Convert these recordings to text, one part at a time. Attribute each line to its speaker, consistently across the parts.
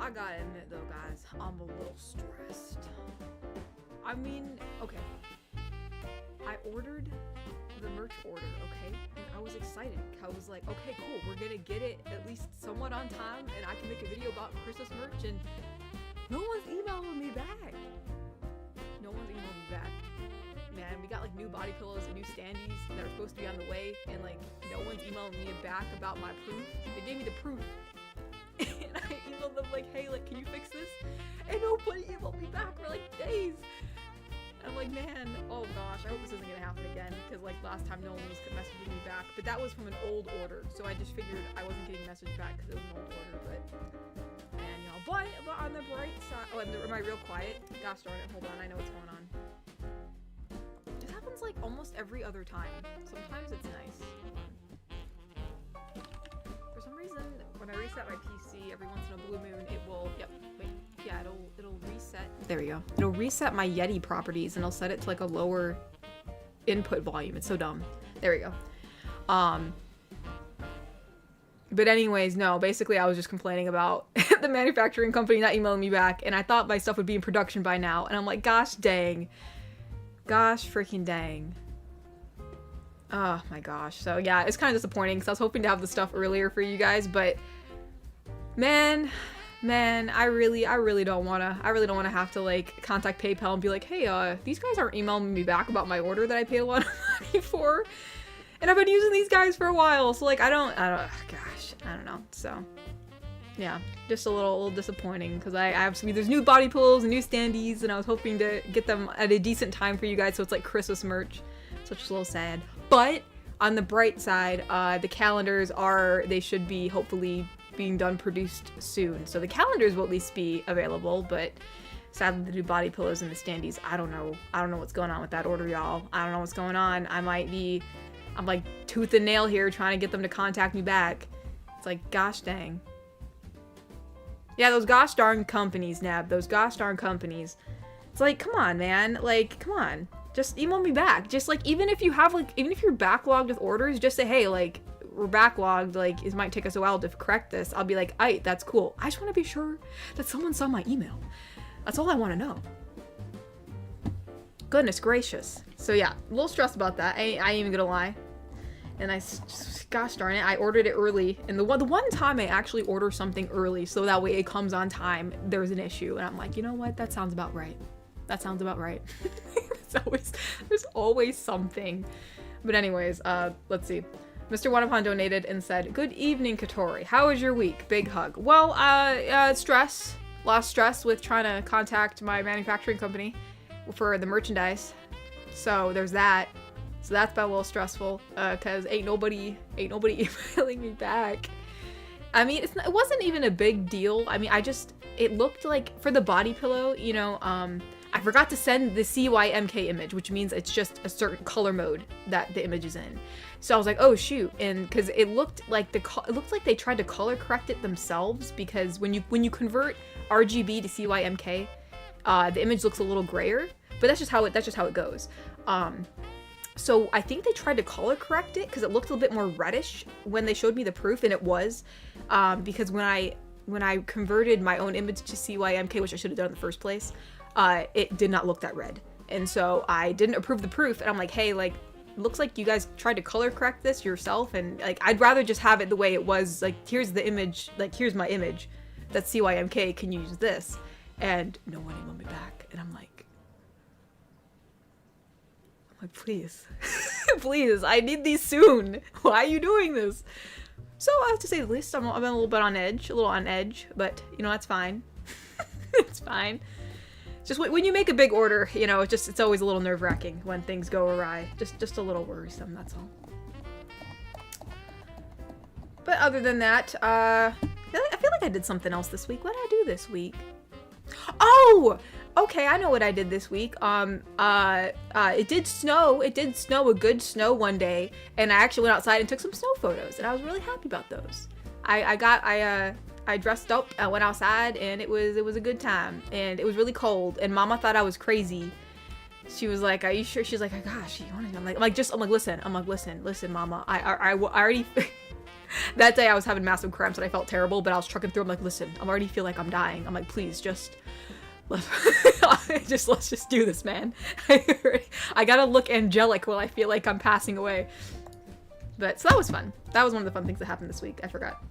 Speaker 1: I gotta admit though, guys, I'm a little stressed. I mean, okay. I ordered the merch order, okay? And I was excited. I was like, okay, cool, we're gonna get it at least somewhat on time, and I can make a video about Christmas merch, and no one's emailing me back. No one's emailing me back. Man, we got like new body pillows and new standees that are supposed to be on the way, and like no one's emailing me back about my proof. They gave me the proof. And I emailed them like, hey, like, can you fix this? And nobody emailed me back for like days. And I'm like, man, oh gosh, I hope this isn't gonna happen again, because like last time no one was messaging me back. But that was from an old order, so I just figured I wasn't getting messaged back because it was an old order. But man, you know, but on the bright side, oh, and am I real quiet? Gosh darn it, hold on, I know what's going on. It happens like almost every other time. Sometimes it's nice. For some reason, when I reset my PC every once in a blue moon, it will, it'll reset. There we go. It'll reset my Yeti properties, and it'll set it to like a lower input volume. It's so dumb. There we go. But anyways, no, basically I was just complaining about the manufacturing company not emailing me back, and I thought my stuff would be in production by now, and I'm like, gosh dang. Gosh freaking dang. Oh my gosh. So yeah, it's kind of disappointing because I was hoping to have the stuff earlier for you guys, but man, I really don't wanna have to like contact PayPal and be like, hey, these guys aren't emailing me back about my order that I paid a lot of money for. And I've been using these guys for a while, so like I don't know. So yeah, just a little disappointing because I have some, there's new body pillows and new standees, and I was hoping to get them at a decent time for you guys, so it's like Christmas merch. So it's just a little sad. But on the bright side, the calendars they should be hopefully being done, produced soon. So the calendars will at least be available, but sadly the new body pillows and the standees, I don't know what's going on with that order, y'all. I don't know what's going on. I'm like tooth and nail here trying to get them to contact me back. It's like, gosh dang. Yeah, those gosh darn companies, Nab. Those gosh darn companies. It's like, come on, man. Like, come on. Just email me back. Just like, even if you're backlogged with orders, just say, hey, like, we're backlogged. Like, it might take us a while to correct this. I'll be like, aight, that's cool. I just want to be sure that someone saw my email. That's all I want to know. Goodness gracious. So yeah, a little stressed about that. I ain't even gonna lie. And gosh darn it, I ordered it early. And the one time I actually order something early so that way it comes on time, there's an issue. And I'm like, you know what? That sounds about right. That sounds about right. There's always something. But anyways, let's see. Mr. Wanapon donated and said, good evening, Katori. How was your week? Big hug. Well, stress. Lost stress with trying to contact my manufacturing company for the merchandise. So there's that. So that's been a little stressful, cause ain't nobody emailing me back. I mean, it wasn't even a big deal. I mean, it looked like, for the body pillow, you know, I forgot to send the CYMK image, which means it's just a certain color mode that the image is in. So I was like, oh shoot, and cause it looked like they tried to color correct it themselves, because when you convert RGB to CYMK, the image looks a little grayer, but that's just how it goes. So I think they tried to color correct it because it looked a little bit more reddish when they showed me the proof, and it was, because when I converted my own image to CYMK, which I should have done in the first place, it did not look that red. And so I didn't approve the proof, and I'm like, hey, like, looks like you guys tried to color correct this yourself, and like, I'd rather just have it the way it was, like, here's the image, like, here's my image, that's CYMK, can you use this? And no one emailed me back, and I'm like, please, please, I need these soon. Why are you doing this? So I have to say the least, I've been a little bit on edge, but you know, that's fine. It's fine. Just when you make a big order, you know, it's always a little nerve-wracking when things go awry. Just a little worrisome, that's all. But other than that, I feel like I did something else this week. What did I do this week? Oh! Okay, I know what I did this week. It did snow a good snow one day, and I actually went outside and took some snow photos, and I was really happy about those. I dressed up, I went outside, and it was a good time, and it was really cold, and Mama thought I was crazy. She was like, are you sure? She's like, oh gosh, I'm like, listen, Mama, I already, That day I was having massive cramps and I felt terrible, but I was trucking through. I'm like, listen, I already feel like I'm dying. I'm like, please let's just do this, man. I gotta look angelic while I feel like I'm passing away. But so that was fun. That was one of the fun things that happened this week. I forgot.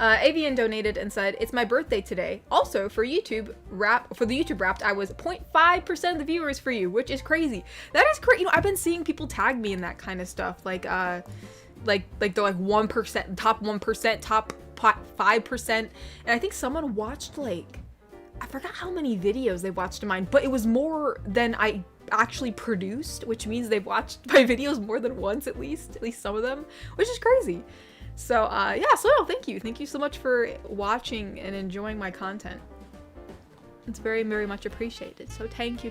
Speaker 1: Avian donated and said, it's my birthday today. Also, for the YouTube Wrapped, I was 0.5% of the viewers for you, which is crazy. That is crazy. You know, I've been seeing people tag me in that kind of stuff. Like they're like 1%, top 1%, top 5%. And I think someone watched like, I forgot how many videos they watched of mine, but it was more than I actually produced, which means they've watched my videos more than once at least some of them, which is crazy. So yeah, so no, thank you so much for watching and enjoying my content. It's very, very much appreciated. So thank you.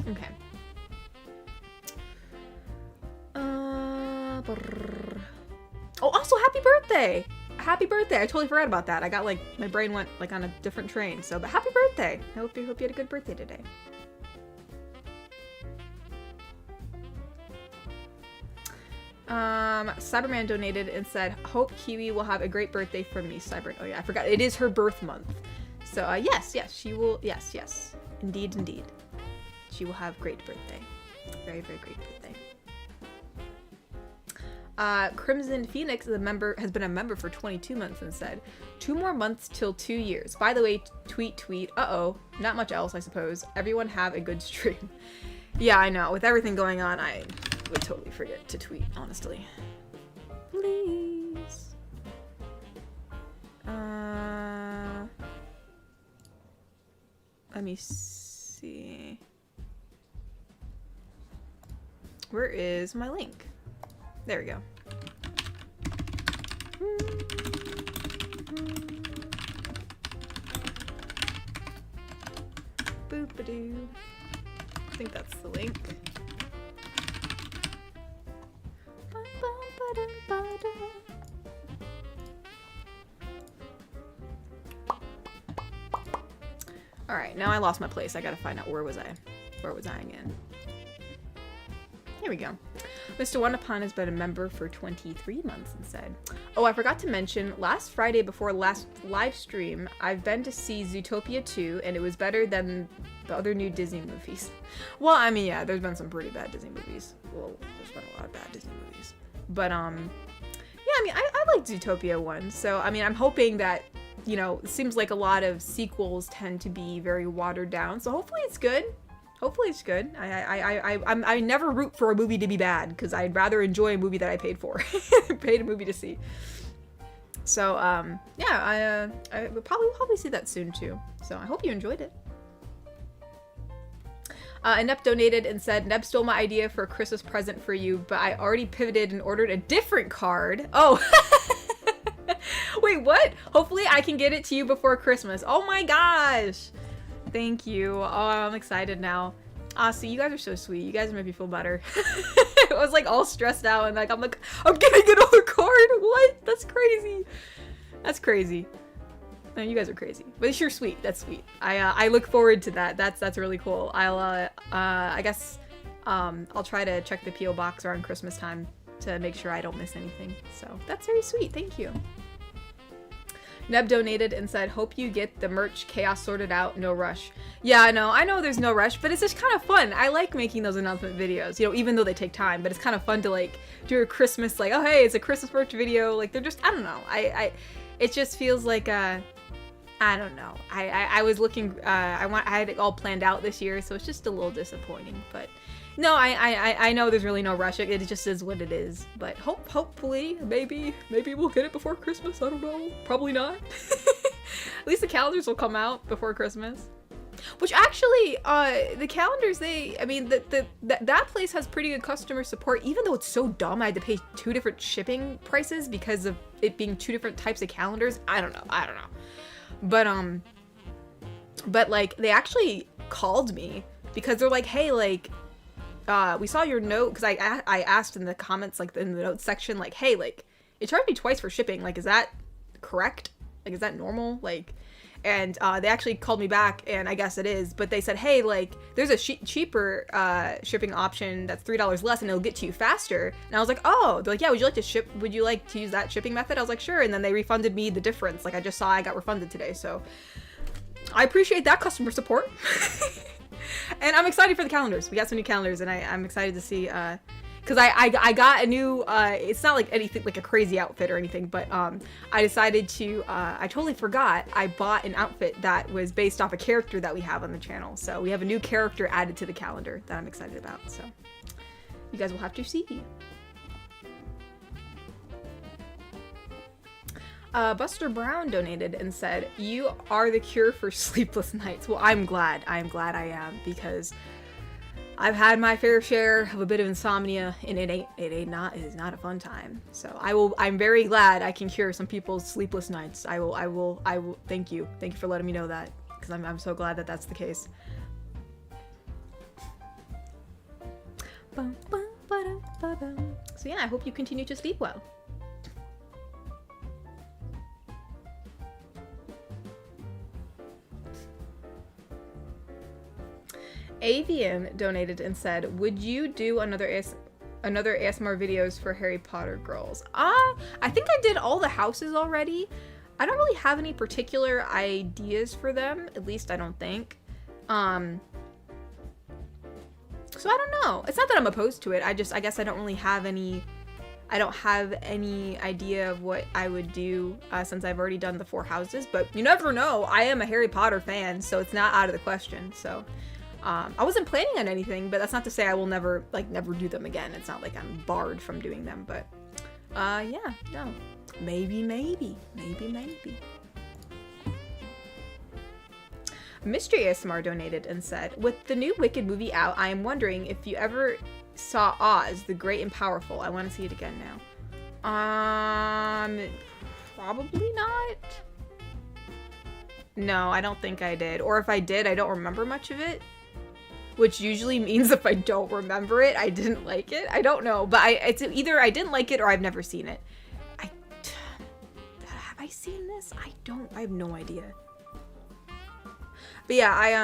Speaker 1: Okay. Oh, also happy birthday! Happy birthday! I totally forgot about that. I got like, my brain went like on a different train. So, but happy birthday! I hope you had a good birthday today. Cyberman donated and said, hope Kiwi will have a great birthday from me, Cyber. Oh yeah, I forgot. It is her birth month. So yes, she will. Yes. Indeed. She will have great birthday. Very, very great birthday. Crimson Phoenix has been a member for 22 months and said, 2 more months till 2 years. By the way, tweet. Uh-oh. Not much else, I suppose. Everyone have a good stream. Yeah, I know. With everything going on, I would totally forget to tweet, honestly. Please. Let me see. Where is my link? There we go. Boop-a-doo. I think that's the link. Alright, now I lost my place. I gotta find out where was I again. Here we go. Mr. Wonderpon has been a member for 23 months and said, oh, I forgot to mention, last Friday before last live stream, I've been to see Zootopia 2, and it was better than the other new Disney movies. Well, I mean, yeah, there's been some pretty bad Disney movies. Well, there's been a lot of bad Disney movies. But, yeah, I mean, I liked Zootopia 1, so, I mean, I'm hoping that, you know, it seems like a lot of sequels tend to be very watered down, so hopefully it's good. Hopefully it's good. I never root for a movie to be bad, because I'd rather enjoy a movie that I paid for. Paid a movie to see. So, yeah, I will probably see that soon too. So I hope you enjoyed it. Nep donated and said, Nep stole my idea for a Christmas present for you, but I already pivoted and ordered a different card. Oh, wait, what? Hopefully I can get it to you before Christmas. Oh my gosh. Thank you. Oh, I'm excited now. So you guys are so sweet. You guys make me feel better. I was like all stressed out and like, I'm getting another card. What? That's crazy. That's crazy. No, you guys are crazy. But you're sweet. That's sweet. I look forward to that. That's really cool. I guess, I'll try to check the P.O. box around Christmas time to make sure I don't miss anything. So that's very sweet. Thank you. Neb donated and said, hope you get the merch chaos sorted out, no rush. Yeah, I know there's no rush, but it's just kind of fun. I like making those announcement videos, you know, even though they take time, but it's kind of fun to like do a Christmas, like, oh hey, it's a Christmas merch video. Like they're just, I don't know. It just feels like, I don't know. I was looking, I had it all planned out this year, so it's just a little disappointing, but no, I know there's really no rush. It just is what it is. But hopefully, maybe we'll get it before Christmas. I don't know. Probably not. At least the calendars will come out before Christmas. Which actually, the calendars, that place has pretty good customer support. Even though it's so dumb, I had to pay 2 different shipping prices because of it being 2 different types of calendars. I don't know. But like, they actually called me because they're like, hey, like, we saw your note, because I asked in the comments, like in the notes section, like, hey, like, it charged me twice for shipping, like, is that correct? Like, is that normal? Like, And they actually called me back, and I guess it is, but they said, hey, like, there's a cheaper shipping option that's $3 less, and it'll get to you faster. And I was like, oh, they're like, yeah, would you like to use that shipping method? I was like, sure. And then they refunded me the difference. Like, I just saw I got refunded today, so I appreciate that customer support. And I'm excited for the calendars. We got some new calendars, and I'm excited to see, because I got a new, it's not like anything, like a crazy outfit or anything, but I decided to, I totally forgot, I bought an outfit that was based off a character that we have on the channel. So we have a new character added to the calendar that I'm excited about, so you guys will have to see. Buster Brown donated and said, you are the cure for sleepless nights. Well, I'm glad I am, because I've had my fair share of a bit of insomnia, and it is not a fun time. So I'm very glad I can cure some people's sleepless nights. I will, thank you for letting me know that, because I'm so glad that that's the case. So yeah, I hope you continue to sleep well. Avian donated and said, would you do another ASMR videos for Harry Potter girls? I think I did all the houses already. I don't really have any particular ideas for them, at least I don't think. So I don't know. It's not that I'm opposed to it. I guess I don't really have any, I don't have any idea of what I would do since I've already done the 4 houses, but you never know. I am a Harry Potter fan, so it's not out of the question, so. I wasn't planning on anything, but that's not to say I will never do them again. It's not like I'm barred from doing them, but yeah, no. Maybe. Mystery ASMR donated and said, with the new Wicked movie out, I am wondering if you ever saw Oz, the Great and Powerful. I want to see it again now. Probably not. No, I don't think I did. Or if I did, I don't remember much of it. Which usually means if I don't remember it, I didn't like it. I don't know, but it's either I didn't like it or I've never seen it. Have I seen this? I have no idea. But yeah, I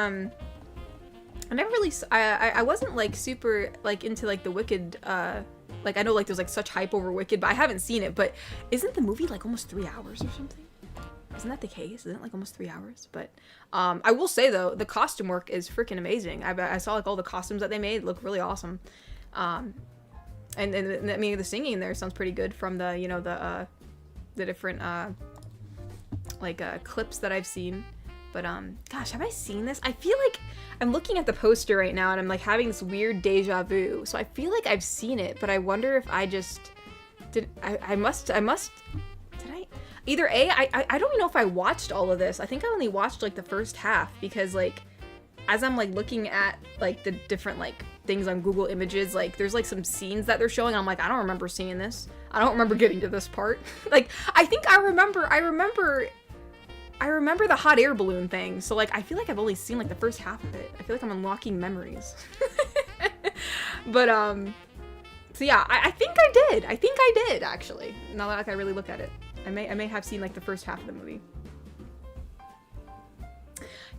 Speaker 1: never really, I wasn't like super like into like the Wicked, like I know like there's like such hype over Wicked, but I haven't seen it. But isn't the movie like almost 3 hours or something? Isn't that the case? Isn't it like almost 3 hours? But I will say though, the costume work is freaking amazing. I saw like all the costumes that they made look really awesome. And I mean the singing there sounds pretty good from the, you know, the different clips that I've seen. But gosh, have I seen this? I feel like I'm looking at the poster right now and I'm like having this weird deja vu. So I feel like I've seen it, but I wonder if I just did. I must. Did I? Either I don't even know if I watched all of this. I think I only watched like the first half because like as I'm like looking at like the different like things on Google Images, like there's like some scenes that they're showing. I'm like, I don't remember seeing this. I don't remember getting to this part. Like I think I remember the hot air balloon thing. So like I feel like I've only seen like the first half of it. I feel like I'm unlocking memories. But so yeah, I think I did. I think I did actually. Now that like, I really look at it. I may have seen like the first half of the movie.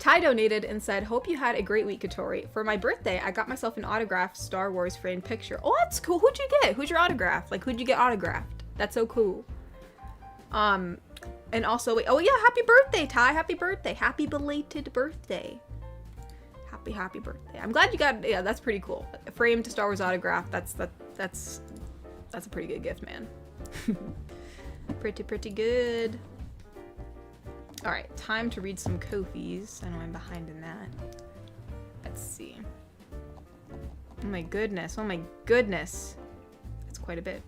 Speaker 1: Ty donated and said, hope you had a great week, Katori. For my birthday, I got myself an autographed Star Wars framed picture. Oh, that's cool. Who'd you get? Who's your autograph? Like, who'd you get autographed? That's so cool. And also, wait, oh yeah, happy birthday, Ty. Happy birthday. Happy belated birthday. Happy birthday. I'm glad you got, yeah, that's pretty cool. A framed Star Wars autograph. That's a pretty good gift, man. Pretty good. All right, time to read some Ko-fis. I know I'm behind in that. Let's see. Oh my goodness. That's quite a bit.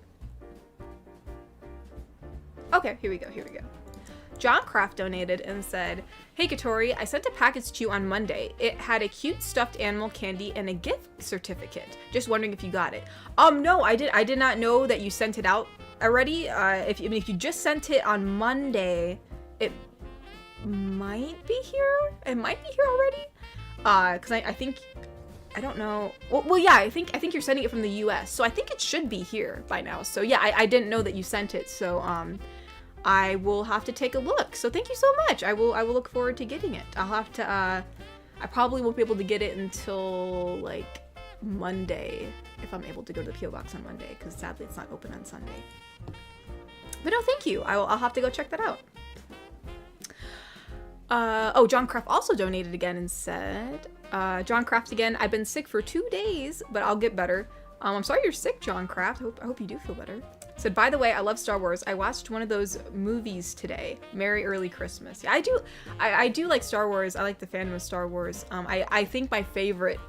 Speaker 1: Okay, here we go. John Craft donated and said, hey Katori, I sent a package to you on Monday. It had a cute stuffed animal candy and a gift certificate. Just wondering if you got it. No, I did not know that you sent it out already. If you just sent it on Monday, it might be here. It might be here already. Cause I think, I don't know. Well, yeah, I think you're sending it from the US, so I think it should be here by now. So yeah, I didn't know that you sent it. So I will have to take a look. So thank you so much. I will look forward to getting it. I'll have to, I probably won't be able to get it until like Monday, if I'm able to go to the P.O. Box on Monday, because sadly it's not open on Sunday. But no, thank you. I'll have to go check that out. Oh, John Craft also donated again and said, John Craft again, I've been sick for 2 days, but I'll get better. I'm sorry you're sick, John Craft. I hope you do feel better. Said, by the way, I love Star Wars. I watched one of those movies today. Merry Early Christmas. Yeah, I do like Star Wars. I like the fandom of Star Wars. I think my favorite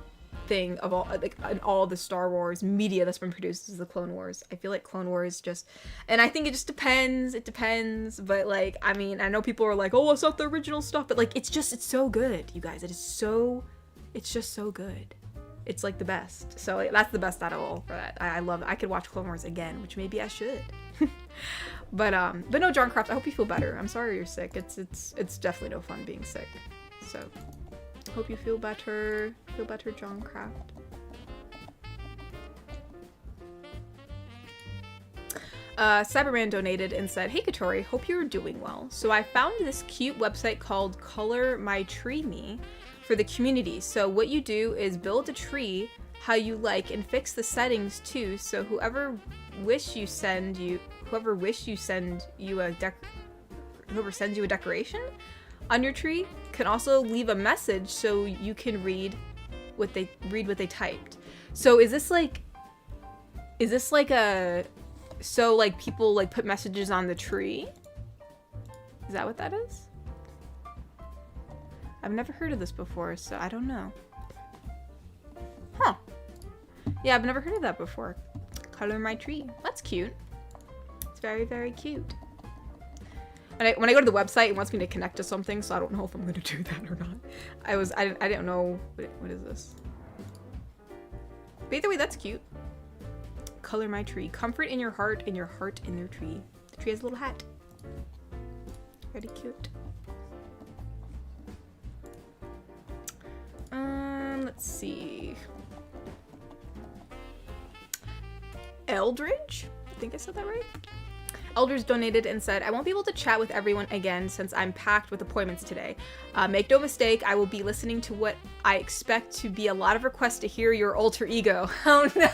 Speaker 1: thing of all, like, in all the Star Wars media that's been produced is the Clone Wars. I feel like Clone Wars just, and I think it just depends. It depends, but like, I mean, I know people are like, oh, it's not the original stuff, but like, it's so good, you guys. It's just so good. It's like the best. So like, that's the best out of all for that. I love it. I could watch Clone Wars again, which maybe I should. But no, John Craft, I hope you feel better. I'm sorry you're sick. It's definitely no fun being sick. So hope you feel better. Feel better, John Craft. Cyberman donated and said, hey Katori, hope you're doing well. So I found this cute website called Color My Tree Me for the community. So what you do is build a tree how you like and fix the settings too. So whoever sends you a decoration on your tree can also leave a message so you can read what they typed. So is this like so like people like put messages on the tree? Is that what that is? I've never heard of this before, so I don't know. Huh. Yeah, I've never heard of that before. Color my tree. That's cute. It's very, very cute. When I go to the website, it wants me to connect to something, so I don't know if I'm going to do that or not. I didn't know. What is this? But either way, that's cute. Color my tree. Comfort in your heart and your heart in their tree. The tree has a little hat. Very cute. Let's see. Eldridge? I think I said that right. Eldridge donated and said, I won't be able to chat with everyone again since I'm packed with appointments today. Make no mistake, I will be listening to what I expect to be a lot of requests to hear your alter ego. Oh no!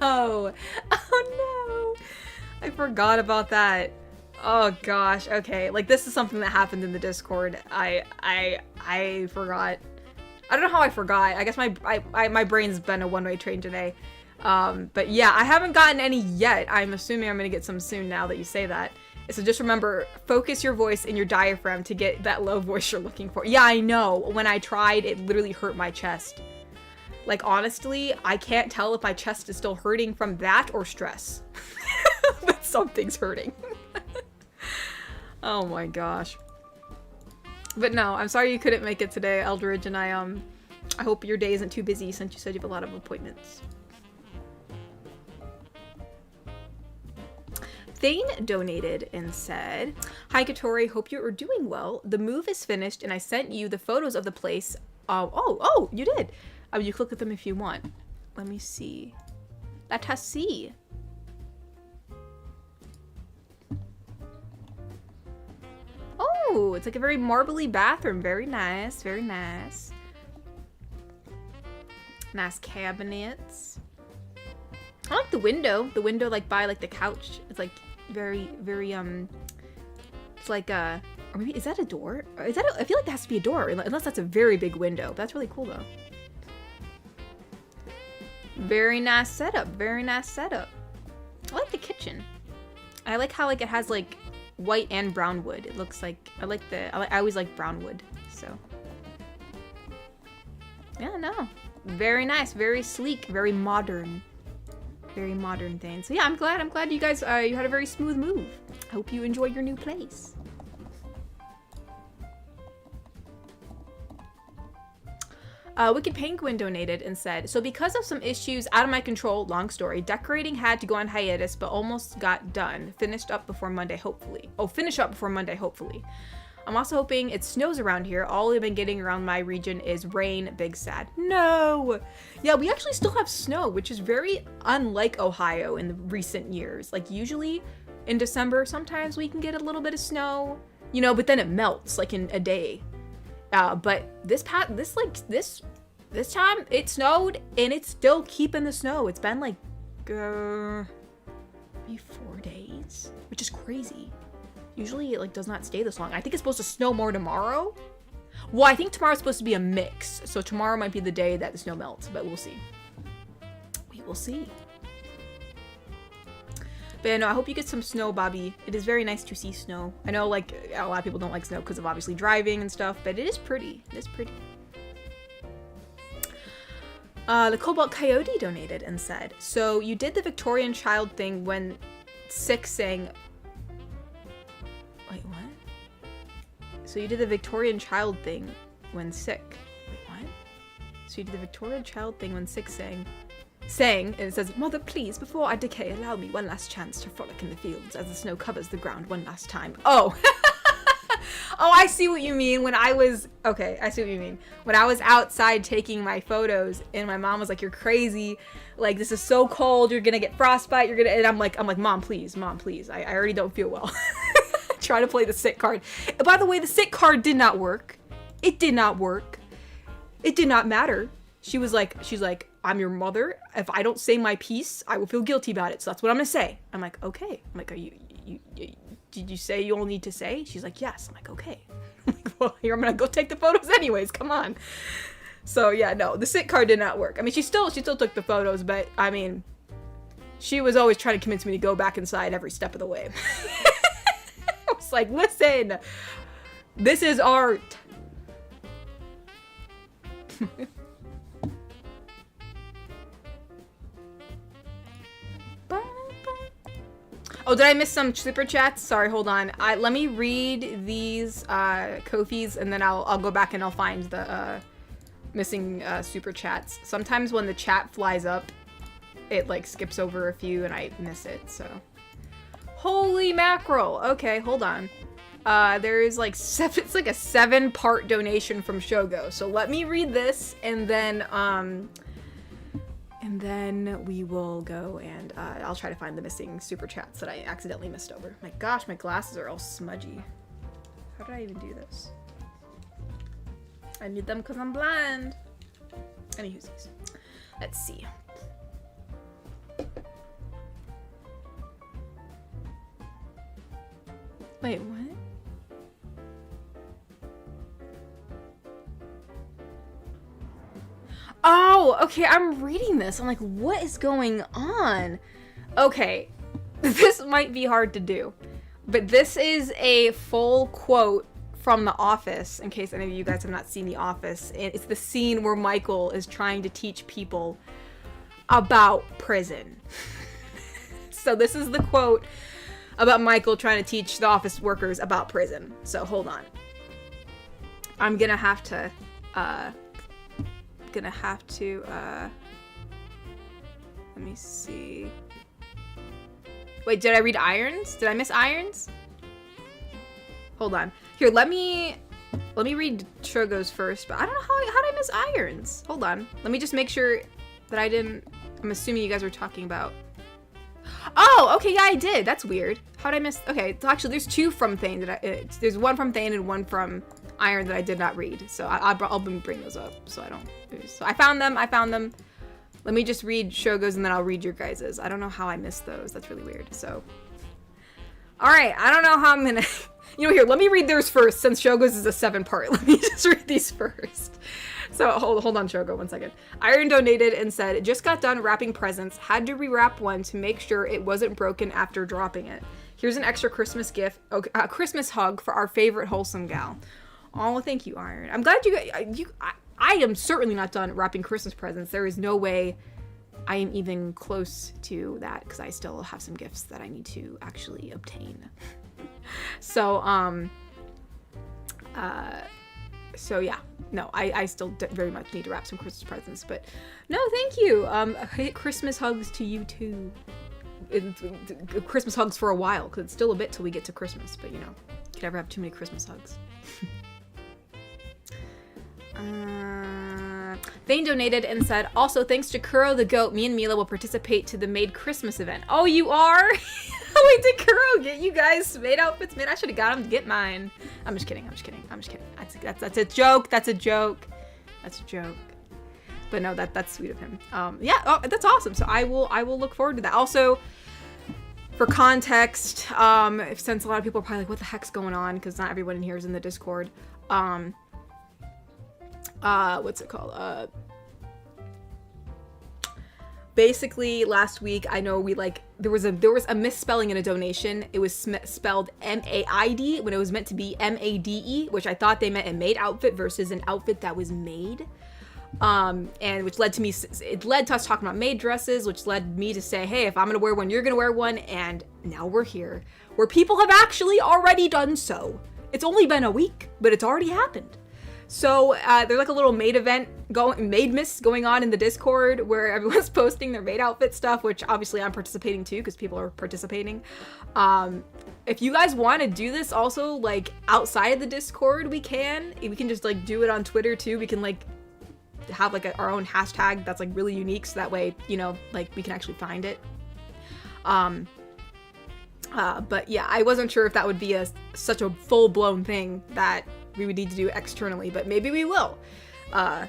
Speaker 1: Oh no! I forgot about that. Oh gosh, okay. Like, this is something that happened in the Discord. I forgot. I don't know how I forgot. I guess my brain's been a one-way train today. But yeah, I haven't gotten any yet. I'm assuming I'm gonna get some soon now that you say that. So just remember, focus your voice in your diaphragm to get that low voice you're looking for. Yeah, I know. When I tried, it literally hurt my chest. Like, honestly, I can't tell if my chest is still hurting from that or stress. But something's hurting. Oh my gosh. But no, I'm sorry you couldn't make it today, Eldridge, and I hope your day isn't too busy since you said you have a lot of appointments. Thane donated and said, hi Katori, hope you are doing well. The move is finished and I sent you the photos of the place. Oh, you did. You can look at them if you want. Let me see. Let us see. Oh, it's like a very marbly bathroom. Very nice, very nice. Nice cabinets. I like the window. The window, like, by, like, the couch. It's, like, very, very, it's like, or maybe, is that a door? Or is that I feel like that has to be a door, unless that's a very big window. That's really cool, though. Very nice setup. Very nice setup. I like the kitchen. I like how, like, it has, like, white and brown wood. It looks like, I always like brown wood, so. Yeah, no. Very nice. Very sleek. Very modern. Very modern thing. So yeah, I'm glad you guys, you had a very smooth move. I hope you enjoy your new place. Wicked Penguin donated and said, so because of some issues out of my control, long story, decorating had to go on hiatus, but almost got done. Finished up before Monday, hopefully. Oh, finish up before Monday, hopefully. I'm also hoping it snows around here. All I've been getting around my region is rain, big sad. No! Yeah, we actually still have snow, which is very unlike Ohio in the recent years. Like, usually in December. Sometimes we can get a little bit of snow, you know, but then it melts like in a day. But this time it snowed and it's still keeping the snow. It's been like maybe 4 days, which is crazy. Usually it like does not stay this long. I think it's supposed to snow more tomorrow. Well, I think tomorrow's supposed to be a mix, so tomorrow might be the day that the snow melts, but we'll see. We will see. But yeah, no, I hope you get some snow, Bobby. It is very nice to see snow. I know, like, a lot of people don't like snow because of obviously driving and stuff, but it is pretty. It is pretty. The Cobalt Coyote donated and said, so you did the Victorian child thing when Sick sang... Wait, what? So you did the Victorian child thing when Sick... Wait, what? So you did the Victorian child thing when Sick sang, and it says, Mother, please, before I decay, allow me one last chance to frolic in the fields as the snow covers the ground one last time. Oh! Oh, I see what you mean. When I was... Okay, I see what you mean. When I was outside taking my photos, and my mom was like, you're crazy. Like, this is so cold. You're gonna get frostbite. You're gonna... And I'm like, Mom, please. Mom, please. I already don't feel well. Try to play the sick card. By the way, the sick card did not work. It did not work. It did not matter. She's like, I'm your mother. If I don't say my piece, I will feel guilty about it. So that's what I'm gonna say. I'm like, okay. I'm like, did you say you all need to say? She's like, yes. I'm like, okay. I'm like, well, here, I'm gonna go take the photos anyways. Come on. So yeah, no, the sick card did not work. I mean, she still took the photos, but I mean, she was always trying to convince me to go back inside every step of the way. I was like, listen, this is art. Oh, did I miss some super chats? Sorry, hold on. Let me read these Ko-fis, and then I'll go back and I'll find the missing super chats. Sometimes when the chat flies up, it like skips over a few and I miss it, so. Holy mackerel! Okay, hold on. There's like it's like a 7-part donation from Shogo. So let me read this, and then we will go and I'll try to find the missing super chats that I accidentally missed over. My gosh, my glasses are all smudgy. How did I even do this? I need them because I'm blind. Anywho's, let's see. Wait, what? Oh, okay, I'm reading this. I'm like, what is going on? Okay, this might be hard to do, but this is a full quote from The Office, in case any of you guys have not seen The Office. It's the scene where Michael is trying to teach people about prison. So this is the quote about Michael trying to teach the office workers about prison. So hold on. I'm gonna have to, let me see. Wait, did I read Irons? Did I miss Irons? Hold on. Here, let me read Shogo's first, but I don't know how did I miss Irons? Hold on. Let me just make sure that I didn't. I'm assuming you guys were talking about. Oh, okay, yeah, I did. That's weird. How did I miss? Okay, actually, there's two from Thane that there's one from Thane and one from Iron that I did not read. So I'll bring those up. So I don't. So I found them. Let me just read Shogo's and then I'll read your guys's. I don't know how I missed those. That's really weird. So, all right, I don't know how I'm gonna. You know, here, let me read theirs first since Shogo's is a 7-part. Let me just read these first. So hold on, Shogo, 1 second. Iron donated and said, just got done wrapping presents, had to rewrap one to make sure it wasn't broken after dropping it. Here's an extra Christmas gift, a Christmas hug for our favorite Wholesome gal. Oh, thank you, Iron. I'm glad I am certainly not done wrapping Christmas presents. There is no way I am even close to that because I still have some gifts that I need to actually obtain. So, so yeah, no, I still very much need to wrap some Christmas presents, but no, thank you. Christmas hugs to you too. Christmas hugs for a while, because it's still a bit till we get to Christmas, but you know, you can never have too many Christmas hugs. Thane donated and said, also thanks to Kuro the goat, me and Mila will participate to the Made Christmas event. Oh, you are? Wait, did Kuro get you guys maid outfits? Man, I should have got him to get mine. I'm just kidding. That's a joke. That's a joke. But no, that's sweet of him. Yeah, oh, that's awesome. So I will look forward to that. Also, for context, since a lot of people are probably like, what the heck's going on? Because not everyone in here is in the Discord. What's it called? Basically, last week, I know there was a misspelling in a donation. It was spelled M-A-I-D when it was meant to be M-A-D-E, which I thought they meant a maid outfit versus an outfit that was made. And which led to us talking about maid dresses, which led me to say, hey, if I'm gonna wear one, you're gonna wear one. And now we're here, where people have actually already done so. It's only been a week, but it's already happened. So there's like a little maid event maid miss going on in the Discord where everyone's posting their maid outfit stuff, which obviously I'm participating too because people are participating. If you guys want to do this also like outside of the Discord, we can just like do it on Twitter too. We can like have like our own hashtag that's like really unique, so that way, you know, like we can actually find it. But yeah, I wasn't sure if that would be such a full-blown thing that we would need to do externally, but maybe we will. But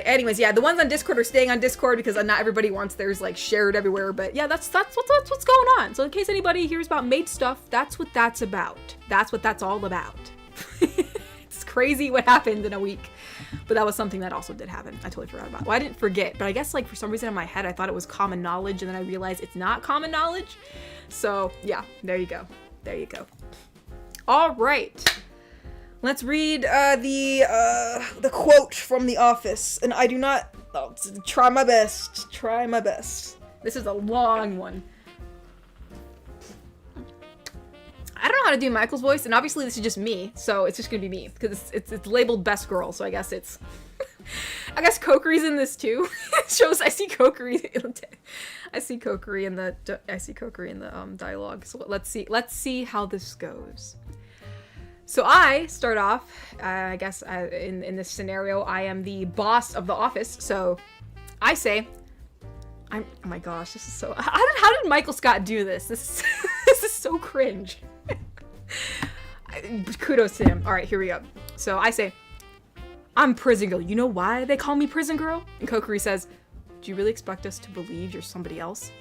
Speaker 1: anyways, yeah, the ones on Discord are staying on Discord because not everybody wants theirs like shared everywhere. But yeah, that's what's going on. So in case anybody hears about maid stuff, that's what that's about. That's what that's all about. It's crazy what happened in a week. But that was something that also did happen. I totally forgot about it. Well, I didn't forget, but I guess like for some reason in my head I thought it was common knowledge, and then I realized it's not common knowledge. So yeah, there you go. All right. Let's read the quote from The Office, and I do not try my best. This is a long one. I don't know how to do Michael's voice, and obviously this is just me, so it's just gonna be me because it's labeled best girl, so I guess it's. I guess Kokiri's in this too. It shows I see Kokiri. I see Kokiri in the dialogue. So let's see how this goes. So I start off, I guess in this scenario, I am the boss of the office. So I say, oh my gosh, this is so, how did Michael Scott do this? This is so cringe. Kudos to him. All right, here we go. So I say, I'm Prison Girl. You know why they call me Prison Girl? And Kokiri says, do you really expect us to believe you're somebody else?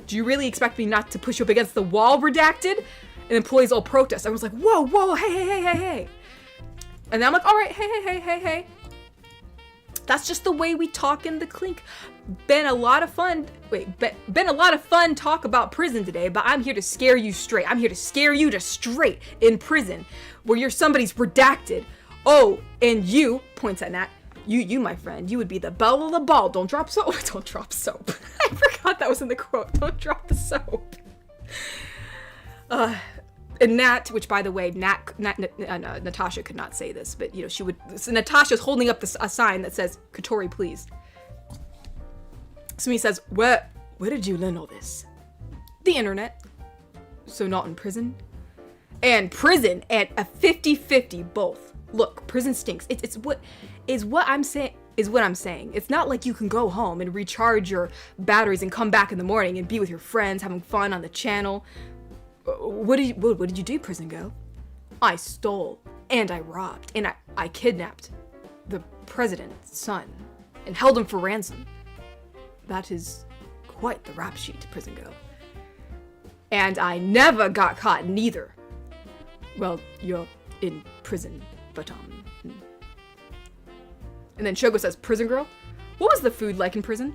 Speaker 1: Do you really expect me not to push you up against the wall, redacted? And employees all protest. I was like, whoa, hey. And then I'm like, all right, hey. That's just the way we talk in the clink. Been a lot of fun talk about prison today, but I'm here to scare you straight. I'm here to scare you to straight in prison, where you're somebody's redacted. Oh, and you, points at Nat, you, my friend, you would be the belle of the ball. Don't drop soap. Don't drop soap. I forgot that was in the quote. Don't drop the soap. And Nat, which by the way, Natasha could not say this, but you know, she would, so Natasha's holding up a sign that says, Katori, please. So he says, where did you learn all this? The internet. So not in prison? And prison at a 50-50 both. Look, prison stinks. It's what I'm saying. It's not like you can go home and recharge your batteries and come back in the morning and be with your friends having fun on the channel. What did you do, Prison Girl? I stole and I robbed and I kidnapped the president's son and held him for ransom. That is quite the rap sheet, Prison Girl. And I never got caught neither. Well, you're in prison, but And then Shogo says, Prison Girl? What was the food like in prison?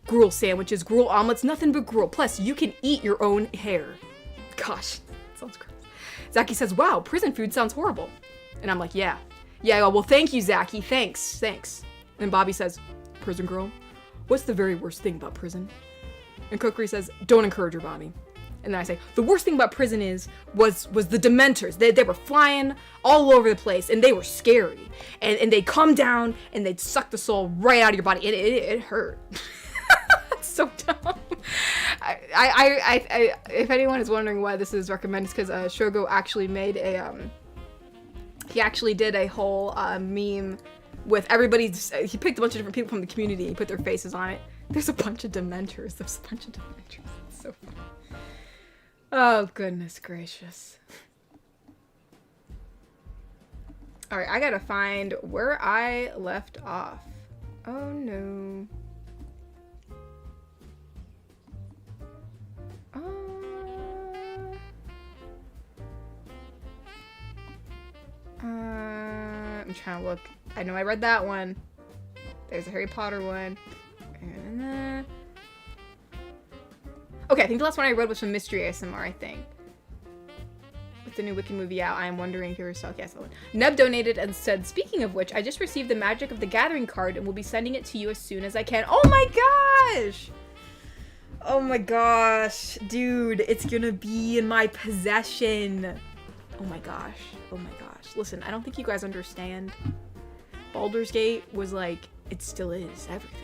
Speaker 1: Gruel sandwiches, gruel omelets, nothing but gruel. Plus, you can eat your own hair. Gosh, sounds gross. Zaki says, wow, prison food sounds horrible. And I'm like, yeah. Yeah, well, thank you, Zaki. Thanks. And Bobby says, Prison Girl, what's the very worst thing about prison? And Kokiri says, don't encourage her, Bobby. And then I say, the worst thing about prison was the Dementors. They were flying all over the place, and they were scary. And they'd come down, and they'd suck the soul right out of your body. And it hurt. So dumb. I if anyone is wondering why this is recommended, it's because Shogo actually made he actually did a whole meme with everybody's, he picked a bunch of different people from the community and put their faces on it. There's a bunch of Dementors. It's so funny. Oh, goodness gracious. Alright, I gotta find where I left off. Oh, no. I'm trying to look. I know I read that one. There's a Harry Potter one. Okay, I think the last one I read was from Mystery ASMR, I think. With the new Wiccan movie out, I am wondering if you're stuck. Yes, that one. Neb donated and said, speaking of which, I just received the Magic of the Gathering card and will be sending it to you as soon as I can. Oh my gosh! Oh my gosh. Dude, it's gonna be in my possession. Oh my gosh. Oh my gosh. Listen, I don't think you guys understand. Baldur's Gate was like, it still is everything.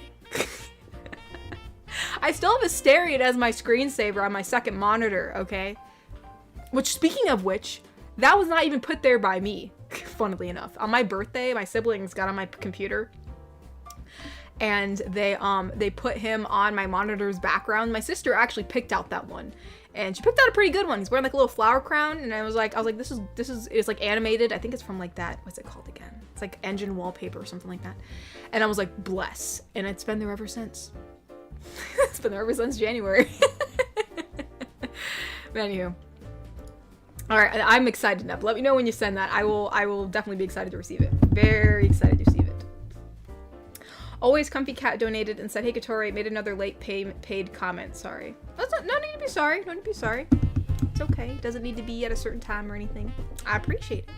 Speaker 1: I still have Asterion as my screensaver on my second monitor, okay? Which, speaking of which, that was not even put there by me, funnily enough. On my birthday, my siblings got on my computer, and they put him on my monitor's background. My sister actually picked out that one, and she picked out a pretty good one. He's wearing like a little flower crown, and I was like, this is it's like animated. I think it's from like that. What's it called again? It's like engine wallpaper or something like that. And I was like, bless, and it's been there ever since. It's been there ever since January. But anywho. Alright, I'm excited, Neb. Let me know when you send that. I will definitely be excited to receive it. Very excited to receive it. Always Comfy Cat donated and said, hey Katori, made another late paid comment. Sorry. No need to be sorry. No need to be sorry. It's okay. It doesn't need to be at a certain time or anything. I appreciate it.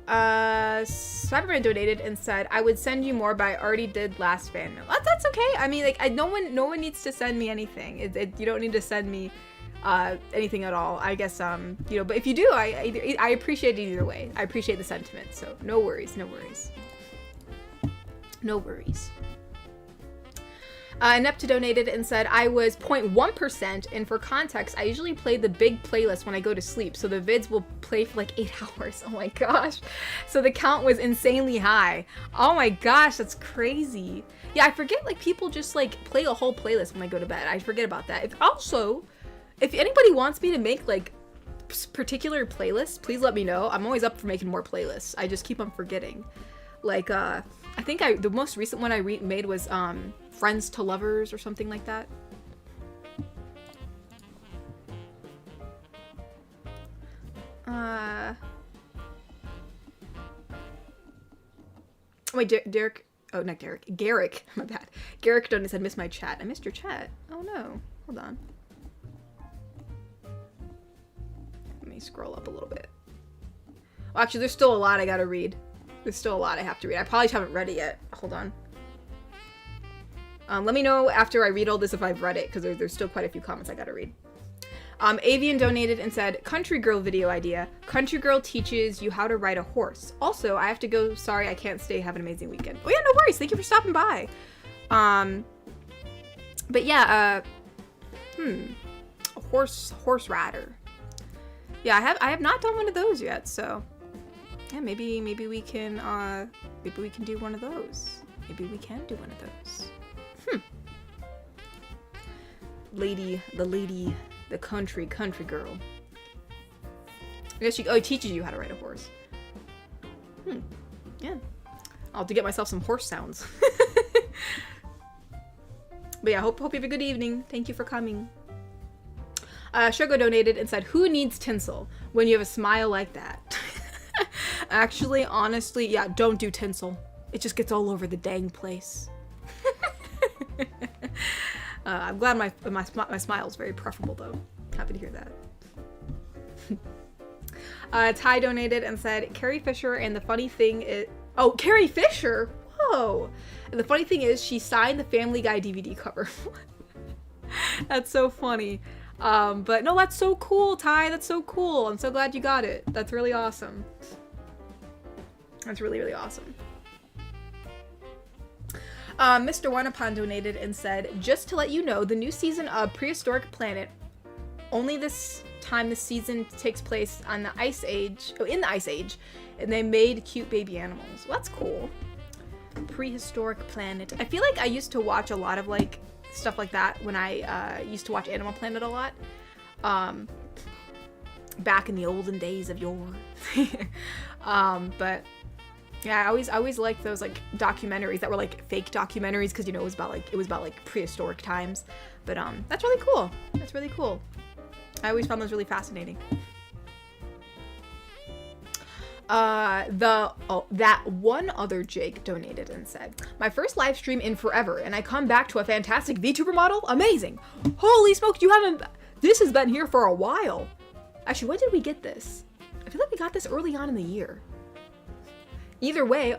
Speaker 1: Cyberman donated and said, I would send you more, but I already did last fan mail. That's okay. I mean, like, no one needs to send me anything. You don't need to send me anything at all. I guess, you know, but if you do, I appreciate it either way. I appreciate the sentiment, so no worries, no worries. No worries. Nepta donated and said, I was 0.1%, and for context, I usually play the big playlist when I go to sleep, so the vids will play for like 8 hours. Oh my gosh. So the count was insanely high. Oh my gosh, that's crazy. Yeah, I forget, like, people just, like, play a whole playlist when I go to bed. I forget about that. If anybody wants me to make, like, particular playlists, please let me know. I'm always up for making more playlists. I just keep on forgetting. Like, I think the most recent one I made was, Friends to Lovers or something like that. Wait, Derek. Oh, not Derek. Garrick. My bad. Garrick done said, miss my chat. I missed your chat. Oh no. Hold on. Let me scroll up a little bit. Well, actually, there's still a lot I gotta read. There's still a lot I have to read. I probably haven't read it yet. Hold on. Let me know after I read all this if I've read it, because there's still quite a few comments I gotta read. Avian donated and said, Country Girl video idea. Country Girl teaches you how to ride a horse. Also, I have to go. Sorry, I can't stay. Have an amazing weekend. Oh yeah, no worries. Thank you for stopping by. But yeah, a horse rider. Yeah, I have not done one of those yet, so yeah, maybe we can do one of those. Maybe we can do one of those. The country girl. I guess it teaches you how to ride a horse. Yeah. I'll have to get myself some horse sounds. But yeah, hope you have a good evening. Thank you for coming. Shogo donated and said, who needs tinsel when you have a smile like that? Actually, honestly, yeah, don't do tinsel. It just gets all over the dang place. I'm glad my smile is very preferable, though. Happy to hear that. Ty donated and said, Carrie Fisher, and the funny thing is... Oh, Carrie Fisher? Whoa! And the funny thing is, she signed the Family Guy DVD cover. That's so funny. But no, that's so cool, Ty. That's so cool. I'm so glad you got it. That's really awesome. That's really, really awesome. Mr. Wanapon donated and said, just to let you know, the new season of Prehistoric Planet, only this time this season takes place on the Ice Age, in the Ice Age, and they made cute baby animals. Well, that's cool. prehistoric planet. I feel like I used to watch a lot of like stuff like that when I used to watch Animal Planet a lot. Back in the olden days of yore. But yeah, I always liked those like documentaries that were like fake documentaries because, you know, it was about like prehistoric times. But that's really cool. That's really cool. I always found those really fascinating. That one other Jake donated and said, my first live stream in forever, and I come back to a fantastic VTuber model. Amazing. Holy smokes, this has been here for a while. Actually, when did we get this? I feel like we got this early on in the year. Either way,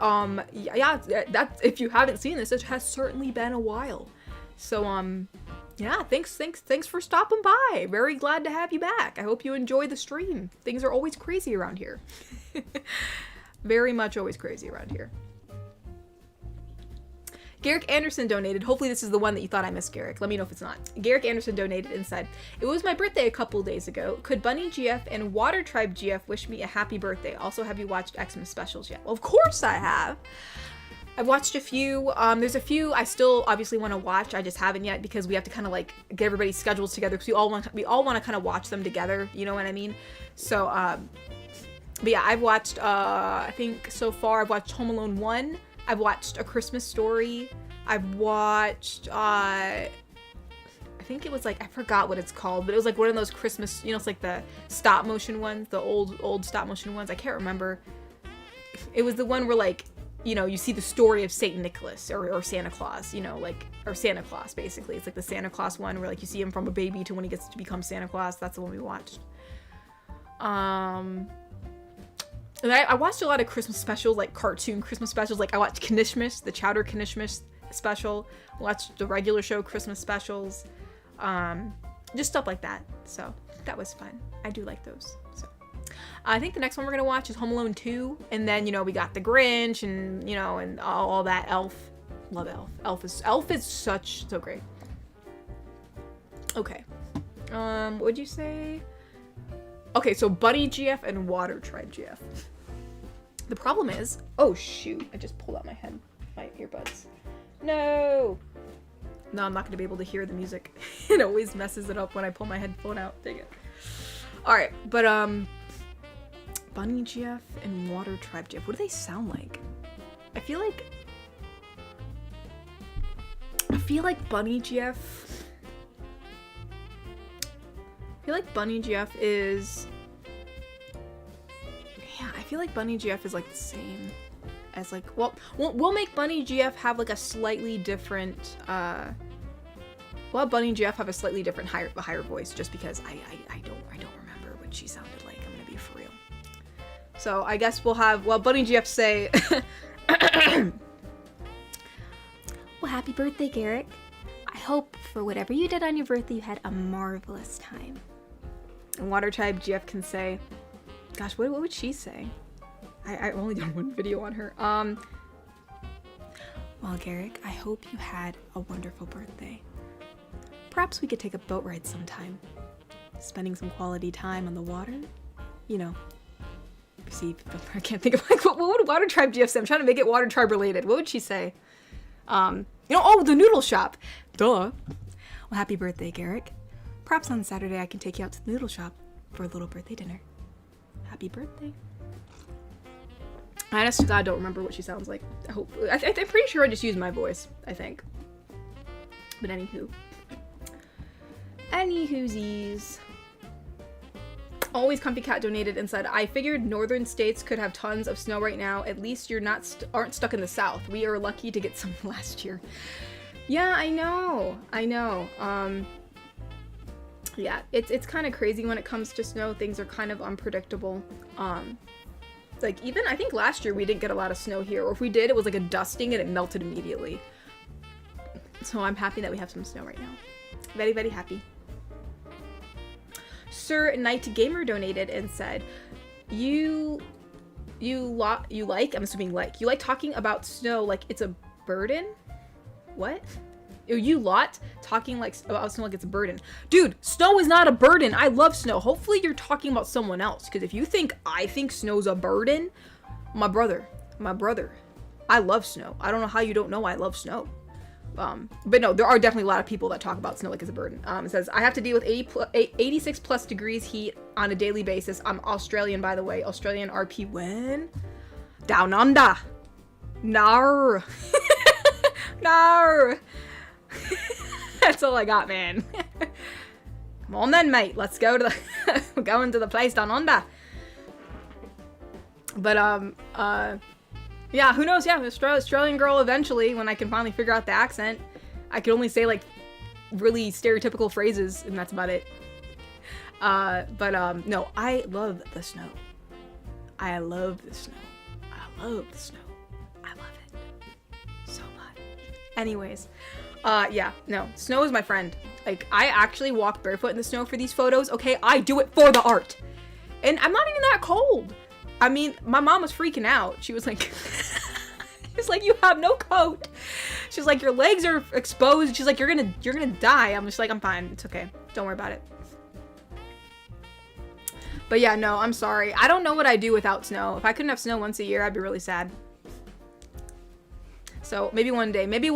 Speaker 1: yeah, that if you haven't seen this, it has certainly been a while. So, yeah, thanks for stopping by. Very glad to have you back. I hope you enjoy the stream. Things are always crazy around here. Very much always crazy around here. Garrick Anderson donated. Hopefully this is the one that you thought I missed, Garrick. Let me know if it's not. Garrick Anderson donated and said, it was my birthday a couple days ago. Could Bunny GF and Water Tribe GF wish me a happy birthday? Also, have you watched Xmas specials yet? Well, of course I have. I've watched a few. There's a few I still obviously want to watch. I just haven't yet because we have to kind of like get everybody's schedules together because we all want to kind of watch them together. You know what I mean? So, but yeah, I've watched, I think so far I've watched Home Alone 1. I've watched A Christmas Story. I've watched, I think it was like, I forgot what it's called, but it was like one of those Christmas, you know, it's like the stop motion ones, the old stop motion ones. I can't remember. It was the one where like, you know, you see the story of Saint Nicholas or Santa Claus, you know, like, or Santa Claus basically. It's like the Santa Claus one where like you see him from a baby to when he gets to become Santa Claus. That's the one we watched. And I watched a lot of Christmas specials, like cartoon Christmas specials. Like I watched Knishmish, the Chowder Knishmish special. I watched the regular show Christmas specials. Just stuff like that. So that was fun. I do like those. So I think the next one we're gonna watch is Home Alone 2, and then, you know, we got the Grinch and, you know, and all that. Elf. Love Elf. Elf is so great. Okay. What'd you say? Okay, so Bunny GF and Water Tribe GF. The problem is, oh shoot, I just pulled out my earbuds. No, I'm not gonna be able to hear the music. It always messes it up when I pull my headphone out. Dang it. All right, but Bunny GF and Water Tribe GF. What do they sound like? I feel like Bunny GF. I feel like Bunny GF is. Yeah, I feel like Bunny GF is like the same as like. Well, we'll make Bunny GF have like a slightly different. We'll have Bunny GF have a slightly different higher voice, just because I don't remember what she sounded like. I'm gonna be for real. So I guess we'll have Bunny GF say.
Speaker 2: Well, happy birthday, Garrick. I hope for whatever you did on your birthday, you had a marvelous time.
Speaker 1: And Water Tribe GF can say, gosh, what would she say? I only done one video on her.
Speaker 2: Well, Garrick, I hope you had a wonderful birthday. Perhaps we could take a boat ride sometime. Spending some quality time on the water. You know.
Speaker 1: See, I can't think of like what would Water Tribe GF say? I'm trying to make it Water Tribe related. What would she say? You know, oh, the noodle shop. Duh.
Speaker 2: Well, happy birthday, Garrick. Perhaps on Saturday I can take you out to the noodle shop for a little birthday dinner. Happy birthday.
Speaker 1: I honestly I don't remember what she sounds like. I'm pretty sure I just used my voice, I think. But anywhoosies. Always Comfy Cat donated and said, I figured northern states could have tons of snow right now. At least you're aren't stuck in the south. We are lucky to get some last year. Yeah, I know. Yeah, it's kind of crazy when it comes to snow. Things are kind of unpredictable. Like even I think last year we didn't get a lot of snow here, or if we did, it was like a dusting and it melted immediately. So I'm happy that we have some snow right now. Very, very happy. Sir Knight Gamer donated and said, you like talking about snow like it's a burden? What? You talking about snow like it's a burden. Dude, snow is not a burden. I love snow. Hopefully you're talking about someone else, because if you think I think snow's a burden, my brother, I love snow. I don't know how you don't know I love snow. But no, there are definitely a lot of people that talk about snow like it's a burden. It says, I have to deal with 86 plus degrees heat on a daily basis. I'm Australian, by the way. Australian RP when? Down under. Nar. Nar. That's all I got, man. Come on then, mate. Let's go to the we're going to the place down under. But yeah, who knows? Yeah, Australian girl eventually, when I can finally figure out the accent. I can only say like really stereotypical phrases, and that's about it. No, I love the snow. I love the snow. I love the snow. I love it so much. Anyways, yeah, no, snow is my friend. Like, I actually walk barefoot in the snow for these photos. Okay, I do it for the art, and I'm not even that cold. I mean, my mom was freaking out. She was like, she's like, you have no coat. She's like, your legs are exposed. She's like, you're gonna die. I'm just like, I'm fine. It's okay. Don't worry about it. But yeah, no, I'm sorry. I don't know what I'd do without snow. If I couldn't have snow once a year, I'd be really sad. So maybe one day, Mr.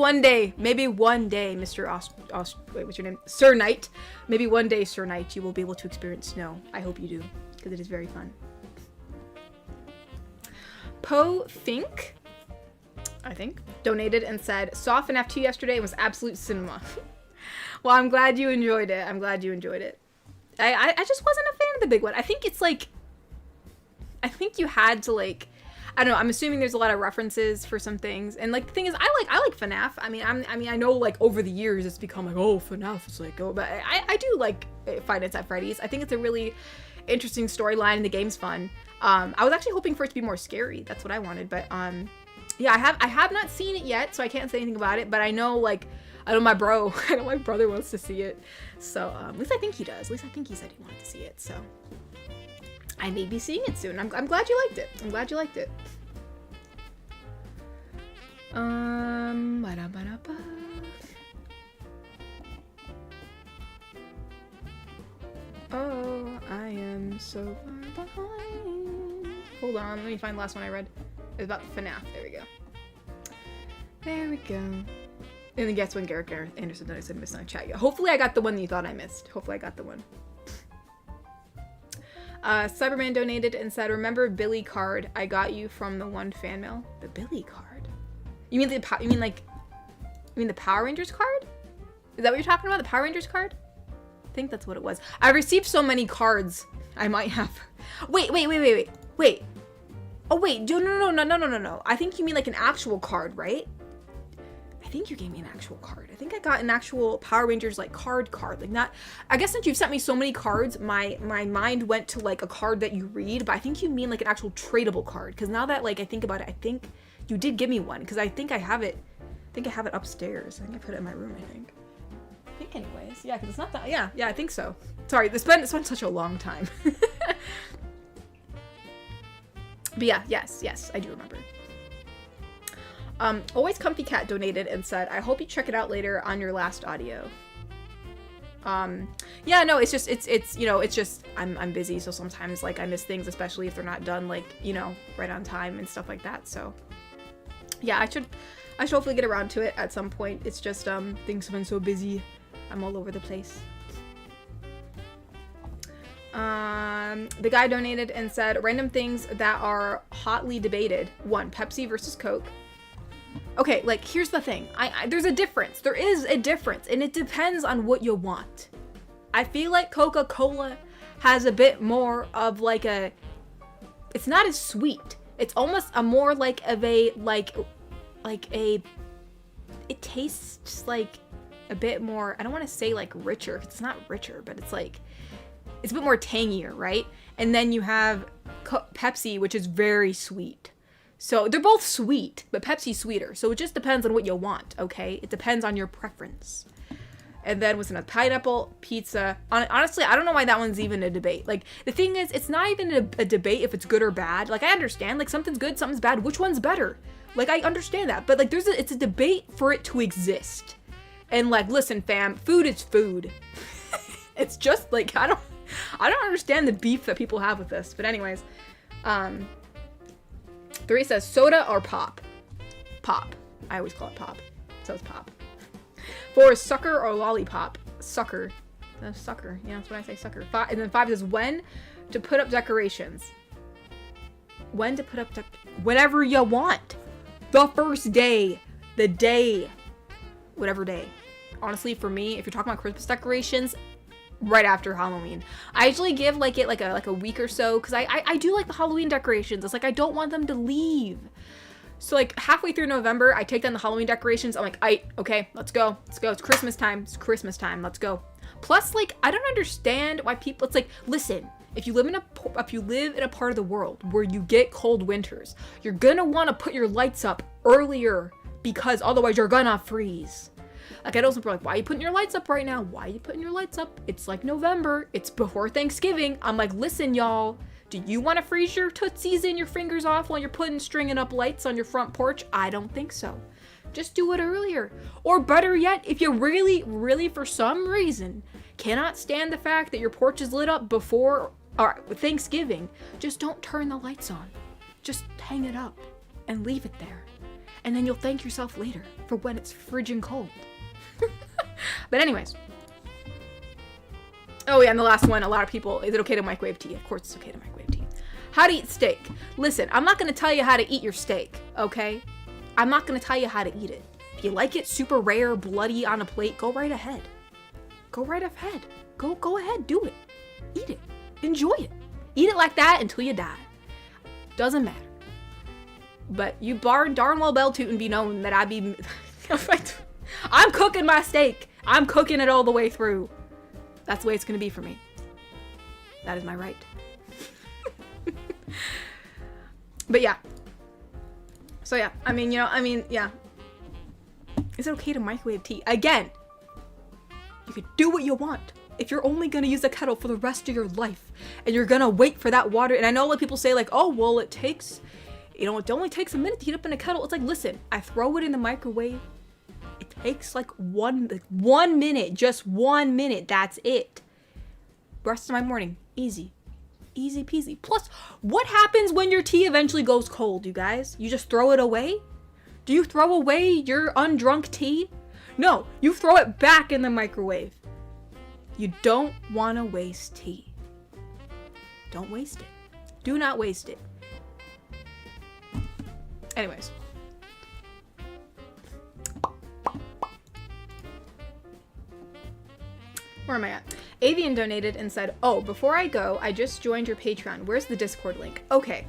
Speaker 1: Wait, what's your name? Sir Knight. Maybe one day, Sir Knight, you will be able to experience snow. I hope you do, because it is very fun. Poe Fink, I think, donated and said, saw FNAF 2 yesterday and was absolute cinema. Well, I'm glad you enjoyed it. I'm glad you enjoyed it. I just wasn't a fan of the big one. I think it's like, I think you had to like, I don't know, I'm assuming there's a lot of references for some things. And like, the thing is, I like FNAF. I mean, I know like over the years it's become like, oh, FNAF is like, oh, but I do like Five Nights at Freddy's. I think it's a really interesting storyline and the game's fun. I was actually hoping for it to be more scary. That's what I wanted, but yeah, I have not seen it yet, so I can't say anything about it, but I know my brother wants to see it. So, at least I think he does. At least I think he said he wanted to see it, so I may be seeing it soon. I'm glad you liked it. I'm glad you liked it. Ba-da-ba-da-ba. Oh, I am so far behind. Hold on, let me find the last one I read. It was about FNAF. There we go. There we go. And then guess when Garrett Anderson that I said missed on chat. Yeah. Hopefully I got the one that you thought I missed. Hopefully I got the one. Cyberman donated and said, remember Billy card I got you from the one fan mail? The Billy card? You mean the Power Rangers card? Is that what you're talking about? The Power Rangers card? I think that's what it was. I received so many cards. I might have. Wait. Oh wait, no. I think you mean like an actual card, right? I think you gave me an actual card. I think I got an actual Power Rangers like card. Like not. I guess since you've sent me so many cards, my mind went to like a card that you read. But I think you mean like an actual tradable card. Because now that like I think about it, I think you did give me one. Because I think I have it. I think I have it upstairs. I think I put it in my room. I think anyways. Yeah, because it's not that. Yeah, I think so. Sorry, it's been such a long time. But yeah, yes, I do remember. Always Comfy Cat donated and said, I hope you check it out later on your last audio. Yeah, no, it's just I'm busy, so sometimes like I miss things, especially if they're not done like, right on time and stuff like that. So yeah, I should hopefully get around to it at some point. It's just things have been so busy. I'm all over the place. The guy donated and said, random things that are hotly debated. 1, Pepsi versus Coke. Okay, like, here's the thing. There's a difference. There is a difference, and it depends on what you want. I feel like Coca-Cola has a bit more of like it's not as sweet. It's almost a more like of a, it tastes like a bit more, I don't want to say like richer, because it's not richer, but it's like, it's a bit more tangier, right? And then you have Pepsi, which is very sweet. So they're both sweet, but Pepsi's sweeter. So it just depends on what you want, okay? It depends on your preference. And then with a pineapple pizza. Honestly, I don't know why that one's even a debate. Like, the thing is, it's not even a debate if it's good or bad. Like, I understand, like, something's good, something's bad. Which one's better? Like, I understand that. But, like, it's a debate for it to exist. And, like, listen, fam, food is food. It's just, like, I don't understand the beef that people have with this. But anyways, 3 says soda or pop. Pop. I always call it pop. So it's pop. 4 is sucker or lollipop. Sucker. Sucker. Yeah, that's what I say, sucker. And then 5 is when to put up decorations. When to put up whenever you want. The first day. The day. Whatever day. Honestly, for me, if you're talking about Christmas decorations, right after Halloween. I usually give like a week or so, because I do like the Halloween decorations. It's like I don't want them to leave. So like halfway through November, I take down the Halloween decorations. I'm like, okay, let's go. Let's go. It's Christmas time. It's Christmas time. Let's go. Plus, like, I don't understand why people, it's like, listen, if you live in a part of the world where you get cold winters, you're gonna want to put your lights up earlier, because otherwise you're gonna freeze. Like, I know some people are like, why are you putting your lights up right now? Why are you putting your lights up? It's like November. It's before Thanksgiving. I'm like, listen, y'all. Do you want to freeze your tootsies and your fingers off while you're stringing up lights on your front porch? I don't think so. Just do it earlier. Or better yet, if you really, really, for some reason, cannot stand the fact that your porch is lit up before Thanksgiving, just don't turn the lights on. Just hang it up and leave it there. And then you'll thank yourself later for when it's frigid cold. But anyways. Oh yeah, and the last one, a lot of people, is it okay to microwave tea? Of course it's okay to microwave tea. How to eat steak. Listen, I'm not going to tell you how to eat your steak, okay? I'm not going to tell you how to eat it. If you like it super rare, bloody on a plate, go right ahead. Go right ahead. Go ahead, do it. Eat it. Enjoy it. Eat it like that until you die. Doesn't matter. But you darn well bell-tootin' be known that I be... I'm cooking my steak. I'm cooking it all the way through. That's the way it's going to be for me. That is my right. But yeah. So yeah, yeah. Is it okay to microwave tea? Again, you can do what you want. If you're only going to use a kettle for the rest of your life, and you're going to wait for that water, and I know like people say like, oh, well, it takes, it only takes a minute to heat up in a kettle. It's like, listen, I throw it in the microwave. It takes like 1 minute, just 1 minute. That's it. Rest of my morning, easy. Easy peasy. Plus, what happens when your tea eventually goes cold, you guys? You just throw it away? Do you throw away your undrunk tea? No, you throw it back in the microwave. You don't want to waste tea. Don't waste it. Do not waste it. Anyways. Where am I at? Avian donated and said, oh, before I go, I just joined your Patreon. Where's the Discord link? Okay.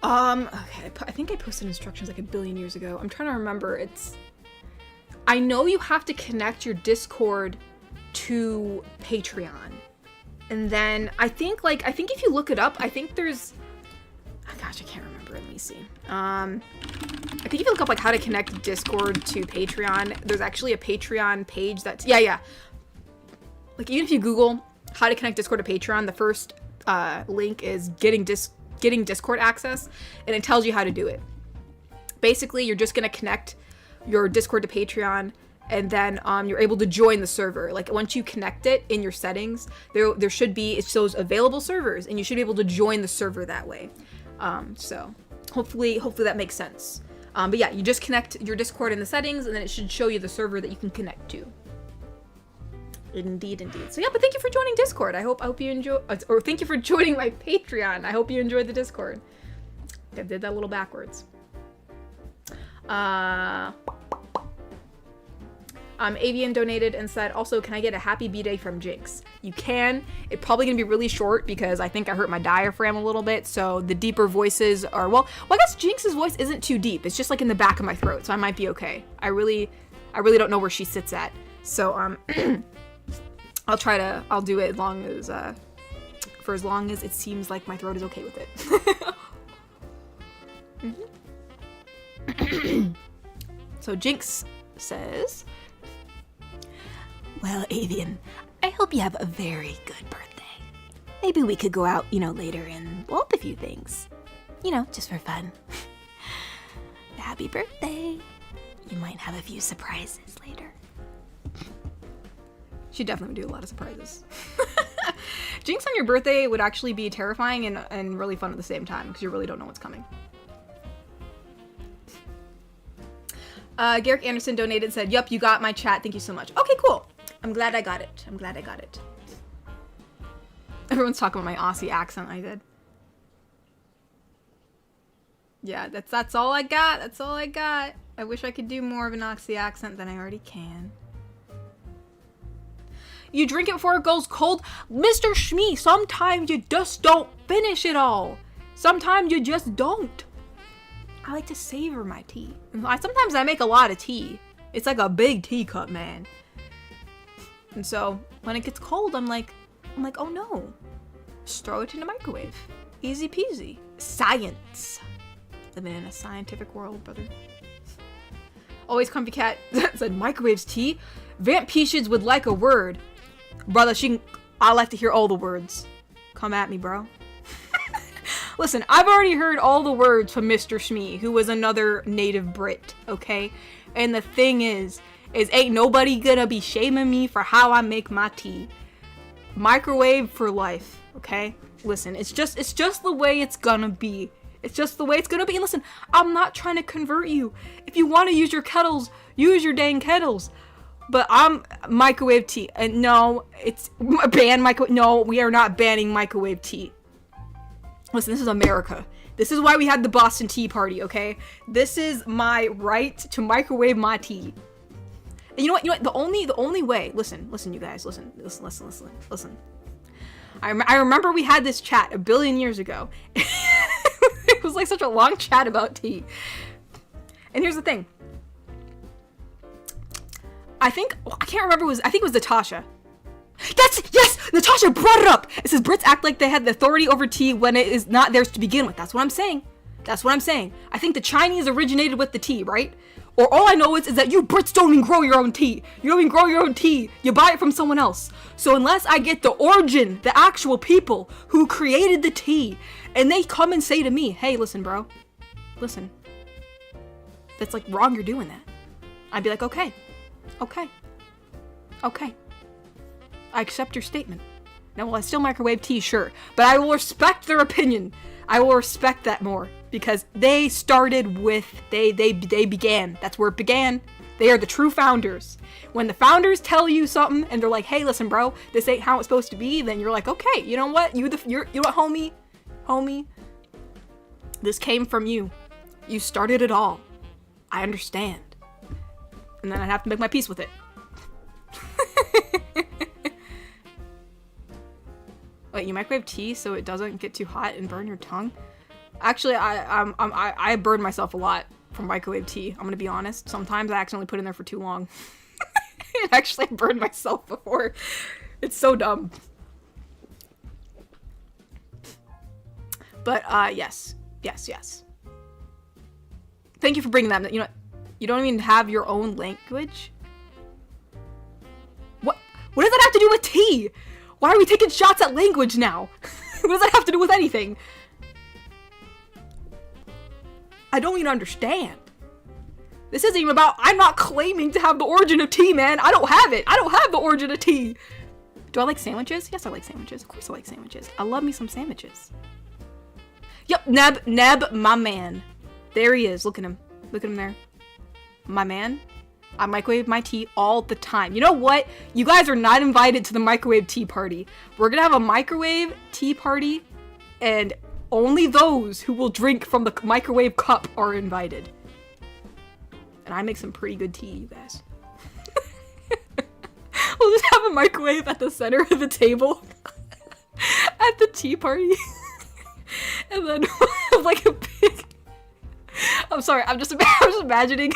Speaker 1: Okay, I think I posted instructions like a billion years ago. I'm trying to remember. I know you have to connect your Discord to Patreon. And then I think if you look it up, I think there's, oh gosh, I can't remember. Let me see. I think if you look up like how to connect Discord to Patreon, there's actually a Patreon page that's, yeah. Like, even if you Google how to connect Discord to Patreon, the first link is getting Discord access, and it tells you how to do it. Basically, you're just going to connect your Discord to Patreon, and then you're able to join the server. Like, once you connect it in your settings, there should be, it shows available servers, and you should be able to join the server that way. So, hopefully that makes sense. But yeah, you just connect your Discord in the settings, and then it should show you the server that you can connect to. Indeed. So yeah, but thank you for joining Discord. I hope you enjoy, or thank you for joining my Patreon. I hope you enjoyed the Discord. I did that a little backwards. Avian donated and said, also, can I get a happy B-Day from Jinx? You can. It's probably gonna be really short because I think I hurt my diaphragm a little bit, so the deeper voices are, well, I guess Jinx's voice isn't too deep. It's just like in the back of my throat, so I might be okay. I really don't know where she sits at. So, I'll do it for as long as it seems like my throat is okay with it. So Jinx says, well, Avian, I hope you have a very good birthday. Maybe we could go out, later and blow up a few things. Just for fun. Happy birthday. You might have a few surprises later. She'd definitely do a lot of surprises. Jinx on your birthday would actually be terrifying and really fun at the same time because you really don't know what's coming. Garrick Anderson donated and said, yup, you got my chat. Thank you so much. Okay, cool. I'm glad I got it. I'm glad I got it. Everyone's talking about my Aussie accent I did. Yeah, that's all I got. That's all I got. I wish I could do more of an Aussie accent than I already can. You drink it before it goes cold. Mr. Shmee, sometimes you just don't finish it all. Sometimes you just don't. I like to savor my tea. Sometimes I make a lot of tea. It's like a big teacup, man. And so when it gets cold, I'm like, oh no. Just throw it in the microwave. Easy peasy. Science. Living in a scientific world, brother. Always Comfy Cat said, microwaves tea? Vamp Peaches would like a word. Brother, I like to hear all the words. Come at me, bro. Listen, I've already heard all the words from Mr. Shmee, who was another native Brit, okay? And the thing is ain't nobody gonna be shaming me for how I make my tea. Microwave for life, okay? Listen, it's just the way it's gonna be. It's just the way it's gonna be. And listen, I'm not trying to convert you. If you want to use your kettles, use your dang kettles. But I'm microwave tea. And no, it's ban microwave. No, we are not banning microwave tea. Listen, this is America. This is why we had the Boston Tea Party, okay? This is my right to microwave my tea. And you know what? The only way. Listen, you guys. Listen. I remember we had this chat a billion years ago. It was like such a long chat about tea. And here's the thing. I think it was Natasha. Yes! Natasha brought it up! It says Brits act like they had the authority over tea when it is not theirs to begin with. That's what I'm saying. I think the Chinese originated with the tea, right? Or all I know is that you Brits don't even grow your own tea. You don't even grow your own tea. You buy it from someone else. So unless I get the origin, the actual people who created the tea, and they come and say to me, hey, listen, bro. Listen. That's like wrong, you're doing that. I'd be like, okay. I accept your statement. Now, will I still microwave tea? Sure. But I will respect their opinion. I will respect that more. Because they started with, they began. That's where it began. They are the true founders. When the founders tell you something and they're like, hey, listen, bro, this ain't how it's supposed to be, then you're like, okay, you know what? You know what, homie? This came from you. You started it all. I understand. And then I'd have to make my peace with it. Wait, you microwave tea so it doesn't get too hot and burn your tongue? Actually, I burn myself a lot from microwave tea. I'm gonna be honest. Sometimes I accidentally put it in there for too long. And actually, I burned myself before. It's so dumb. But yes. Thank you for bringing that. You know, you don't even have your own language. What does that have to do with tea? Why are we taking shots at language now? What does that have to do with anything? I don't even understand. This isn't even about, I'm not claiming to have the origin of tea, man. I don't have it. I don't have the origin of tea. Do I like sandwiches? Yes, I like sandwiches. Of course I like sandwiches. I love me some sandwiches. Yep, Neb, my man. There he is. Look at him. Look at him there. My man. I microwave my tea all the time. You know what? You guys are not invited to the microwave tea party. We're gonna have a microwave tea party, and only those who will drink from the microwave cup are invited. And I make some pretty good tea, you guys. We'll just have a microwave at the center of the table at the tea party. And then we'll have like a big... I'm sorry, I'm just imagining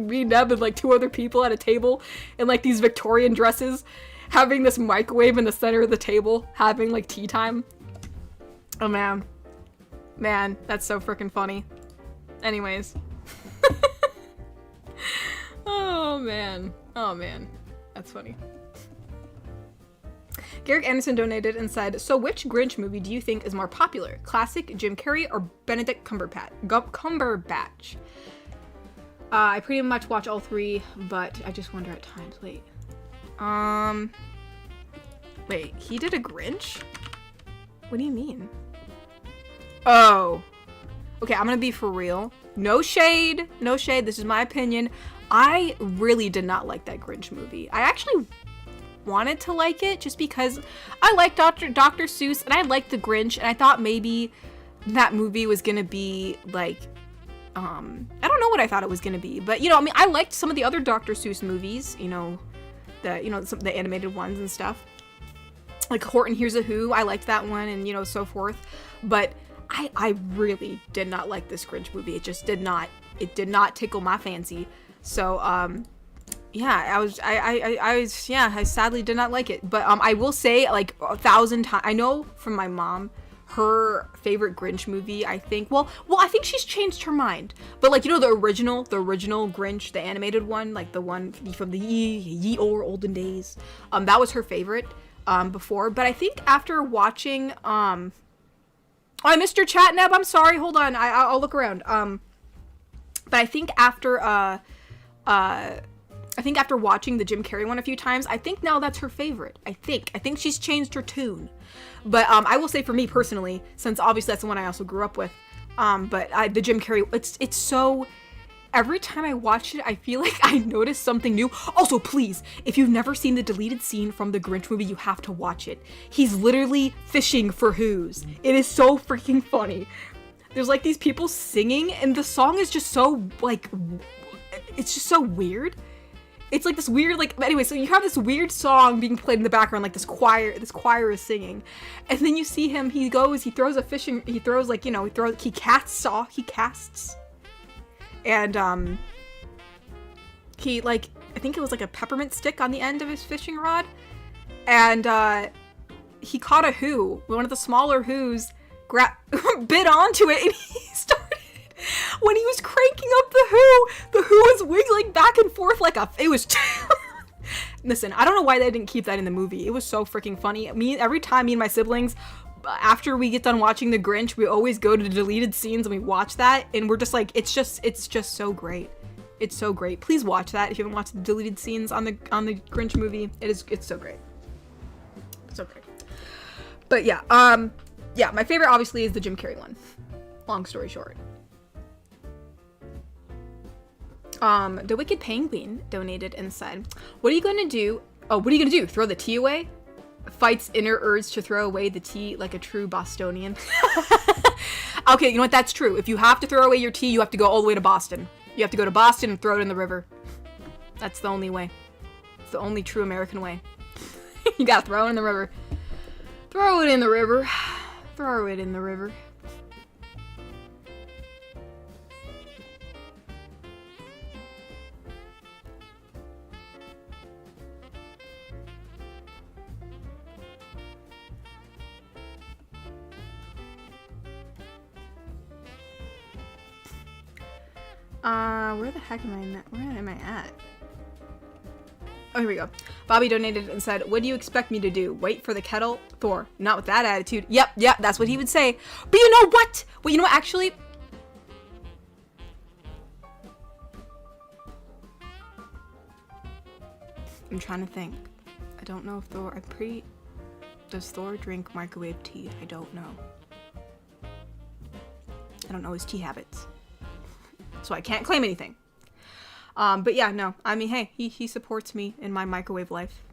Speaker 1: me, Neb, and like two other people at a table in like these Victorian dresses, having this microwave in the center of the table, having like tea time. Oh man, that's so freaking funny. Anyways, oh man, that's funny. Garrick Anderson donated and said, so which Grinch movie do you think is more popular? Classic Jim Carrey or Benedict Cumberbatch? I pretty much watch all three, but I just wonder at times. Wait, he did a Grinch? What do you mean? Oh, Okay, I'm gonna be for real. No shade. No shade. This is my opinion. I really did not like that Grinch movie. I actually wanted to like it just because I like Dr. Seuss and I liked the Grinch, and I thought maybe that movie was gonna be like, I don't know what I thought it was gonna be, but you know, I mean, I liked some of the other Dr. Seuss movies, you know, some of the animated ones and stuff. Like Horton Hears a Who, I liked that one, and you know, so forth. But I really did not like this Grinch movie. It just did not tickle my fancy. So yeah, I sadly did not like it. But I will say, like 1,000 times, I know from my mom, her favorite Grinch movie, I think, well, I think she's changed her mind. But like, you know, the original Grinch, the animated one, like the one from the ye olden days, that was her favorite before. But I think after watching oh, I missed your chat, Neb, I'm sorry, hold on, I'll look around. But I think after watching the Jim Carrey one a few times, I think now that's her favorite. I think she's changed her tune. But I will say, for me personally, since obviously that's the one I also grew up with, but the Jim Carrey, it's so, every time I watch it, I feel like I notice something new. Also, please, if you've never seen the deleted scene from the Grinch movie, you have to watch it. He's literally fishing for who's. It is so freaking funny. There's like these people singing, and the song is just so, like, it's just so weird. It's like this weird, like, anyway, so you have this weird song being played in the background, like this choir is singing, and then you see him, he throws a fishing, he casts, and, he, like, I think it was like a peppermint stick on the end of his fishing rod, and, he caught a who, one of the smaller who's, bit onto it, and he started, when he was cranking up the who was wiggling back and forth like it was listen, I don't know why they didn't keep that in the movie. It was so freaking funny. Every time me and my siblings, after we get done watching the Grinch, we always go to the deleted scenes and we watch that, and we're just like, it's just so great. It's so great. Please watch that if you haven't watched the deleted scenes on the Grinch movie. It's so great. So great. But yeah, my favorite obviously is the Jim Carrey one. Long story short. The Wicked Penguin donated and said, what are you gonna do? Oh, what are you gonna do? Throw the tea away? Fights inner urge to throw away the tea like a true Bostonian. Okay, you know what? That's true. If you have to throw away your tea, you have to go all the way to Boston. You have to go to Boston and throw it in the river. That's the only way. It's the only true American way. You gotta throw it in the river. Throw it in the river. Throw it in the river. Where the heck am I at? Oh, here we go. Bobby donated and said, what do you expect me to do? Wait for the kettle? Thor, not with that attitude. Yep, that's what he would say. But you know what? Well, you know what, actually? I'm trying to think. I don't know if Thor, does Thor drink microwave tea? I don't know. I don't know his tea habits. So I can't claim anything. But yeah, no. I mean, hey, he supports me in my microwave life.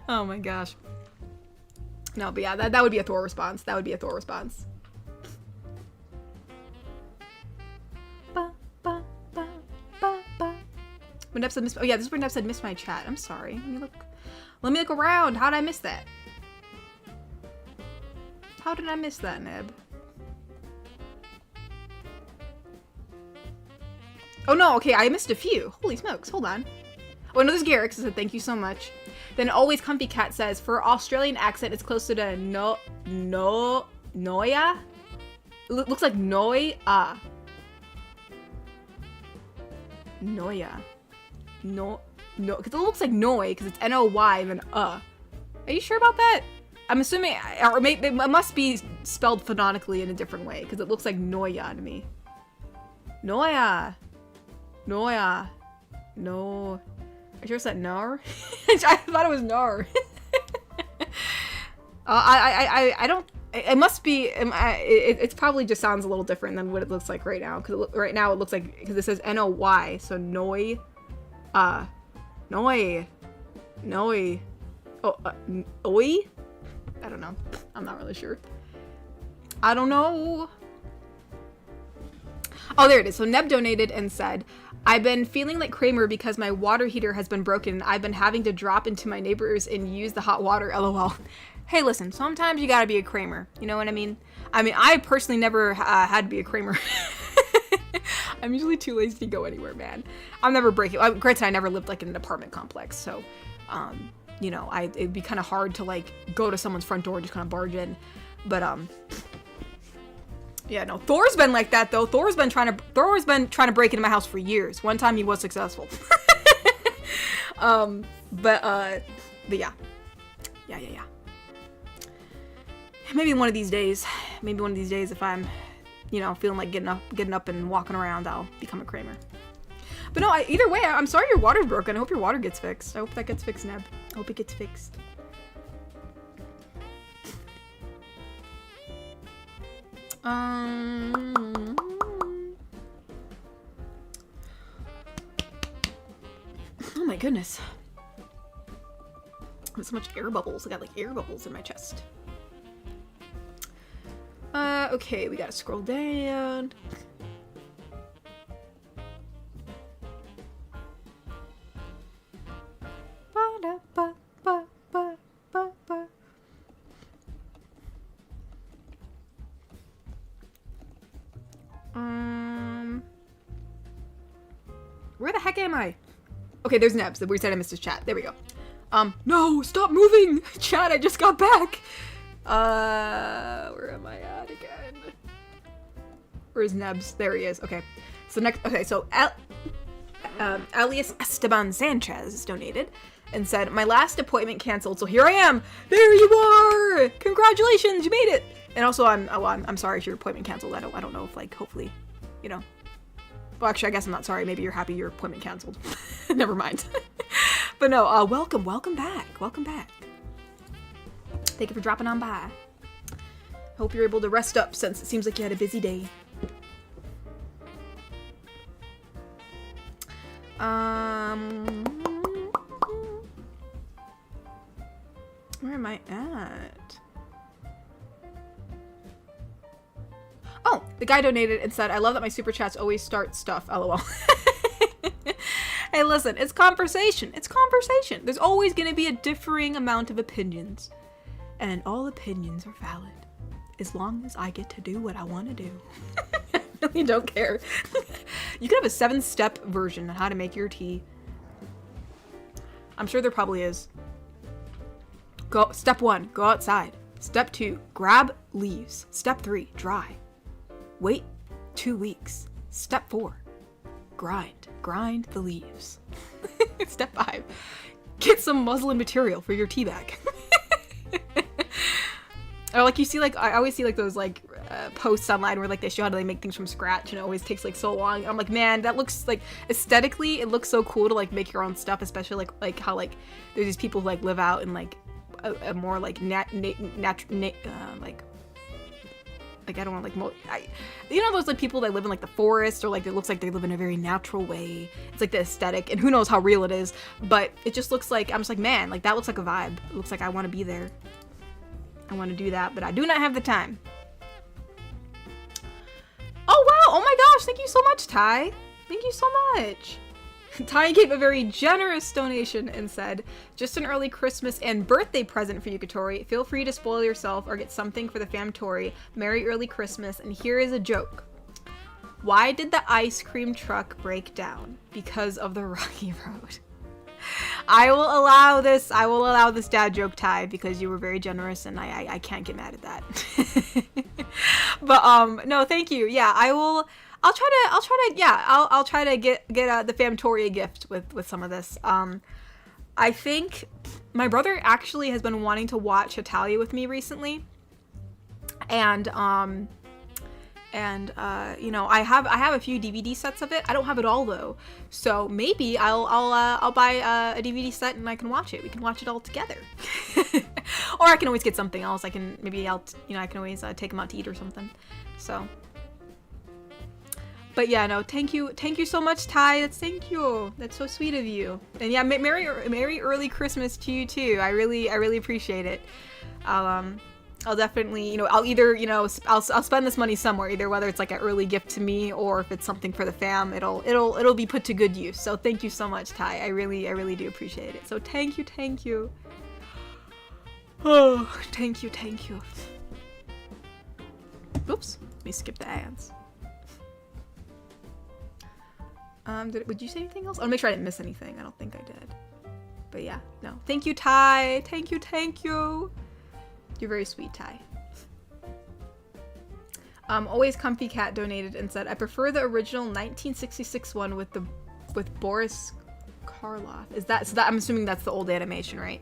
Speaker 1: Oh my gosh. No, but yeah, that would be a Thor response. That would be a Thor response. When Neb said miss, oh yeah, this is where Neb said miss my chat. I'm sorry. Let me look around. How did I miss that? How did I miss that, Neb? Oh no, okay, I missed a few. Holy smokes, hold on. Oh no, there's Garrick said thank you so much. Then Always Comfy Cat says, for Australian accent, it's closer to Noya? Looks like Noya. Noya. No, because it looks like Noi, because it's N-O-Y and then Are you sure about that? I'm assuming, or maybe it must be spelled phonetically in a different way, because it looks like Noya to me. Noya. Noya. No. Are you sure it's that Nar? I thought it was Nar. I it must be, it probably just sounds a little different than what it looks like right now. Because right now it looks like, because it says N-O-Y, so Noi, Noi, oh, Oi? I don't know. I'm not really sure. I don't know. Oh, there it is. So Neb donated and said, I've been feeling like Kramer because my water heater has been broken. I've been having to drop into my neighbors and use the hot water, lol. Hey, listen, sometimes you gotta be a Kramer. You know what I mean? I personally never had to be a Kramer. I'm usually too lazy to go anywhere, man. I'll never break it. Granted, I never lived like in an apartment complex, so, you know, it'd be kind of hard to like go to someone's front door and just kind of barge in. But, yeah, no, Thor's been like that though. Thor's been trying to break into my house for years. One time he was successful. But yeah. Yeah. Maybe one of these days if I'm, you know, feeling like getting up and walking around, I'll become a Kramer. But no, either way, I'm sorry your water's broken. I hope your water gets fixed. I hope that gets fixed, Neb. I hope it gets fixed. Oh my goodness. I have so much air bubbles. I got like air bubbles in my chest. Okay, we gotta scroll down. Where the heck am I? Okay, there's Nebs. We said I missed his chat. There we go. No, stop moving! Chat, I just got back! Where am I at again? Where's Nebs? There he is. Okay. So Alias Esteban Sanchez donated and said, my last appointment canceled, so here I am! There you are! Congratulations, you made it! And also, I'm sorry if your appointment canceled. I don't know if, like, hopefully, you know. Well, actually, I guess I'm not sorry. Maybe you're happy your appointment canceled. Never mind. But no, welcome back. Welcome back. Thank you for dropping on by. Hope you're able to rest up since it seems like you had a busy day. Where am I at? Oh, the guy donated and said, I love that my super chats always start stuff, lol. Hey, listen, it's conversation. It's conversation. There's always going to be a differing amount of opinions. And all opinions are valid. As long as I get to do what I want to do. I really don't care. You could have a 7-step version on how to make your tea. I'm sure there probably is. Step 1, go outside. Step 2, grab leaves. Step 3, dry. Wait 2 weeks. Step 4, grind the leaves. Step 5, get some muslin material for your tea bag. Or like you see, like I always see like those like posts online where like they show how they make things from scratch, and it always takes like so long. I'm like, man, that looks like aesthetically it looks so cool to like make your own stuff, especially like how like there's these people who like live out in like a more like like I don't want like you know those like people that live in like the forest, or like it looks like they live in a very natural way. It's like the aesthetic, and who knows how real it is, but it just looks like, I'm just like, man, like that looks like a vibe. It looks like I want to be there. I want to do that, but I do not have the time. Oh wow, oh my gosh, thank you so much, Ty. Thank you so much. Ty gave a very generous donation and said, just an early Christmas and birthday present for you, Katori. Feel free to spoil yourself or get something for the famtory. Merry early Christmas, and here is a joke. Why did the ice cream truck break down? Because of the rocky road. I will allow this dad joke, Ty, because you were very generous, and I can't get mad at that. But no, thank you. Yeah, I'll try to get the famtory a gift with some of this. I think my brother actually has been wanting to watch Italia with me recently, and And you know, I have a few DVD sets of it. I don't have it all though, so maybe I'll buy a DVD set and I can watch it. We can watch it all together. Or I can always get something else. I can I can always take them out to eat or something. So, but yeah, no, thank you so much, Ty. Thank you. That's so sweet of you. And yeah, merry early Christmas to you too. I really appreciate it. I'll definitely, you know, I'll either, you know, I'll spend this money somewhere, either whether it's like an early gift to me or if it's something for the fam, it'll be put to good use. So thank you so much, Ty. I really do appreciate it. So thank you. Oh, thank you. Oops, let me skip the ads. Would you say anything else? I'll make sure I didn't miss anything. I don't think I did. But yeah, no. Thank you, Ty. Thank you. You're very sweet, Ty. Always Comfy Cat donated and said, I prefer the original 1966 one with Boris Karloff. So that I'm assuming that's the old animation, right?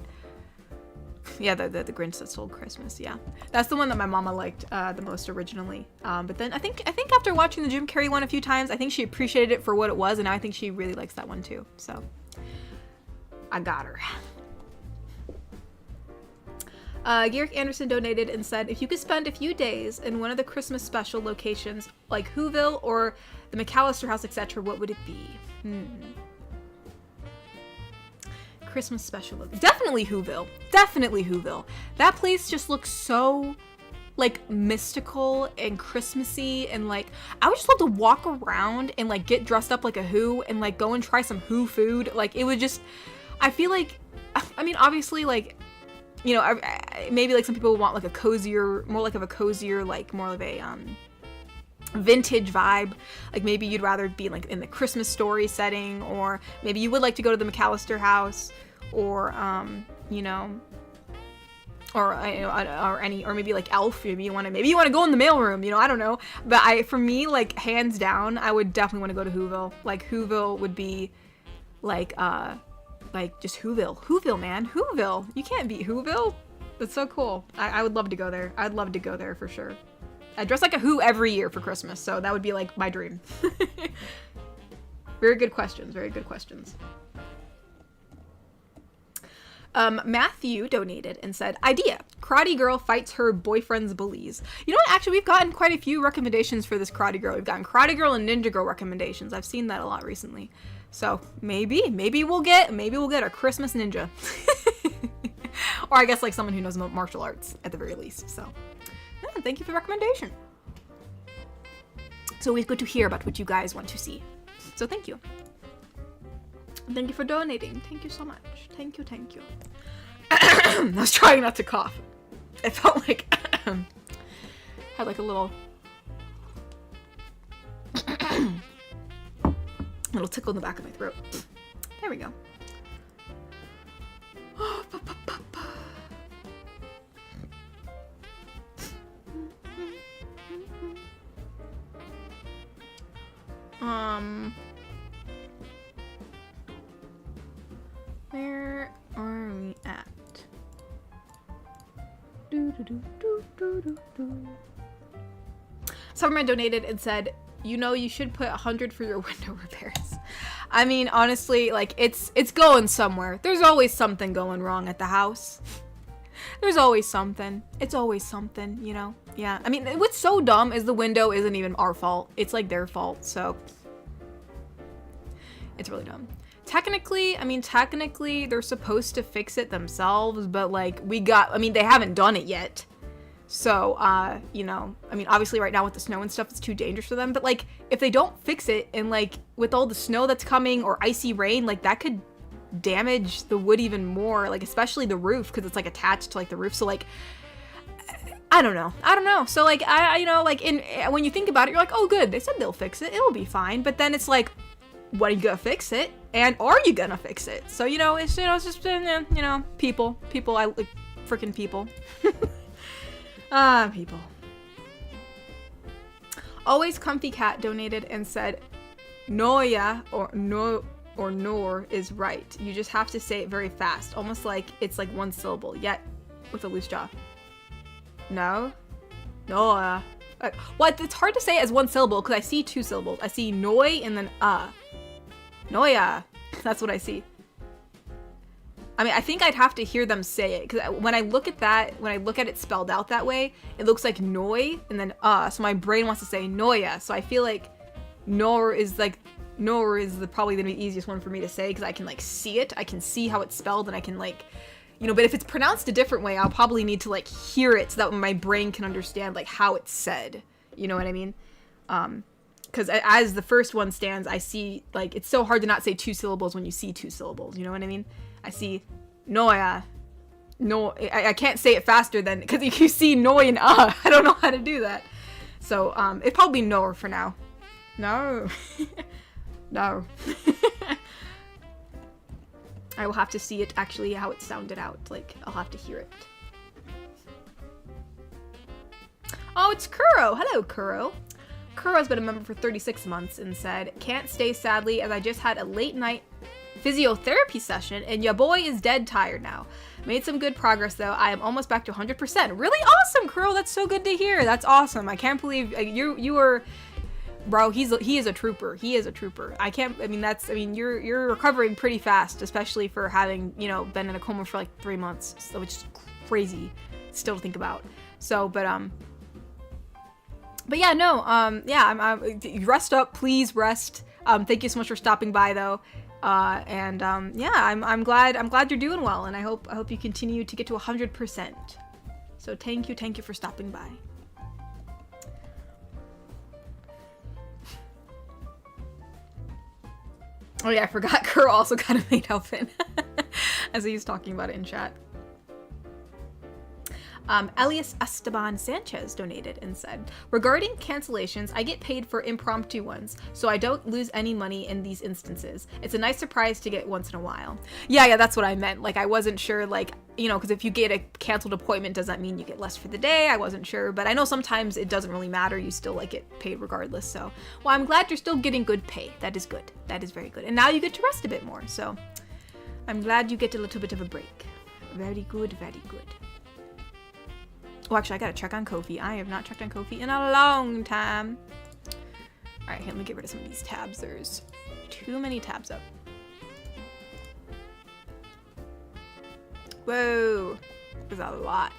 Speaker 1: Yeah, the Grinch That Stole Christmas. Yeah, that's the one that my mama liked the most originally. But then I think after watching the Jim Carrey one a few times, I think she appreciated it for what it was, and now I think she really likes that one too. So I got her. Garrick Anderson donated and said, if you could spend a few days in one of the Christmas special locations, like Whoville or the McAllister House, etc., what would it be? Christmas special. Definitely Whoville. That place just looks so, like, mystical and Christmassy, and, like, I would just love to walk around and, like, get dressed up like a Who and, like, go and try some Who food. Like, it would just, I feel like, I mean, obviously, like, you know, maybe like some people want like a cozier, more like more of a vintage vibe. Like maybe you'd rather be like in the Christmas Story setting, or maybe you would like to go to the McAllister House, or you know, or maybe like Elf. Maybe you want to go in the mailroom. You know, I don't know. But for me, like hands down, I would definitely want to go to Whoville. Like Whoville would be like just Whoville, man. Whoville. You can't beat Whoville. That's so cool. I would love to go there. I'd love to go there for sure. I dress like a Who every year for Christmas, so that would be like my dream. Very good questions. Matthew donated and said, idea, karate girl fights her boyfriend's bullies. You know what, actually we've gotten quite a few recommendations for this karate girl. We've gotten karate girl and ninja girl recommendations. I've seen that a lot recently. So maybe we'll get a Christmas ninja. Or I guess like someone who knows about martial arts at the very least. So yeah, thank you for the recommendation. It's always good to hear about what you guys want to see. So thank you. Thank you for donating. Thank you so much. Thank you. I was trying not to cough. It felt like had like a little tickle in the back of my throat. There we go. Where are we at? Someone donated and said, you know, you should put 100 for your window repairs. I mean, honestly, like, it's going somewhere. There's always something going wrong at the house. There's always something. It's always something, you know? Yeah. I mean, what's so dumb is the window isn't even our fault. It's, like, their fault, so. It's really dumb. Technically, they're supposed to fix it themselves, but, like, they haven't done it yet. So, you know, I mean, obviously right now with the snow and stuff, it's too dangerous for them. But, like, if they don't fix it, and, like, with all the snow that's coming or icy rain, like, that could damage the wood even more. Like, especially the roof, because it's, like, attached to, like, the roof. So, like, I don't know. So, like, you know, like, when you think about it, you're like, oh, good. They said they'll fix it. It'll be fine. But then it's like, what are you gonna fix it? And are you gonna fix it? So, you know, it's just, you know, people, I like freaking people. People. Always Comfy Cat donated and said, Noya or no or nor is right. You just have to say it very fast, almost like it's like one syllable, yet with a loose jaw. No, Noah. What? It's hard to say as one syllable because I see two syllables. I see noi and then Noya. That's what I see. I mean, I think I'd have to hear them say it because when I look at it spelled out that way, it looks like noi and then so my brain wants to say Noya. So I feel like Nor is probably the easiest one for me to say because I can like see it. I can see how it's spelled and I can like, but if it's pronounced a different way, I'll probably need to like hear it so that my brain can understand like how it's said. You know what I mean? Because as the first one stands, I see like it's so hard to not say two syllables when you see two syllables. You know what I mean? I see Noya. No, I can't say it faster than because you see noi and I don't know how to do that. So it'd probably be Nor for now. No. No. I will have to see it actually how it sounded out. Like, I'll have to hear it. Oh, it's Kuro. Hello, Kuro. Kuro has been a member for 36 months and said, can't stay sadly as I just had a late night physiotherapy session and ya boy is dead tired now. Made some good progress though. I am almost back to 100%. Really awesome, Kuro. That's so good to hear. That's awesome. I can't believe you were... Bro, he is a trooper. He is a trooper. You're recovering pretty fast, especially for having, been in a coma for like 3 months, so which is crazy still to think about. So, but yeah, no, I'm rest up, please rest. Thank you so much for stopping by though. I'm glad you're doing well, and I hope you continue to get to 100%. So thank you for stopping by. Oh yeah, I forgot Kuro also got a maid outfit as he was talking about it in chat. Elias Esteban Sanchez donated and said, regarding cancellations, I get paid for impromptu ones, so I don't lose any money in these instances. It's a nice surprise to get once in a while. Yeah, that's what I meant. Like, I wasn't sure, like, because if you get a canceled appointment, does that mean you get less for the day? I wasn't sure, but I know sometimes it doesn't really matter. You still, like, get paid regardless, so. Well, I'm glad you're still getting good pay. That is good. That is very good. And now you get to rest a bit more, so I'm glad you get a little bit of a break. Very good, very good. Oh, actually, I gotta check on Kofi. I have not checked on Kofi in a long time. Alright, let me get rid of some of these tabs. There's too many tabs up. Whoa. There's a lot.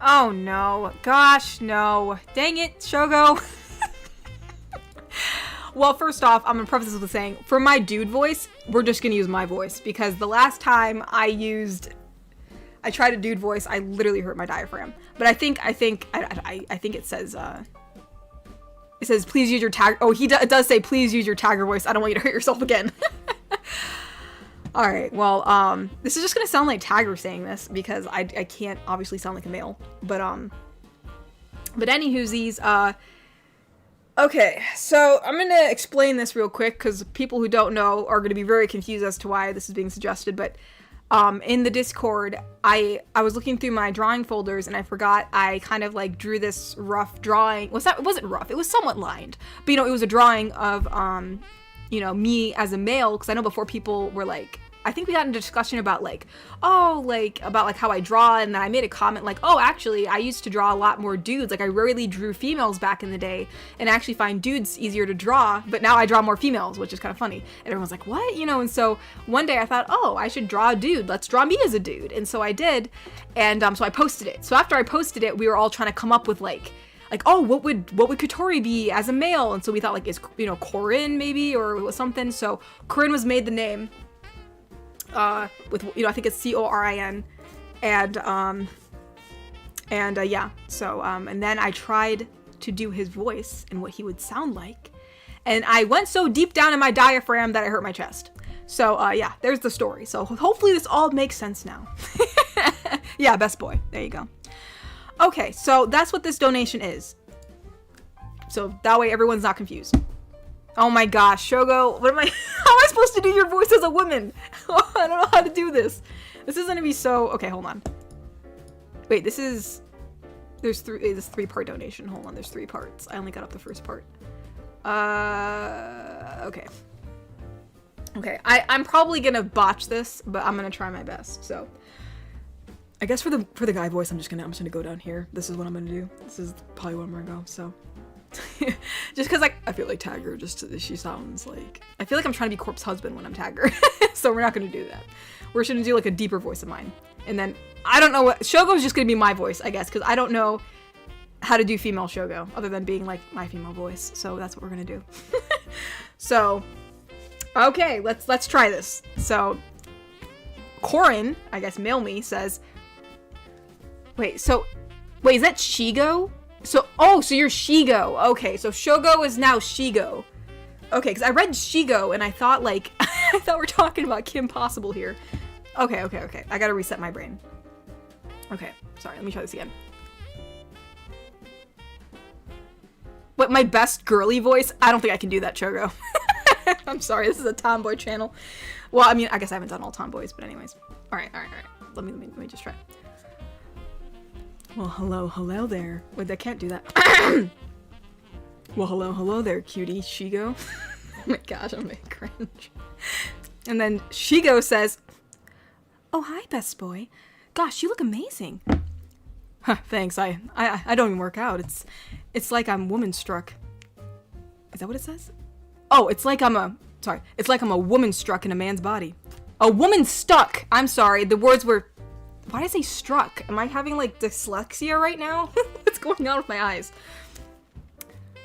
Speaker 1: Oh, no. Gosh, no. Dang it, Shogo. Well, first off, I'm gonna preface this with saying, for my dude voice, we're just gonna use my voice, because the last time I tried a dude voice, I literally hurt my diaphragm. But I think it says, please use your tag. Oh, it does say, please use your tagger voice. I don't want you to hurt yourself again. All right, well, this is just gonna sound like Tagger saying this, because I can't obviously sound like a male. But anywhoosies, okay, so I'm going to explain this real quick because people who don't know are going to be very confused as to why this is being suggested, but in the Discord, I was looking through my drawing folders and I forgot I kind of like drew this rough drawing. It wasn't rough, it was somewhat lined, but it was a drawing of, me as a male, because I know before people were like, I think we got into a discussion about about how I draw, and then I made a comment like, oh, actually, I used to draw a lot more dudes. Like, I rarely drew females back in the day, and I actually find dudes easier to draw, but now I draw more females, which is kind of funny. And everyone's like, what? And so one day I thought, oh, I should draw a dude. Let's draw me as a dude. And so I did, and so I posted it. So after I posted it, we were all trying to come up with like, oh, what would Kotori be as a male? And so we thought like, is, Corinne maybe, or something. So Corinne was made the name. With, I think it's Corin, and then I tried to do his voice and what he would sound like, and I went so deep down in my diaphragm that I hurt my chest. So, there's the story. So hopefully this all makes sense now. Yeah, best boy. There you go. Okay, so that's what this donation is. So that way everyone's not confused. Oh my gosh, Shogo, how am I supposed to do your voice as a woman? I don't know how to do this. This is gonna be so, okay, hold on. Wait, there's this 3-part donation. Hold on, there's 3 parts. I only got up the first part. Okay. Okay, I'm probably gonna botch this, but I'm gonna try my best. So,
Speaker 2: I guess for the guy voice, I'm just gonna go down here. This is what I'm gonna do. This is probably where I'm gonna go. So, just because I feel like Tagger. She sounds like I feel like I'm trying to be Corp's husband when I'm Tagger. So we're not gonna do that. We're just gonna do like a deeper voice of mine. And then I don't know what Shogo's just gonna be my voice, I guess, because I don't know how to do female Shogo other than being like my female voice. So that's what we're gonna do. So, okay, let's try this. So, Corin, I guess mail me, says, wait, is that Shigo? So you're Shigo. Okay, so Shogo is now Shigo. Okay, because I read Shigo and I thought like, I thought we're talking about Kim Possible here. Okay. I gotta reset my brain. Okay, sorry, let me try this again. What, my best girly voice? I don't think I can do that, Shogo. I'm sorry, this is a tomboy channel. Well, I mean, I guess I haven't done all tomboys, but anyways. All right. Let me just try. Well, hello there. Wait, I can't do that. Well, hello there, cutie Shigo. Oh my gosh, I'm gonna cringe. And then Shigo says, "Oh, hi, best boy. Gosh, you look amazing." Huh, thanks. I don't even work out. It's like I'm woman struck. Is that what it says? Oh, it's like I'm a woman struck in a man's body. A woman stuck. I'm sorry. The words were, why did I say struck? Am I having like dyslexia right now? What's going on with my eyes?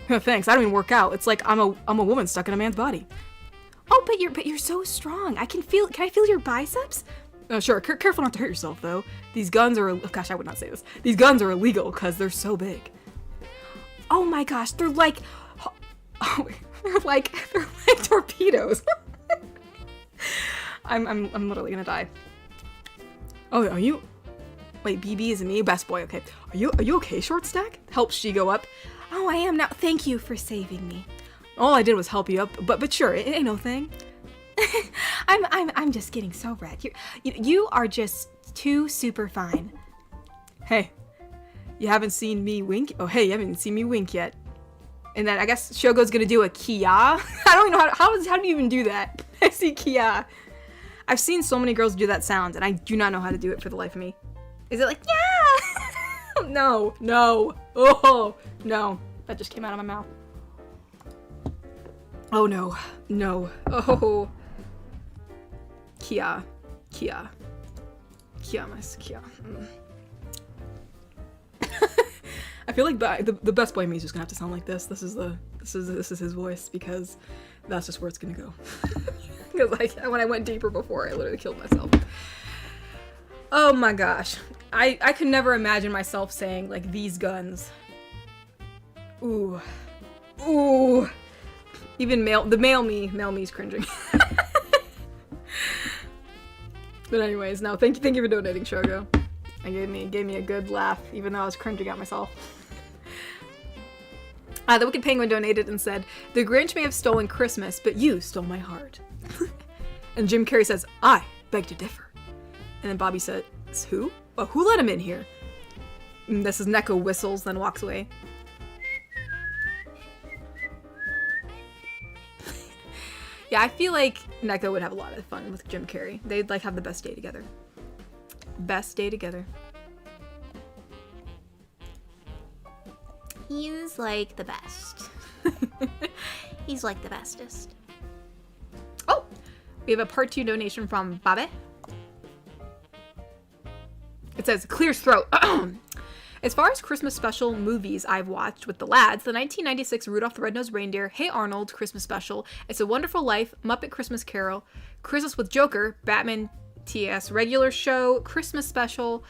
Speaker 2: Thanks. I don't even work out. It's like I'm a woman stuck in a man's body. Oh, but you're so strong. Can I feel your biceps? Sure. Careful not to hurt yourself, though. These guns are... Gosh, I would not say this. These guns are illegal because they're so big. Oh my gosh, they're like... Oh, they're like torpedoes. I'm literally gonna die. Oh, are you... Wait, BB is me? Best boy, okay. Are you okay, Short Stack? Helps she go up. Oh, I am now. Thank you for saving me. All I did was help you up, but sure, it ain't no thing. I'm just getting so red. You are just too super fine. Hey, you haven't seen me wink? Oh, hey, you haven't seen me wink yet. And then I guess Shogo's gonna do a Kia. I don't even know how do you even do that? I see Kia. I've seen so many girls do that sound, and I do not know how to do it for the life of me. Is it like, yeah? No. Oh, no. That just came out of my mouth. Oh, no. Oh. Kia. I feel like the best boy me is just gonna have to sound like this. This is his voice, because that's just where it's gonna go. Because like when I went deeper before, I literally killed myself. Oh my gosh, I could never imagine myself saying like these guns. Ooh. Even the male me's cringing. But anyways, no, thank you for donating, Shogo. And gave me a good laugh, even though I was cringing at myself. The Wicked Penguin donated and said, "The Grinch may have stolen Christmas, but you stole my heart." And Jim Carrey says, "I beg to differ." And then Bobby said, "Who? Oh, who let him in here?" And this is Neko whistles, then walks away. Yeah, I feel like Neko would have a lot of fun with Jim Carrey. They'd like have the best day together. Best day together.
Speaker 3: He's like the best. He's like the bestest.
Speaker 1: Oh! We have a part 2 donation from Babe. It says, "Clears throat." As far as Christmas special movies I've watched with the lads, the 1996 Rudolph the Red-Nosed Reindeer, Hey Arnold Christmas special, It's a Wonderful Life, Muppet Christmas Carol, Christmas with Joker, Batman TS regular show, Christmas special,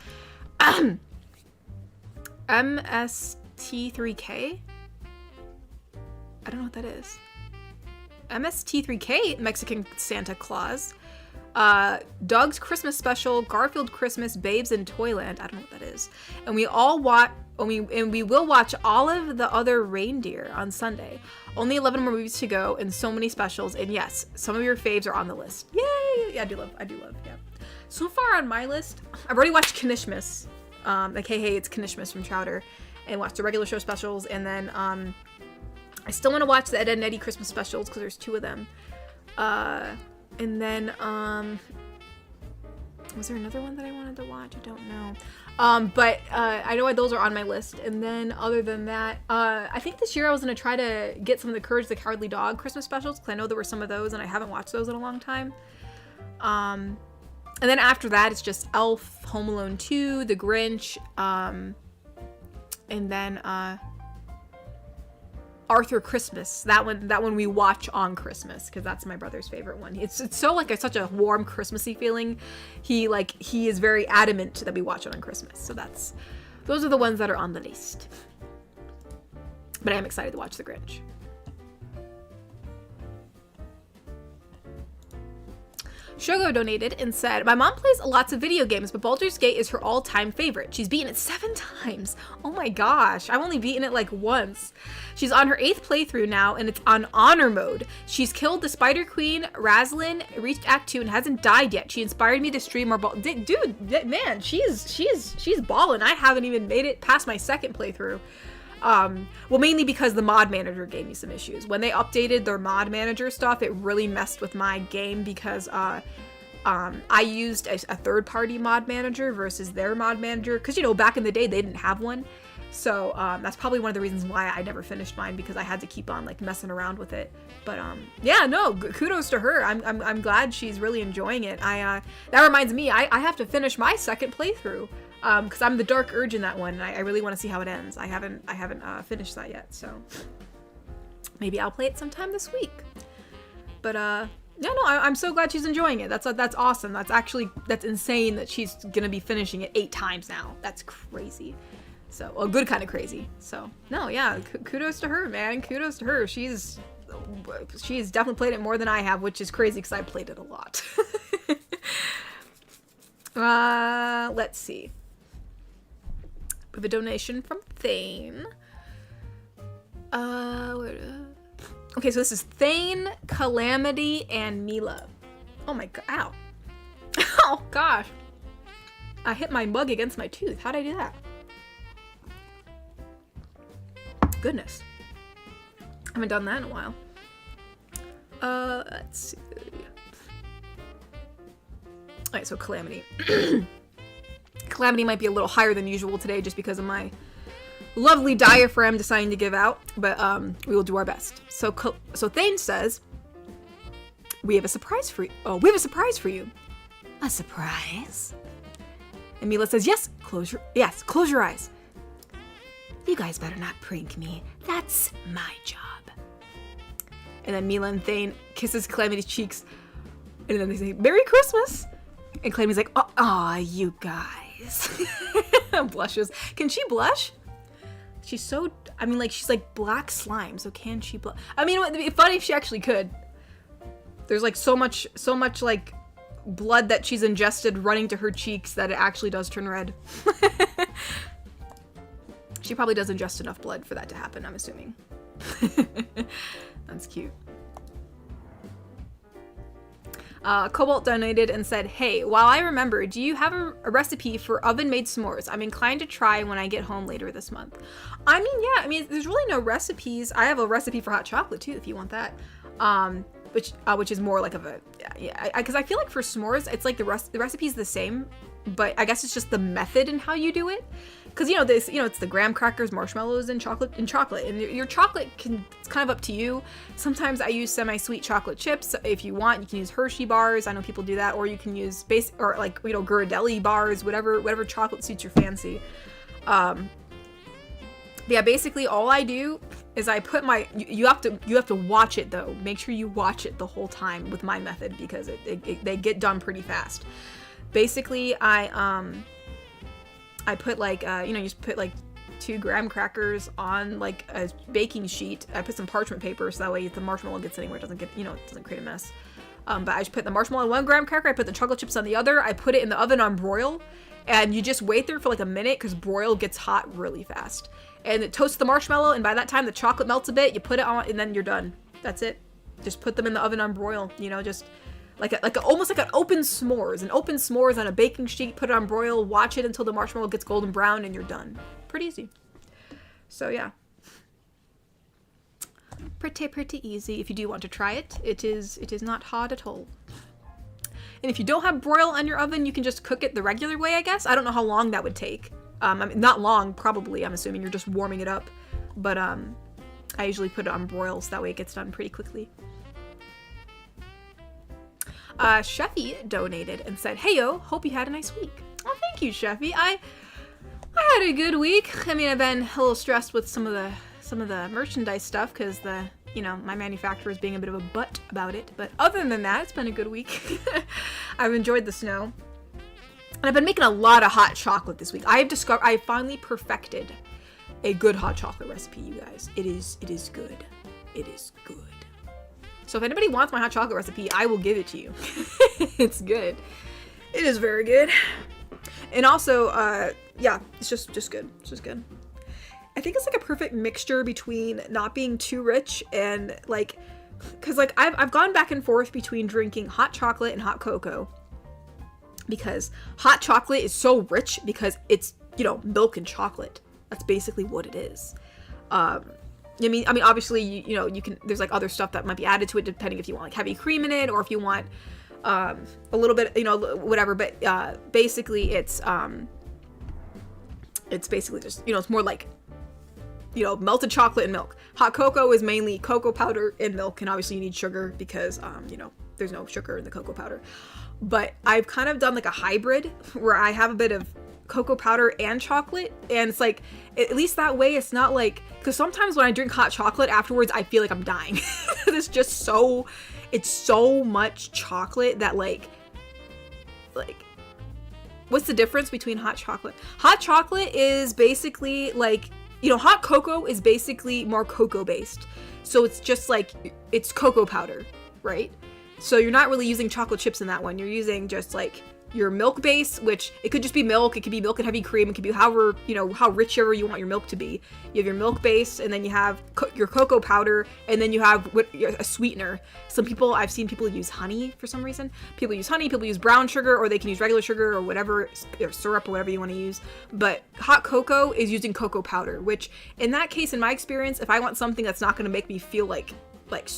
Speaker 1: MST3K? I don't know what that is. MST3K, Mexican Santa Claus, Doug's Christmas special, Garfield Christmas, Babes in Toyland. I don't know what that is. And we will watch all of the other reindeer on Sunday. Only 11 more movies to go and so many specials. And yes, some of your faves are on the list. Yay! Yeah, I do love, yeah. So far on my list, I've already watched Knishmas. Like, hey, it's Knishmas from Chowder. And watched the regular show specials. And then, I still want to watch the Ed, Edd n Eddy Christmas specials because there's 2 of them. And then, Was there another one that I wanted to watch? I don't know. But I know those are on my list. And then other than that, I think this year I was going to try to get some of the Courage the Cowardly Dog Christmas specials, because I know there were some of those and I haven't watched those in a long time. And then after that, it's just Elf, Home Alone 2, The Grinch, and then Arthur Christmas. That one we watch on Christmas, because that's my brother's favorite one. It's so like such a warm Christmassy feeling. He is very adamant that we watch it on Christmas. So those are the ones that are on the list. But I am excited to watch The Grinch. Shogo donated and said, my mom plays lots of video games, but Baldur's Gate is her all-time favorite. She's beaten it 7 times. Oh my gosh, I've only beaten it like once. She's on her 8th playthrough now, and it's on honor mode. She's killed the Spider Queen, Razlin, reached Act 2, and hasn't died yet. She inspired me to stream more dude, man, she's ballin'. I haven't even made it past my 2nd playthrough. Well, mainly because the mod manager gave me some issues. When they updated their mod manager stuff, it really messed with my game, because I used a third-party mod manager versus their mod manager, because, you know, back in the day, they didn't have one. So that's probably one of the reasons why I never finished mine, because I had to keep on, like, messing around with it. But, yeah, no, kudos to her. I'm glad she's really enjoying it. That reminds me, I have to finish my 2nd playthrough. Because I'm the Dark Urge in that one, and I really want to see how it ends. I haven't finished that yet, so maybe I'll play it sometime this week. But yeah, no, I'm so glad she's enjoying it. That's awesome. That's insane that she's gonna be finishing it 8 times now. That's crazy. So a good kind of crazy. So no, yeah, kudos to her, man. Kudos to her. She's definitely played it more than I have, which is crazy because I played it a lot. Let's see. We have a donation from Thane. Okay, so this is Thane, Calamity, and Mila. Oh my god, ow. Oh gosh. I hit my mug against my tooth. How'd I do that? Goodness. I haven't done that in a while. Let's see. Alright, so Calamity. Calamity might be a little higher than usual today just because of my lovely diaphragm deciding to give out, but we will do our best. So Thane says, we have a surprise for you. Oh, we have a surprise for you. A surprise? And Mila says, yes, close your eyes. You guys better not prank me. That's my job. And then Mila and Thane kisses Calamity's cheeks, and then they say, Merry Christmas! And Calamity's like, aw, you guys. Blushes. Can she blush? She's so, I mean, like, she's like black slime, so can she blush? I mean, it'd be funny if she actually could. There's like so much like blood that she's ingested running to her cheeks that it actually does turn red. She probably does ingest enough blood for that to happen, I'm assuming. That's cute. Cobalt donated and said, hey, while I remember, do you have a recipe for oven-made s'mores? I'm inclined to try when I get home later this month. I mean, yeah, I mean, there's really no recipes. I have a recipe for hot chocolate, too, if you want that. Which is more like of a, yeah, because I feel like for s'mores, it's like the recipe's the same, but I guess it's just the method and how you do it. Because, it's the graham crackers, marshmallows, and chocolate. And your chocolate it's kind of up to you. Sometimes I use semi-sweet chocolate chips. If you want, you can use Hershey bars. I know people do that. Or you can use Ghirardelli bars, whatever chocolate suits your fancy. Yeah, basically all I do is I put you have to watch it though. Make sure you watch it the whole time with my method, because they get done pretty fast. Basically, I put you just put like 2 graham crackers on like a baking sheet. I put some parchment paper so that way if the marshmallow gets anywhere, it doesn't get, it doesn't create a mess. But I just put the marshmallow on 1 graham cracker. I put the chocolate chips on the other. I put it in the oven on broil, and you just wait there for like a minute because broil gets hot really fast. And it toasts the marshmallow, and by that time the chocolate melts a bit. You put it on, and then you're done. That's it. Just put them in the oven on broil. Just almost like an open s'mores on a baking sheet. Put it on broil. Watch it until the marshmallow gets golden brown, and you're done. Pretty easy. So yeah, pretty easy. If you do want to try it, it is not hard at all. And if you don't have broil on your oven, you can just cook it the regular way, I guess. I don't know how long that would take. I mean, not long, probably. I'm assuming you're just warming it up. But I usually put it on broil so that way it gets done pretty quickly. Sheffy donated and said, "Heyo, hope you had a nice week." Oh, thank you, Sheffy. I had a good week. I mean, I've been a little stressed with some of the merchandise stuff because my manufacturer is being a bit of a butt about it. But other than that, it's been a good week. I've enjoyed the snow. And I've been making a lot of hot chocolate this week. I finally perfected a good hot chocolate recipe, you guys. It is good. It is good. So if anybody wants my hot chocolate recipe, I will give it to you. It's good. It is very good. And also, yeah, it's just good. It's just good. I think it's like a perfect mixture between not being too rich and like, cause like I've gone back and forth between drinking hot chocolate and hot cocoa, because hot chocolate is so rich because it's, milk and chocolate. That's basically what it is. I mean, obviously, you can, there's like other stuff that might be added to it depending if you want like heavy cream in it or if you want a little bit, whatever. But basically, it's basically just, it's more like, melted chocolate and milk. Hot cocoa is mainly cocoa powder and milk, and obviously you need sugar because, there's no sugar in the cocoa powder. But I've kind of done like a hybrid where I have a bit of cocoa powder and chocolate, and it's like, at least that way it's not like, because sometimes when I drink hot chocolate afterwards I feel like I'm dying. It's just it's so much chocolate that like what's the difference between hot chocolate? Hot chocolate is basically like, hot cocoa is basically more cocoa based, so it's just like, it's cocoa powder, right? So you're not really using chocolate chips in that one. You're using just like your milk base, which it could just be milk. It could be milk and heavy cream. It could be however, how rich ever you want your milk to be. You have your milk base, and then you have your cocoa powder, and then you have a sweetener. I've seen people use honey for some reason. People use honey, people use brown sugar, or they can use regular sugar or whatever, or syrup or whatever you want to use. But hot cocoa is using cocoa powder, which in that case, in my experience, if I want something that's not going to make me feel like it's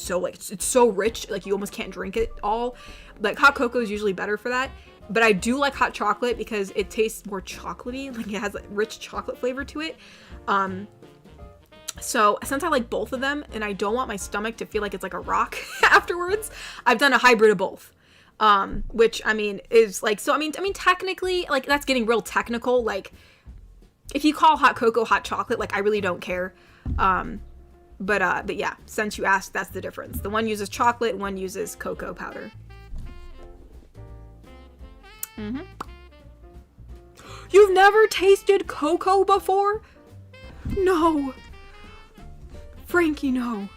Speaker 1: so rich, like you almost can't drink it all, like hot cocoa is usually better for that. But I do like hot chocolate because it tastes more chocolatey, like it has like rich chocolate flavor to it. So since I like both of them and I don't want my stomach to feel like it's like a rock afterwards, I've done a hybrid of both. Which I mean is like, so I mean technically, like that's getting real technical. Like if you call hot cocoa hot chocolate, like I really don't care. But yeah, since you asked, that's the difference. The one uses chocolate, one uses cocoa powder. Mm-hmm. You've never tasted cocoa before? No. Frankie, no.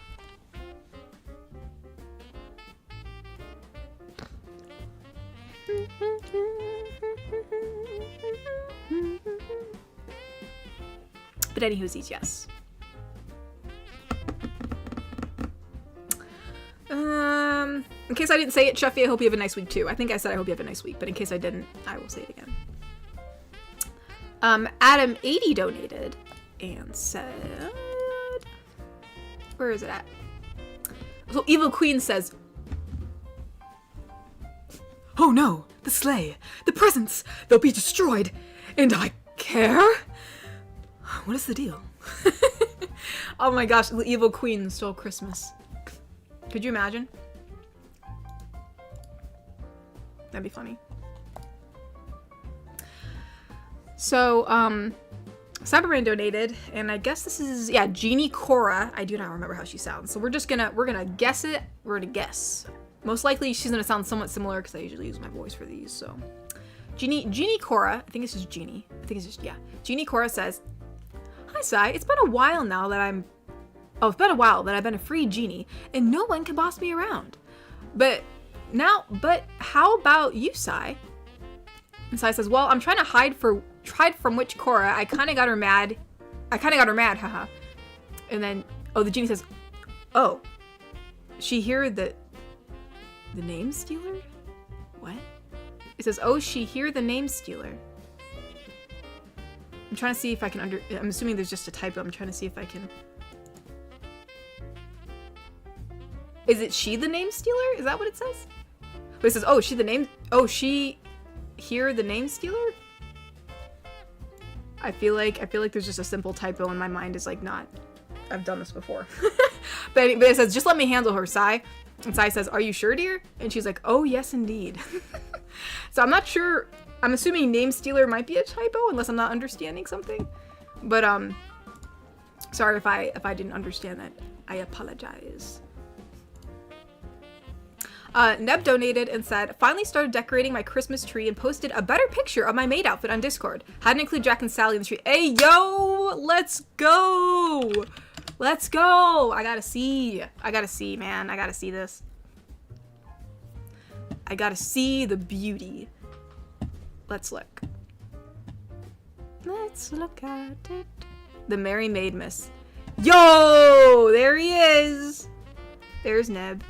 Speaker 1: But anywho's, yes. In case I didn't say it, Sheffy, I hope you have a nice week too. I think I said I hope you have a nice week, but in case I didn't, I will say it again. Adam80 donated and said, where is it at? So Evil Queen says, "Oh no, the sleigh, the presents, they'll be destroyed, and I care? What is the deal?" Oh my gosh, the Evil Queen stole Christmas. Could you imagine? That'd be funny. So, Cyberman donated, and I guess this is, yeah, Jeannie Cora. I do not remember how she sounds, so we're gonna guess it. We're gonna guess. Most likely, she's gonna sound somewhat similar because I usually use my voice for these. So, Jeannie Cora. I think it's just Jeannie. I think it's just, yeah. Jeannie Cora says, "Hi, Cy. It's been a while now that I've been a free genie, and no one can boss me around. But how about you, Cy?" And Cy says, "Well, I'm trying to hide from Witch Cora. I kind of got her mad, haha." And then, the genie says, "Oh, she hear the name stealer? What?" It says, "Oh, she hear the name stealer." I'm trying to see if I can I'm assuming there's just a typo. I'm trying to see if I can. Is it she the name stealer? Is that what it says? But it says, oh, she here the name stealer? I feel like there's just a simple typo and my mind is like not. I've done this before. but it says, just let me handle her, Sai. And Sai says, are you sure, dear? And she's like, oh, yes, indeed. So I'm not sure. I'm assuming name stealer might be a typo unless I'm not understanding something. But, sorry if I didn't understand that. I apologize. Neb donated and said, finally started decorating my Christmas tree and posted a better picture of my maid outfit on Discord. Hadn't include Jack and Sally in the tree. Hey, yo, let's go. Let's go. I gotta see, man. I gotta see this. I gotta see the beauty. Let's look. Let's look at it. The Merry Maidmas. Yo, there he is. There's Neb.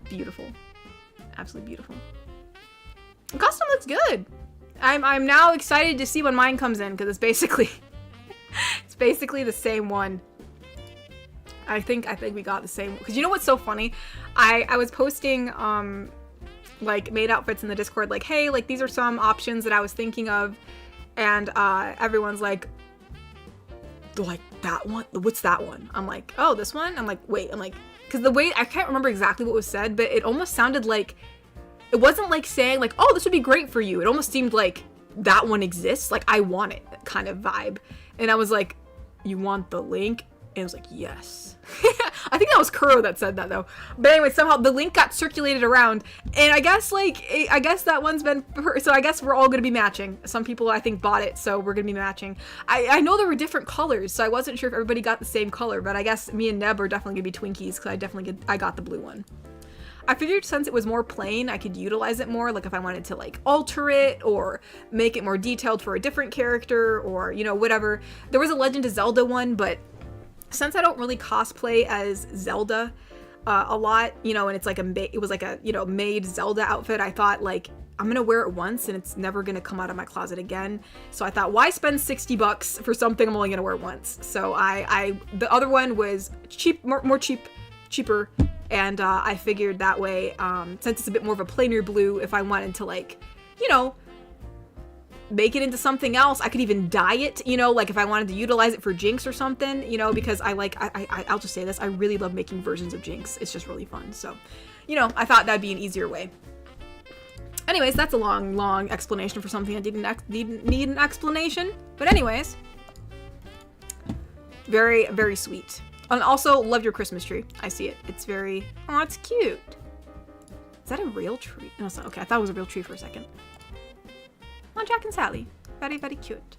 Speaker 1: Beautiful. Absolutely beautiful. The costume looks good. I'm now excited to see when mine comes in because it's basically the same one. I think we got the same, because you know what's so funny? I was posting like maid outfits in the Discord, like, hey, like these are some options that I was thinking of, and everyone's like that one? What's that one? I'm like, oh, this one? I'm like, wait, because the way, I can't remember exactly what was said, but it almost sounded like, it wasn't like saying like, oh, this would be great for you. It almost seemed like that one exists, like I want it kind of vibe. And I was like, you want the link? And it was like, yes. I think that was Kuro that said that though. But anyway, somehow the link got circulated around, and I guess that one's been, so I guess we're all gonna be matching. Some people I think bought it, so we're gonna be matching. I know there were different colors, so I wasn't sure if everybody got the same color, but I guess me and Neb are definitely gonna be Twinkies, because I got the blue one. I figured since it was more plain, I could utilize it more, like if I wanted to like alter it or make it more detailed for a different character, or you know, whatever. There was a Legend of Zelda one, but since I don't really cosplay as Zelda a lot, you know, and it's like it was like a, you know, made Zelda outfit, I thought like, I'm gonna wear it once and it's never gonna come out of my closet again. So I thought, why spend $60 for something I'm only gonna wear once? So the other one was cheaper, and I figured that way, since it's a bit more of a plainer blue, if I wanted to like, you know, make it into something else, I could even dye it, you know, like if I wanted to utilize it for Jinx or something, you know, because I'll just say this, I really love making versions of Jinx. It's just really fun. So, you know, I thought that'd be an easier way. Anyways, that's a long explanation for something that didn't need an explanation. But anyways, very, very sweet. And also, love your Christmas tree. I see it. It's very, oh, it's cute. Is that a real tree? No, it's not. Okay, I thought it was a real tree for a second. Oh, Jack and Sally. Very, very cute.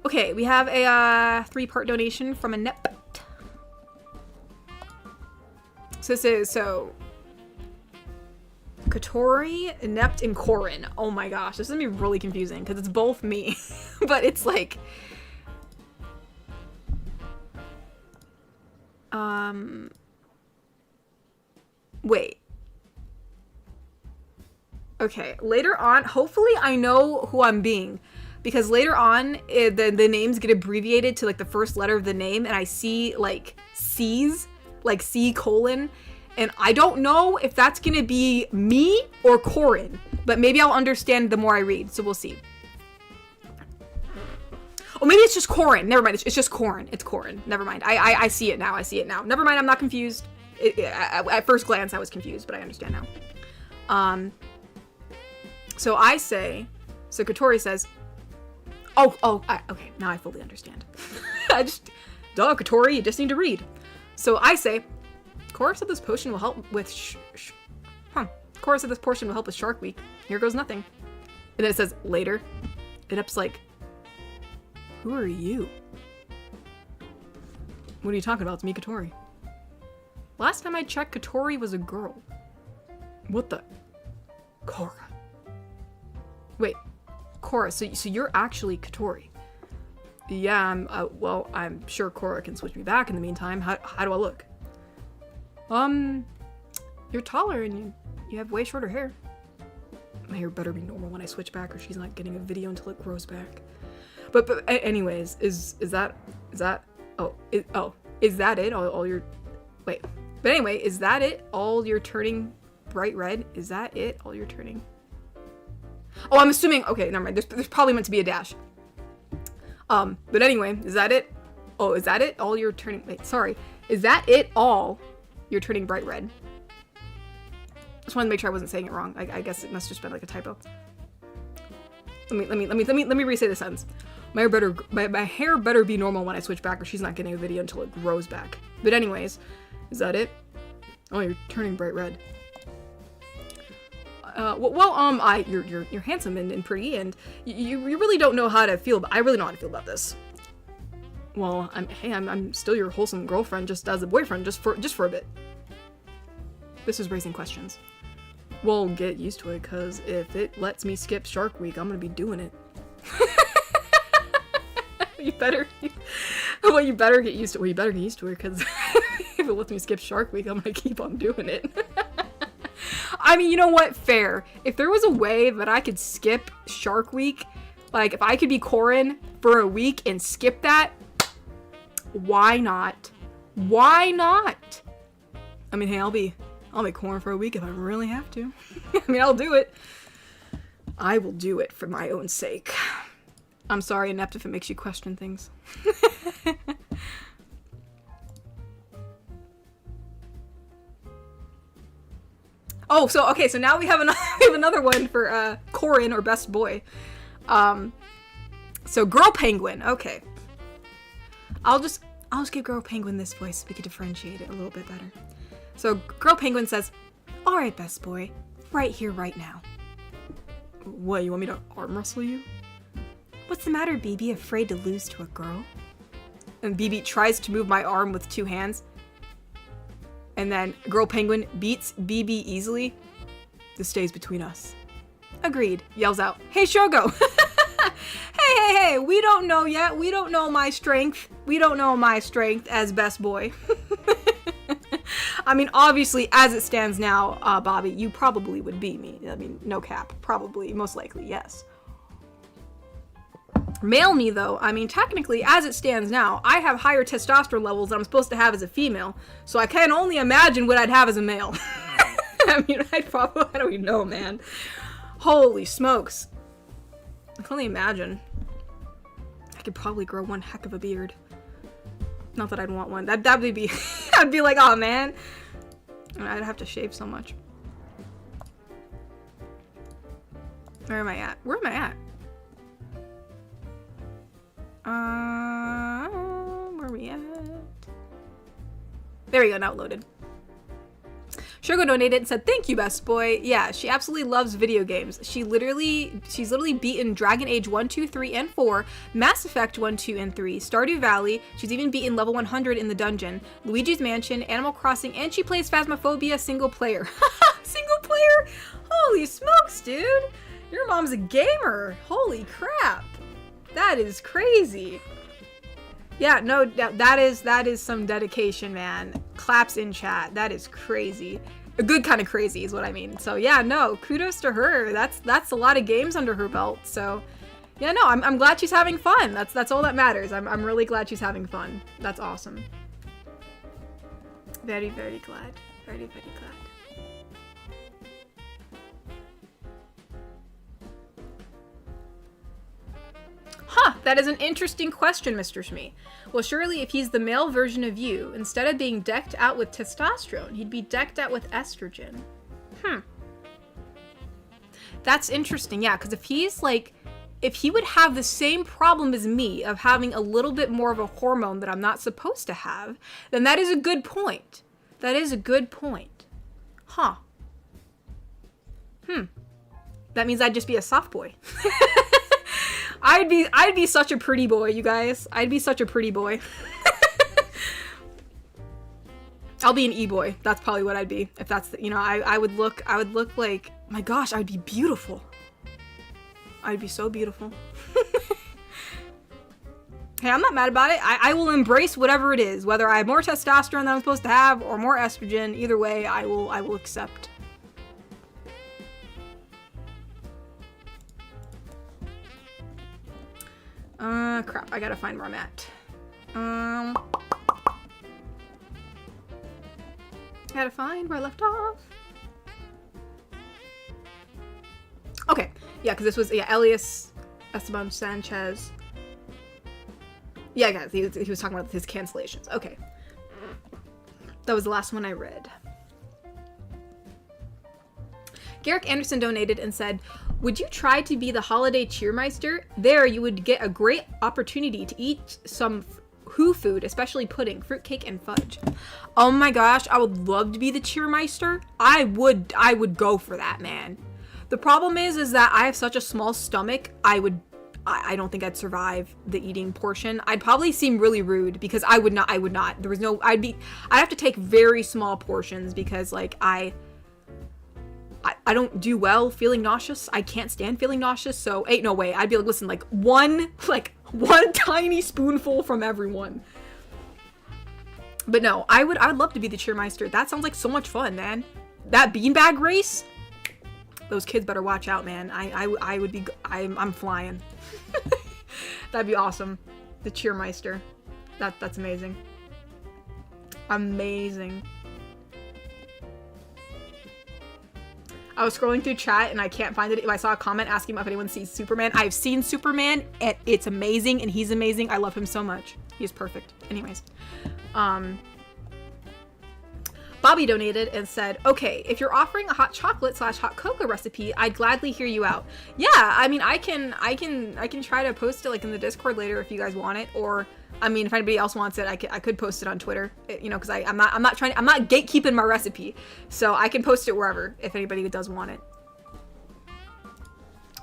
Speaker 1: Okay, we have a 3-part donation from a Nep. So this is, Katori, Nept, and Korin. Oh my gosh, this is gonna be really confusing because it's both me. But it's like... Wait. Okay, later on, hopefully I know who I'm being, because later on, the names get abbreviated to like the first letter of the name, and I see like C's, like C:, and I don't know if that's gonna be me or Korin, but maybe I'll understand the more I read, so we'll see. Oh, maybe it's just Korin. Never mind, it's just Korin. It's Korin. Never mind. I see it now. Never mind, I'm not confused. At first glance, I was confused, but I understand now. So Katori says, okay, now I fully understand. Katori, you just need to read. So I say, Cora said this potion will help with Cora said this potion will help with Shark Week. Here goes nothing. And then it says, later. And Up's like, who are you? What are you talking about? It's me, Katori. Last time I checked, Katori was a girl. What the? Cora. Wait, Cora, so you're actually Katori? Yeah, I'm sure Cora can switch me back in the meantime. How do I look? You're taller and you have way shorter hair. My hair better be normal when I switch back, or she's not getting a video until it grows back. But anyways, is that it? All your, wait,
Speaker 2: But anyway, is that it? All you're turning bright red? Is that it? All you're turning? Oh, I'm assuming, okay, never mind. There's probably meant to be a dash. But anyway, is that it? Oh, is that it? All you're turning, wait, sorry. Is that it all you're turning bright red? Just wanted to make sure I wasn't saying it wrong. I guess it must have just been like a typo. Let me re-say the sentence. My hair better be normal when I switch back, or she's not getting a video until it grows back. But anyways, is that it? Oh, you're turning bright red. You're handsome and pretty, and you really don't know how to feel. But I really know how to feel about this. Well, I'm still your wholesome girlfriend, just as a boyfriend, just for a bit. This is raising questions. Well, get used to it, cause if it lets me skip Shark Week, I'm gonna be doing it. You better get used to it. Well, you better get used to it, cause if it lets me skip Shark Week, I'm gonna keep on doing it. I mean, you know what? Fair. If there was a way that I could skip Shark Week, like if I could be Corin for a week and skip that, why not? Why not? I mean, hey, I'll be Corin for a week if I really have to. I mean, I'll do it. I will do it for my own sake. I'm sorry, Inept, if it makes you question things. Oh, so now we have another one for Corin, or best boy. So Girl Penguin. Okay. I'll just give Girl Penguin this voice so we can differentiate it a little bit better. So Girl Penguin says, "All right, best boy, right here, right now." What, you want me to arm wrestle you? What's the matter, BB? Afraid to lose to a girl? And BB tries to move my arm with 2 hands. And then Girl Penguin beats BB easily. This stays between us. Agreed. Yells out, "Hey, Shogo!" Hey, we don't know yet. We don't know my strength. We don't know my strength as best boy. I mean, obviously, as it stands now, Bobby, you probably would beat me. I mean, no cap. Probably, most likely, yes. Male me, though, I mean, technically, as it stands now, I have higher testosterone levels than I'm supposed to have as a female, so I can only imagine what I'd have as a male. I mean, I don't even know, man. Holy smokes. I can only imagine. I could probably grow one heck of a beard. Not that I'd want one. That'd be, I'd be like, oh man. I'd have to shave so much. Where am I at? Where am I at? Where are we at? There we go, now it loaded. Shogo donated and said, "Thank you, best boy." Yeah, she absolutely loves video games. She's literally beaten Dragon Age 1, 2, 3, and 4, Mass Effect 1, 2, and 3, Stardew Valley. She's even beaten level 100 in the dungeon, Luigi's Mansion, Animal Crossing, and she plays Phasmophobia single player. Single player? Holy smokes, dude! Your mom's a gamer. Holy crap. That is crazy. Yeah, no, that is some dedication, man. Claps in chat. That is crazy. A good kind of crazy is what I mean. So yeah, no, kudos to her. That's a lot of games under her belt. So yeah, no, I'm glad she's having fun. That's all that matters. I'm really glad she's having fun. That's awesome. Very, very glad. Very, very glad. Huh, that is an interesting question, Mr. Shmee. Well, surely if he's the male version of you, instead of being decked out with testosterone, he'd be decked out with estrogen. That's interesting, yeah, because if he would have the same problem as me of having a little bit more of a hormone that I'm not supposed to have, then that is a good point. That is a good point. Huh. That means I'd just be a soft boy. I'd be such a pretty boy, you guys. I'd be such a pretty boy. I'll be an e-boy. That's probably what I'd be. If that's, I would look like, my gosh, I'd be beautiful. I'd be so beautiful. Hey, I'm not mad about it. I will embrace whatever it is, whether I have more testosterone than I'm supposed to have or more estrogen. Either way, I will accept. Crap, I gotta find where I'm at. Gotta find where I left off. Okay, yeah, because this was, Elias Esteban Sanchez. Yeah, guys, he was talking about his cancellations. Okay. That was the last one I read. Garrick Anderson donated and said, would you try to be the holiday cheermeister? There, you would get a great opportunity to eat some Who food, especially pudding, fruitcake, and fudge. Oh my gosh, I would love to be the cheermeister. I would go for that, man. The problem is that I have such a small stomach. I don't think I'd survive the eating portion. I'd probably seem really rude because I would not. I'd have to take very small portions because like I don't do well feeling nauseous. I can't stand feeling nauseous, so ain't no way. I'd be like, listen, like one tiny spoonful from everyone. But no, I would love to be the cheermeister. That sounds like so much fun, man. That beanbag race, those kids better watch out, man. I'm flying. That'd be awesome. The cheermeister. That's amazing. Amazing. I was scrolling through chat and I can't find it. I saw a comment asking if anyone sees Superman. I've seen Superman and it's amazing and he's amazing. I love him so much. He's perfect. Anyways. Bobby donated and said, okay, if you're offering a hot chocolate / hot cocoa recipe, I'd gladly hear you out. Yeah, I mean, I can try to post it like in the Discord later if you guys want it, or I mean, if anybody else wants it, I could post it on Twitter, you know, because I'm not gatekeeping my recipe, so I can post it wherever if anybody does want it.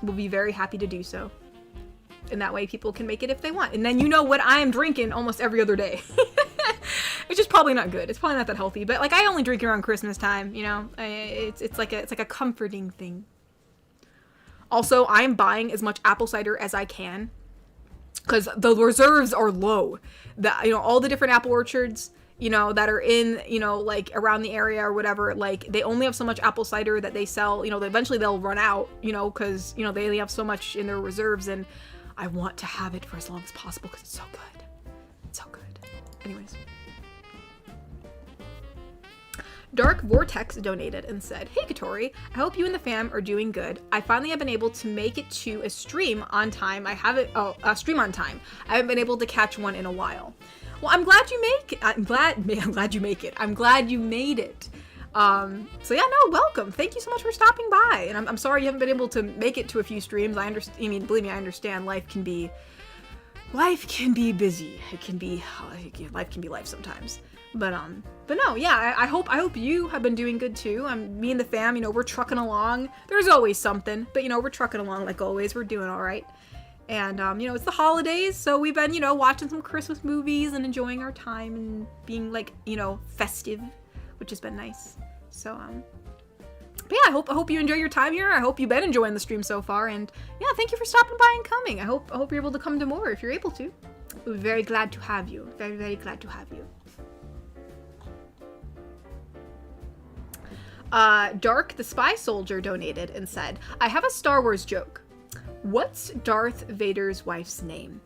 Speaker 2: We'll be very happy to do so. And that way people can make it if they want. And then you know what I am drinking almost every other day. Which is probably not good. It's probably not that healthy. But like I only drink around Christmas time, you know. It's like a comforting thing. Also, I am buying as much apple cider as I can. Because the reserves are low. All the different apple orchards, you know, that are in, you know, like around the area or whatever, like they only have so much apple cider that they sell, you know, eventually they'll run out, you know, because, you know, they only have so much in their reserves, and I want to have it for as long as possible because it's so good. It's so good. Anyways. Dark Vortex donated and said, hey Katori, I hope you and the fam are doing good. I finally have been able to make it to a stream on time. Stream on time. I haven't been able to catch one in a while. Well, I'm glad you make it. I'm glad you made it. So yeah, no, welcome. Thank you so much for stopping by. And I'm sorry you haven't been able to make it to a few streams. I mean, believe me, I understand life can be busy. Life can be life sometimes. But no, yeah, I hope you have been doing good too. Me and the fam, you know, we're trucking along. There's always something, but you know, we're trucking along like always. We're doing all right. And you know, it's the holidays, so we've been, you know, watching some Christmas movies and enjoying our time and being like, you know, festive, which has been nice. So but yeah, I hope you enjoy your time here. I hope you've been enjoying the stream so far, and yeah, thank you for stopping by and coming. I hope you're able to come to more if you're able to. We're very glad to have you. Very, very glad to have you. Dark the Spy Soldier donated and said, I have a Star Wars joke. What's Darth Vader's wife's name?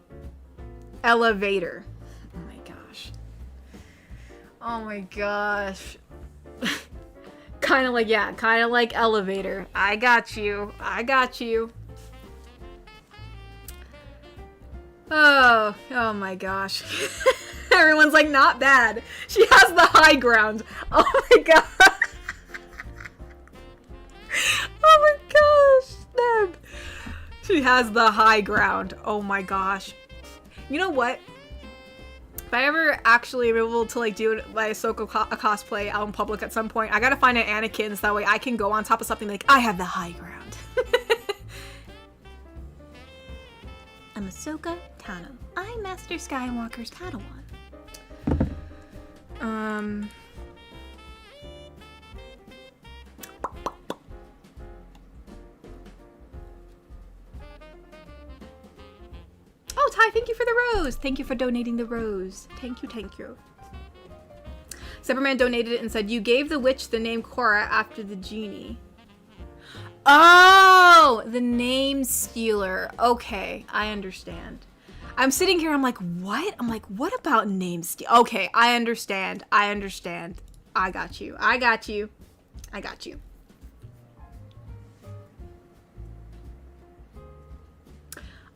Speaker 2: Elevator. Oh my gosh. Oh my gosh. Kind of like elevator. I got you. Oh my gosh. Everyone's like, not bad. She has the high ground. Oh my god. Oh my gosh, Neb. She has the high ground. Oh my gosh. You know what? If I ever actually am able to like do my Ahsoka cosplay out in public at some point, I gotta find an Anakin so that way I can go on top of something like, I have the high ground.
Speaker 3: I'm Ahsoka Tano. I'm Master Skywalker's Padawan.
Speaker 2: Oh, Ty, thank you for the rose. Thank you for donating the rose. Thank you. Severman donated it and said, you gave the witch the name Cora after the genie. Oh, the name stealer. Okay, I understand. I'm sitting here, I'm like, what? I'm like, what about name steal? Okay, I understand.
Speaker 1: I got you. I got you. I got you.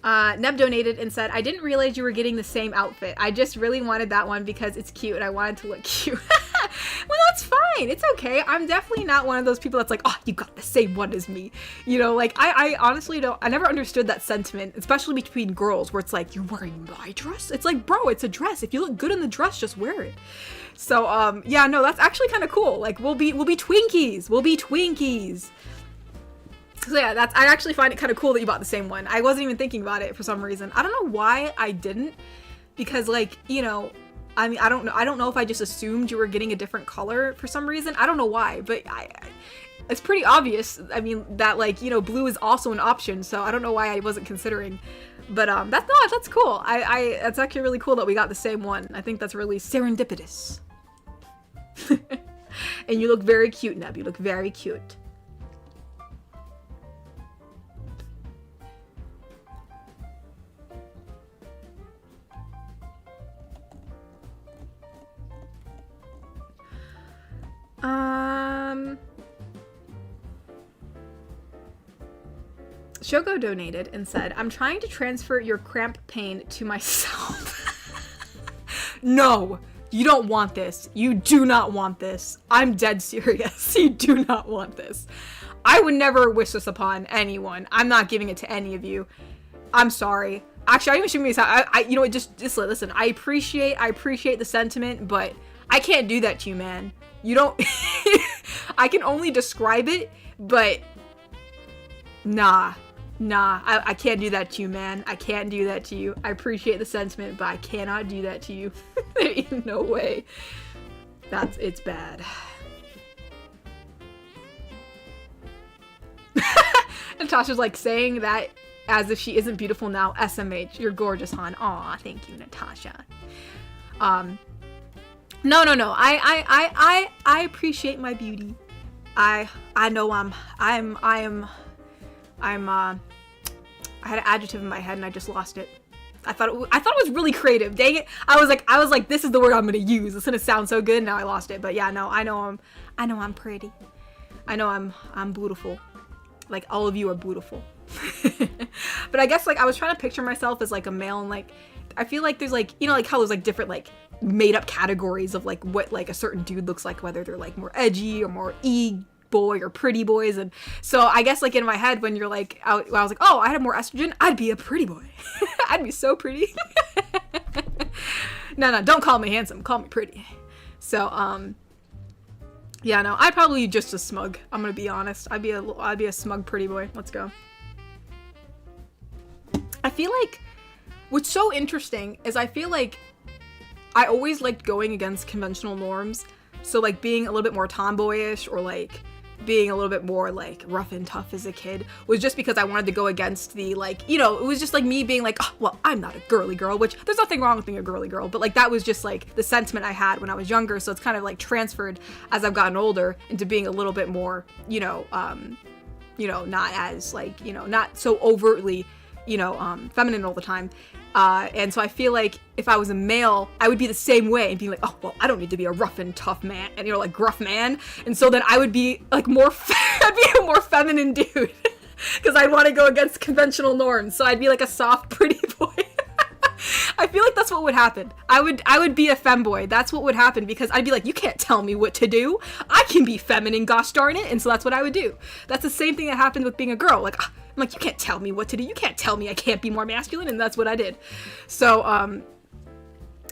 Speaker 1: Neb donated and said, I didn't realize you were getting the same outfit. I just really wanted that one because it's cute and I wanted to look cute. Well, that's fine. It's okay. I'm definitely not one of those people that's like, oh, you got the same one as me. You know, like, I honestly don't, I never understood that sentiment, especially between girls, where it's like, you're wearing my dress? It's like, bro, it's a dress. If you look good in the dress, just wear it. So, yeah, no, that's actually kind of cool. Like, we'll be Twinkies. We'll be Twinkies. So yeah, I actually find it kind of cool that you bought the same one. I wasn't even thinking about it for some reason. I don't know why I didn't, because like, you know, I mean, I don't know if I just assumed you were getting a different color for some reason. I don't know why, but it's pretty obvious. I mean, that like, you know, blue is also an option, so I don't know why I wasn't considering. But that's cool. That's actually really cool that we got the same one. I think that's really serendipitous. And you look very cute, Neb. You look very cute. Shogo donated and said, I'm trying to transfer your cramp pain to myself. No, you don't want this. You do not want this. I'm dead serious. You do not want this. I would never wish this upon anyone. I'm not giving it to any of you. I'm sorry. Actually, I even should be you know what, just listen. I appreciate the sentiment, but I can't do that to you, man. You don't I can only describe it, but nah, I can't do that to you, man. I can't do that to you. I appreciate the sentiment, but I cannot do that to you. There ain't no way. It's bad. Natasha's like saying that as if she isn't beautiful now. SMH, you're gorgeous, hon. Aw, thank you, Natasha. No. I appreciate my beauty. I know I had an adjective in my head and I just lost it. I thought it was really creative. Dang it. I was like, this is the word I'm gonna use. It's gonna sound so good. Now I lost it. But yeah, no, I know I'm pretty. I know I'm beautiful. Like, all of you are beautiful. But I guess, like, I was trying to picture myself as, like, a male, and, like, I feel like there's, like, you know, like, how there's, like, different, like, made-up categories of, like, what, like, a certain dude looks like, whether they're, like, more edgy or more boy or pretty boys. And so I guess, like, in my head, when you're, like, I was like, oh, I had more estrogen, I'd be a pretty boy. I'd be so pretty. No, don't call me handsome, call me pretty. So, yeah, no, I'd probably just a smug. I'm gonna be honest. I'd be a smug pretty boy. Let's go. I feel like what's so interesting is I feel like I always liked going against conventional norms. So like being a little bit more tomboyish or like being a little bit more like rough and tough as a kid was just because I wanted to go against the, like, you know, it was just like me being like, oh, well, I'm not a girly girl, which there's nothing wrong with being a girly girl, but like that was just like the sentiment I had when I was younger. So it's kind of like transferred as I've gotten older into being a little bit more, not as like, not so overtly, feminine all the time. And so I feel like if I was a male, I would be the same way and be like, oh, well, I don't need to be a rough and tough man and, like, gruff man. And so then I would be like I'd be a more feminine dude because I'd want to go against conventional norms. So I'd be like a soft, pretty boy. I feel like that's what would happen. I would be a femboy. That's what would happen because I'd be like, you can't tell me what to do. I can be feminine, gosh darn it. And so that's what I would do. That's the same thing that happened with being a girl. Like, I'm like, you can't tell me what to do. You can't tell me I can't be more masculine. And that's what I did. So,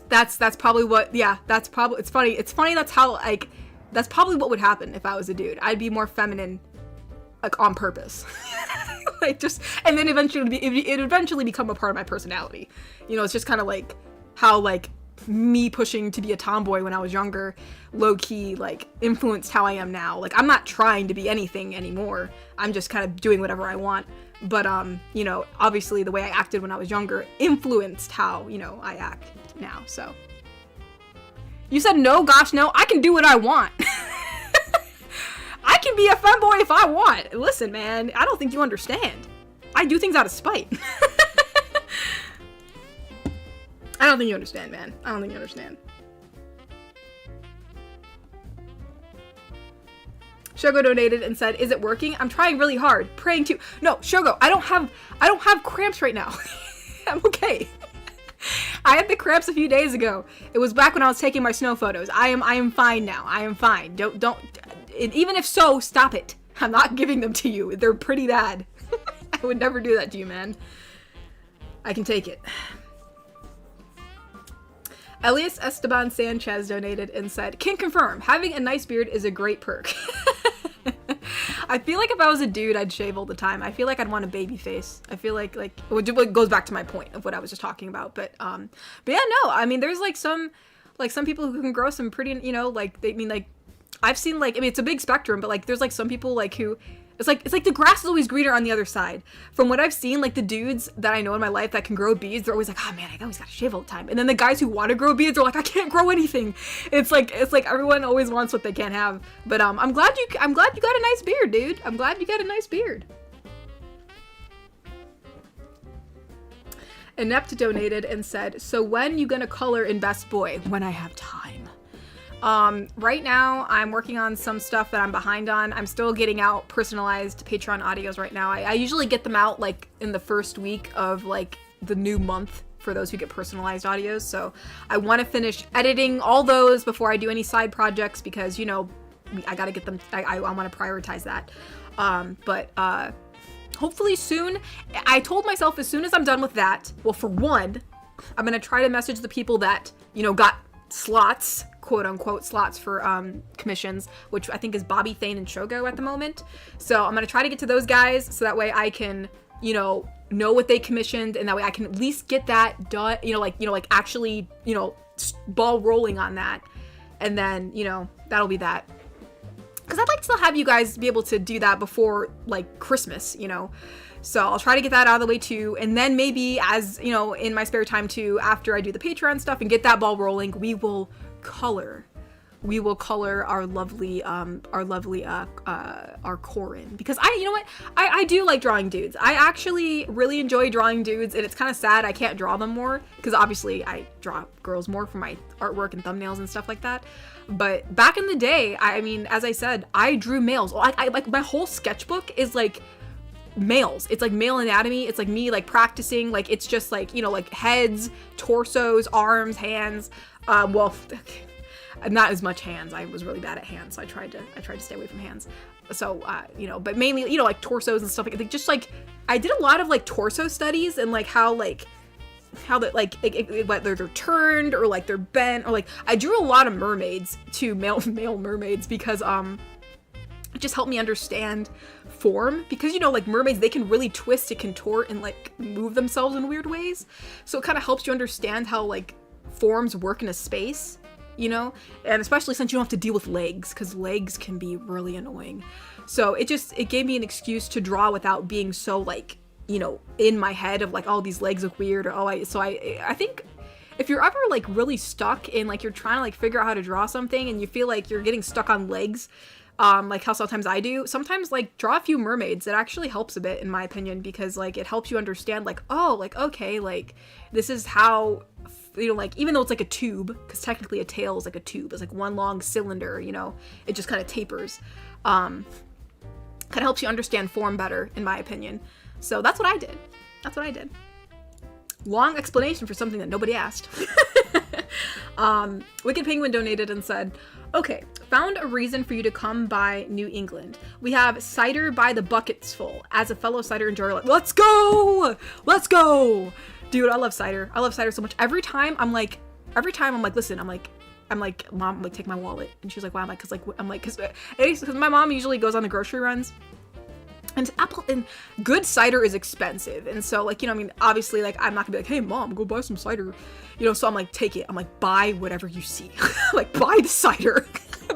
Speaker 1: that's probably what, yeah, that's probably, it's funny. That's how, like, that's probably what would happen if I was a dude. I'd be more feminine, like, on purpose. Like, just, and then eventually it eventually become a part of my personality. It's just kind of like how, like, me pushing to be a tomboy when I was younger, low-key, like, influenced how I am now. Like, I'm not trying to be anything anymore. I'm just kind of doing whatever I want. But, obviously the way I acted when I was younger influenced how, I act now, so. You said no, gosh, no, I can do what I want. I can be a femboy if I want. Listen, man, I don't think you understand. I do things out of spite. I don't think you understand, man. I don't think you understand.
Speaker 2: Shogo donated and said, "Is it working? I'm trying really hard. Praying to." No, Shogo, I don't have cramps right now. I'm okay. I had the cramps a few days ago. It was back when I was taking my snow photos. I am fine now. I am fine. Don't even if so, stop it. I'm not giving them to you. They're pretty bad. I would never do that to you, man. I can take it. Elias Esteban Sanchez donated and said, "Can confirm, having a nice beard is a great perk." I feel like if I was a dude, I'd shave all the time. I feel like I'd want a baby face. I feel like it goes back to my point of what I was just talking about. But yeah, no. I mean, there's some people who can grow some pretty, you know, like I've seen it's a big spectrum, but like there's like some people like who it's like the grass is always greener on the other side. From what I've seen, like the dudes that I know in my life that can grow beards, they're always like, "Oh man, I always gotta shave all the time." And then the guys who want to grow beards are like, "I can't grow anything." It's like everyone always wants what they can't have. But I'm glad you got a nice beard, dude. I'm glad you got a nice beard. Inept donated and said, "So when you gonna color in Best Boy?" When I have time. Right now I'm working on some stuff that I'm behind on. I'm still getting out personalized Patreon audios right now. I usually get them out like in the first week of like the new month for those who get personalized audios. So I want to finish editing all those before I do any side projects because, you know, I gotta get them. I want to prioritize that. But hopefully soon. I told myself as soon as I'm done with that, well, for one, I'm going to try to message the people that, you know, got slots, quote unquote slots for commissions, which I think is Bobby, Thane, and Shogo at the moment. So I'm gonna try to get to those guys so that way I can, you know what they commissioned, and that way I can at least get that done, like actually, ball rolling on that. And then, that'll be that. Because I'd like to have you guys be able to do that before like Christmas, So I'll try to get that out of the way too. And then maybe as, in my spare time too, after I do the Patreon stuff and get that ball rolling, we will color our lovely our Corin, because I do like drawing dudes. I actually really enjoy drawing dudes, and it's kind of sad I can't draw them more because obviously I draw girls more for my artwork and thumbnails and stuff like that. But back in the day, I mean, as I said, I drew males. I like my whole sketchbook is like males. It's like male anatomy. It's like me like practicing, like it's just like, like heads, torsos, arms, hands. Well, not as much hands. I was really bad at hands, so I tried to stay away from hands. So, but mainly, like torsos and stuff like just like I did a lot of like torso studies and like how that like whether they're turned or like they're bent, or like I drew a lot of mermaids too, male mermaids, because it just helped me understand form, because like mermaids, they can really twist and contort and like move themselves in weird ways. So it kind of helps you understand how like forms work in a space, and especially since you don't have to deal with legs, because legs can be really annoying. So it gave me an excuse to draw without being so like, in my head of like, oh, these legs look weird, or I think if you're ever like really stuck in like you're trying to like figure out how to draw something and you feel like you're getting stuck on legs, like how sometimes I do, sometimes like draw a few mermaids. It actually helps a bit in my opinion, because like it helps you understand like, oh, like okay, like this is how, like even though it's like a tube, because technically a tail is like a tube, it's like one long cylinder, it just kind of tapers, kind of helps you understand form better in my opinion. So that's what I did. Long explanation for something that nobody asked. Wicked Penguin donated and said, "Okay, found a reason for you to come by New England. We have cider by the buckets full. As a fellow cider enjoyer, like, let's go! Dude, I love cider. I love cider so much. Every time I'm like, listen, I'm like, Mom, like, take my wallet. And she's like, why? Because my mom usually goes on the grocery runs. And good cider is expensive. And so, like, obviously, like, I'm not gonna be like, hey, Mom, go buy some cider. So I'm like, take it. I'm like, buy whatever you see. Like, buy the cider.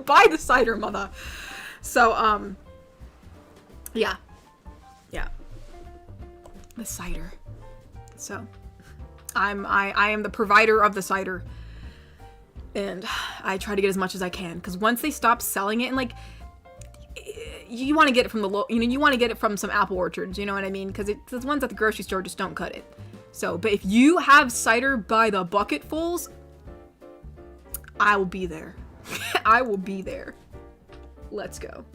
Speaker 2: Buy the cider, mother. So, yeah. The cider. So, I am the provider of the cider. And I try to get as much as I can. Because once they stop selling it, and, like, you want to get it from you want to get it from some apple orchards, you know what I mean? Because the ones at the grocery store just don't cut it. So, but if you have cider by the bucketfuls, I will be there. I will be there. Let's go.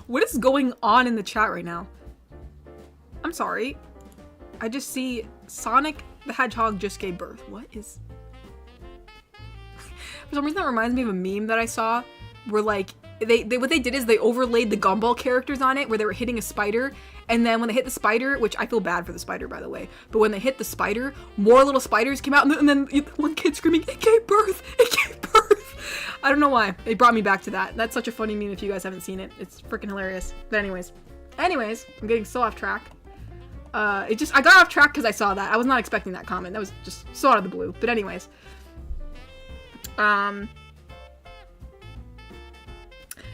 Speaker 2: What is going on in the chat right now? I'm sorry. I just see Sonic the Hedgehog just gave birth. What is... For some reason that reminds me of a meme that I saw where like they what they did is they overlaid the Gumball characters on it where they were hitting a spider, and then when they hit the spider, which I feel bad for the spider by the way, but when they hit the spider, more little spiders came out, and then one kid screaming, "It gave birth! It gave birth!" I don't know why. It brought me back to that. That's such a funny meme if you guys haven't seen it. It's freaking hilarious. But anyways, I'm getting so off track. I got off track because I saw that. I was not expecting that comment. That was just so out of the blue. But anyways.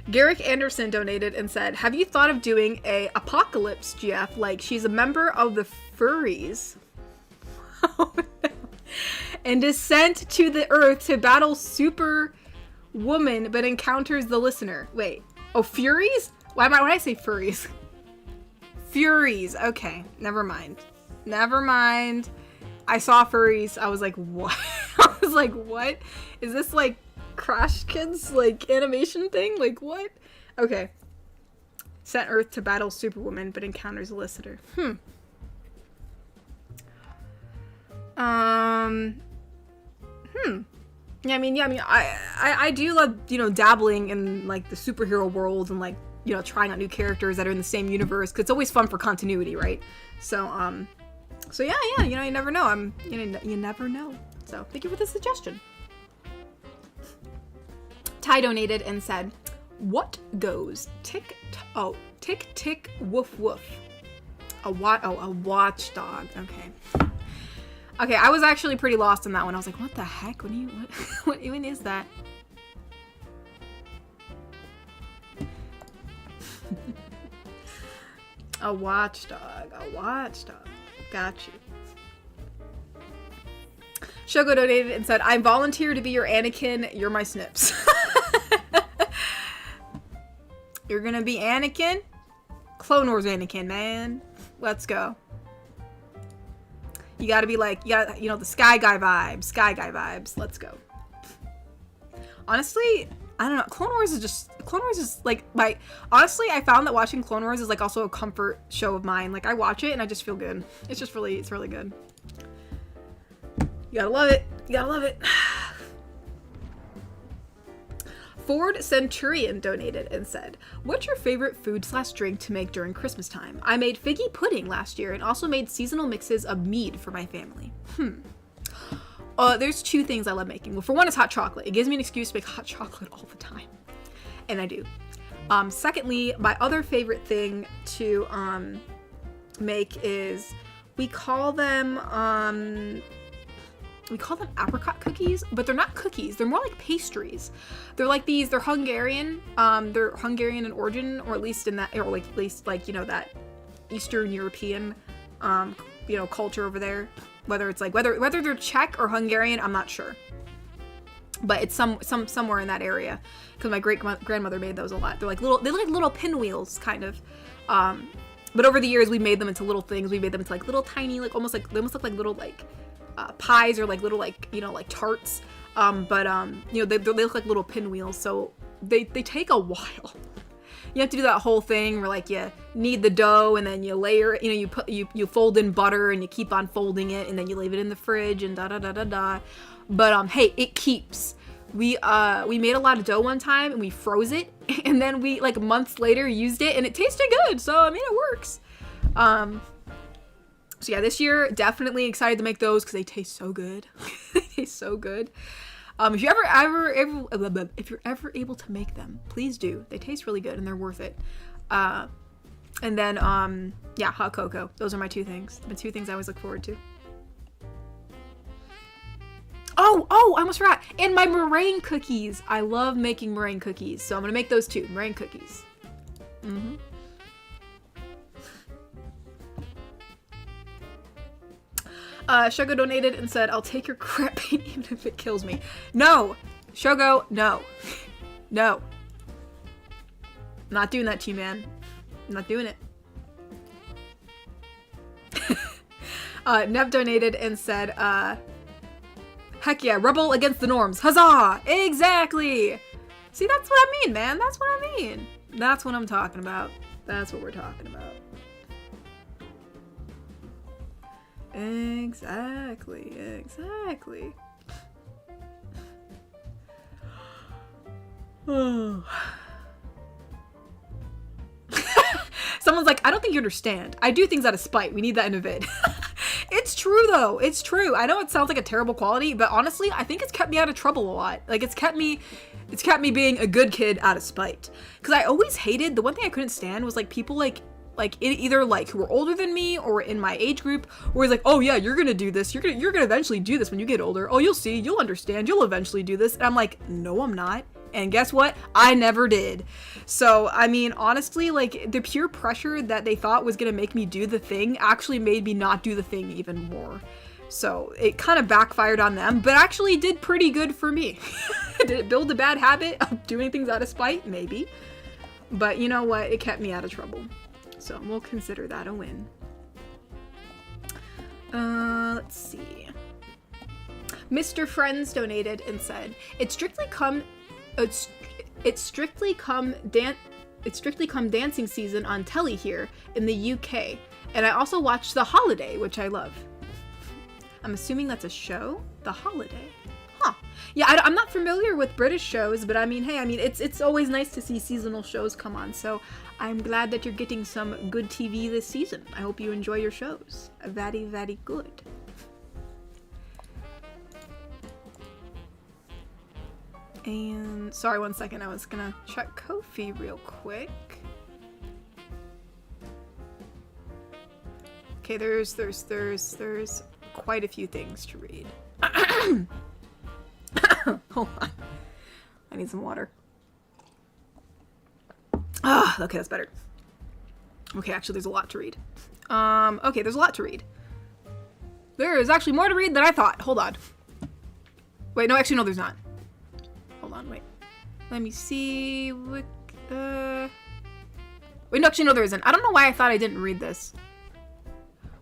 Speaker 2: Garrick Anderson donated and said, "Have you thought of doing a apocalypse GF like she's a member of the furries and is sent to the earth to battle super woman but encounters the listener?" Wait. Oh, furies? Why did I say furries? Furies. Okay. Never mind. I saw furries. I was like, what? I was like, what? Is this like Crash Kids like animation thing? Like what? Okay. Sent Earth to battle Superwoman but encounters a listener. Yeah, I do love, dabbling in like the superhero world and like, trying out new characters that are in the same universe, because it's always fun for continuity, right? So yeah, you never know. You never know. So thank you for the suggestion. Ty donated and said, "What goes tick tick woof woof? A watchdog." Okay, I was actually pretty lost in that one. I was like, what the heck? What even is that? A watchdog. Got you. Shogo donated and said, "I volunteer to be your Anakin. You're my Snips." You're gonna be Anakin? Clone Wars Anakin, man. Let's go. You gotta be like, the Sky Guy vibes. Let's go. Honestly, I don't know. Clone Wars is like honestly, I found that watching Clone Wars is like also a comfort show of mine. Like I watch it and I just feel good. It's really good. You gotta love it. Ford Centurion donated and said, "What's your favorite food/drink to make during Christmas time? I made figgy pudding last year and also made seasonal mixes of mead for my family." There's two things I love making. Well, for one, it's hot chocolate. It gives me an excuse to make hot chocolate all the time. And I do. Secondly, my other favorite thing to make is, we call them apricot cookies, but they're not cookies. They're more like pastries. They're like these. They're Hungarian. They're Hungarian in origin, or at least in that, or like at least like that Eastern European, culture over there. Whether it's like whether they're Czech or Hungarian, I'm not sure. But it's somewhere in that area, because my grandmother made those a lot. They're like little pinwheels kind of. But over the years we made them into little things. We made them into like little tiny, like almost look like little like pies, or like little like tarts. They look like little pinwheels, so they take a while. You have to do that whole thing where like you knead the dough and then you layer it, you fold in butter and you keep on folding it and then you leave it in the fridge and da. But hey, it keeps. We made a lot of dough one time and we froze it, and then we like months later used it and it tasted good. So I mean, it works. So yeah, this year definitely excited to make those because they taste so good. They taste so good. If you're ever able to make them, please do. They taste really good and they're worth it. And then hot cocoa. Those are my two things. The two things I always look forward to. Oh, I almost forgot. And my meringue cookies. I love making meringue cookies, so I'm gonna make those too. Meringue cookies. Shogo donated and said, "I'll take your crap paint even if it kills me." No! Shogo, no. No. I'm not doing that to you, man. I'm not doing it. Nev donated and said, "Heck yeah, rebel against the norms. Huzzah!" Exactly! See, that's what I mean, man. That's what I mean. That's what I'm talking about. That's what we're talking about. Exactly. Oh. Someone's like, I don't think you understand. I do things out of spite. We need that in a vid. It's true, though. It's true. I know it sounds like a terrible quality, but honestly, I think it's kept me out of trouble a lot. Like, it's kept me being a good kid out of spite. Because I always hated, the one thing I couldn't stand was, like, people, like either, like, who were older than me or in my age group, where it's like, oh, yeah, you're gonna do this. You're gonna eventually do this when you get older. Oh, you'll see. You'll understand. You'll eventually do this. And I'm like, no, I'm not. And guess what? I never did. So, I mean, honestly, like, the pure pressure that they thought was gonna make me do the thing actually made me not do the thing even more. So, it kind of backfired on them, but actually did pretty good for me. Did it build a bad habit of doing things out of spite? Maybe. But you know what? It kept me out of trouble. So, we'll consider that a win. Let's see. Mr. Friends donated and said, It's strictly come dancing season on telly here in the UK, and I also watched The Holiday, which I love. I'm assuming that's a show? The Holiday. Huh. Yeah, I'm not familiar with British shows, but I mean, hey, it's always nice to see seasonal shows come on, so I'm glad that you're getting some good TV this season. I hope you enjoy your shows. Very, very good. And sorry, one second. I was gonna check Ko-fi real quick. Okay, there's quite a few things to read. Hold on. I need some water. Ah, okay, that's better. Okay, actually, there's a lot to read. Okay, there's a lot to read. There is actually more to read than I thought. Hold on. Wait, no, actually, no, there's not. Hold on, wait. Let me see. Wait, no, actually, no, there isn't. I don't know why I thought I didn't read this.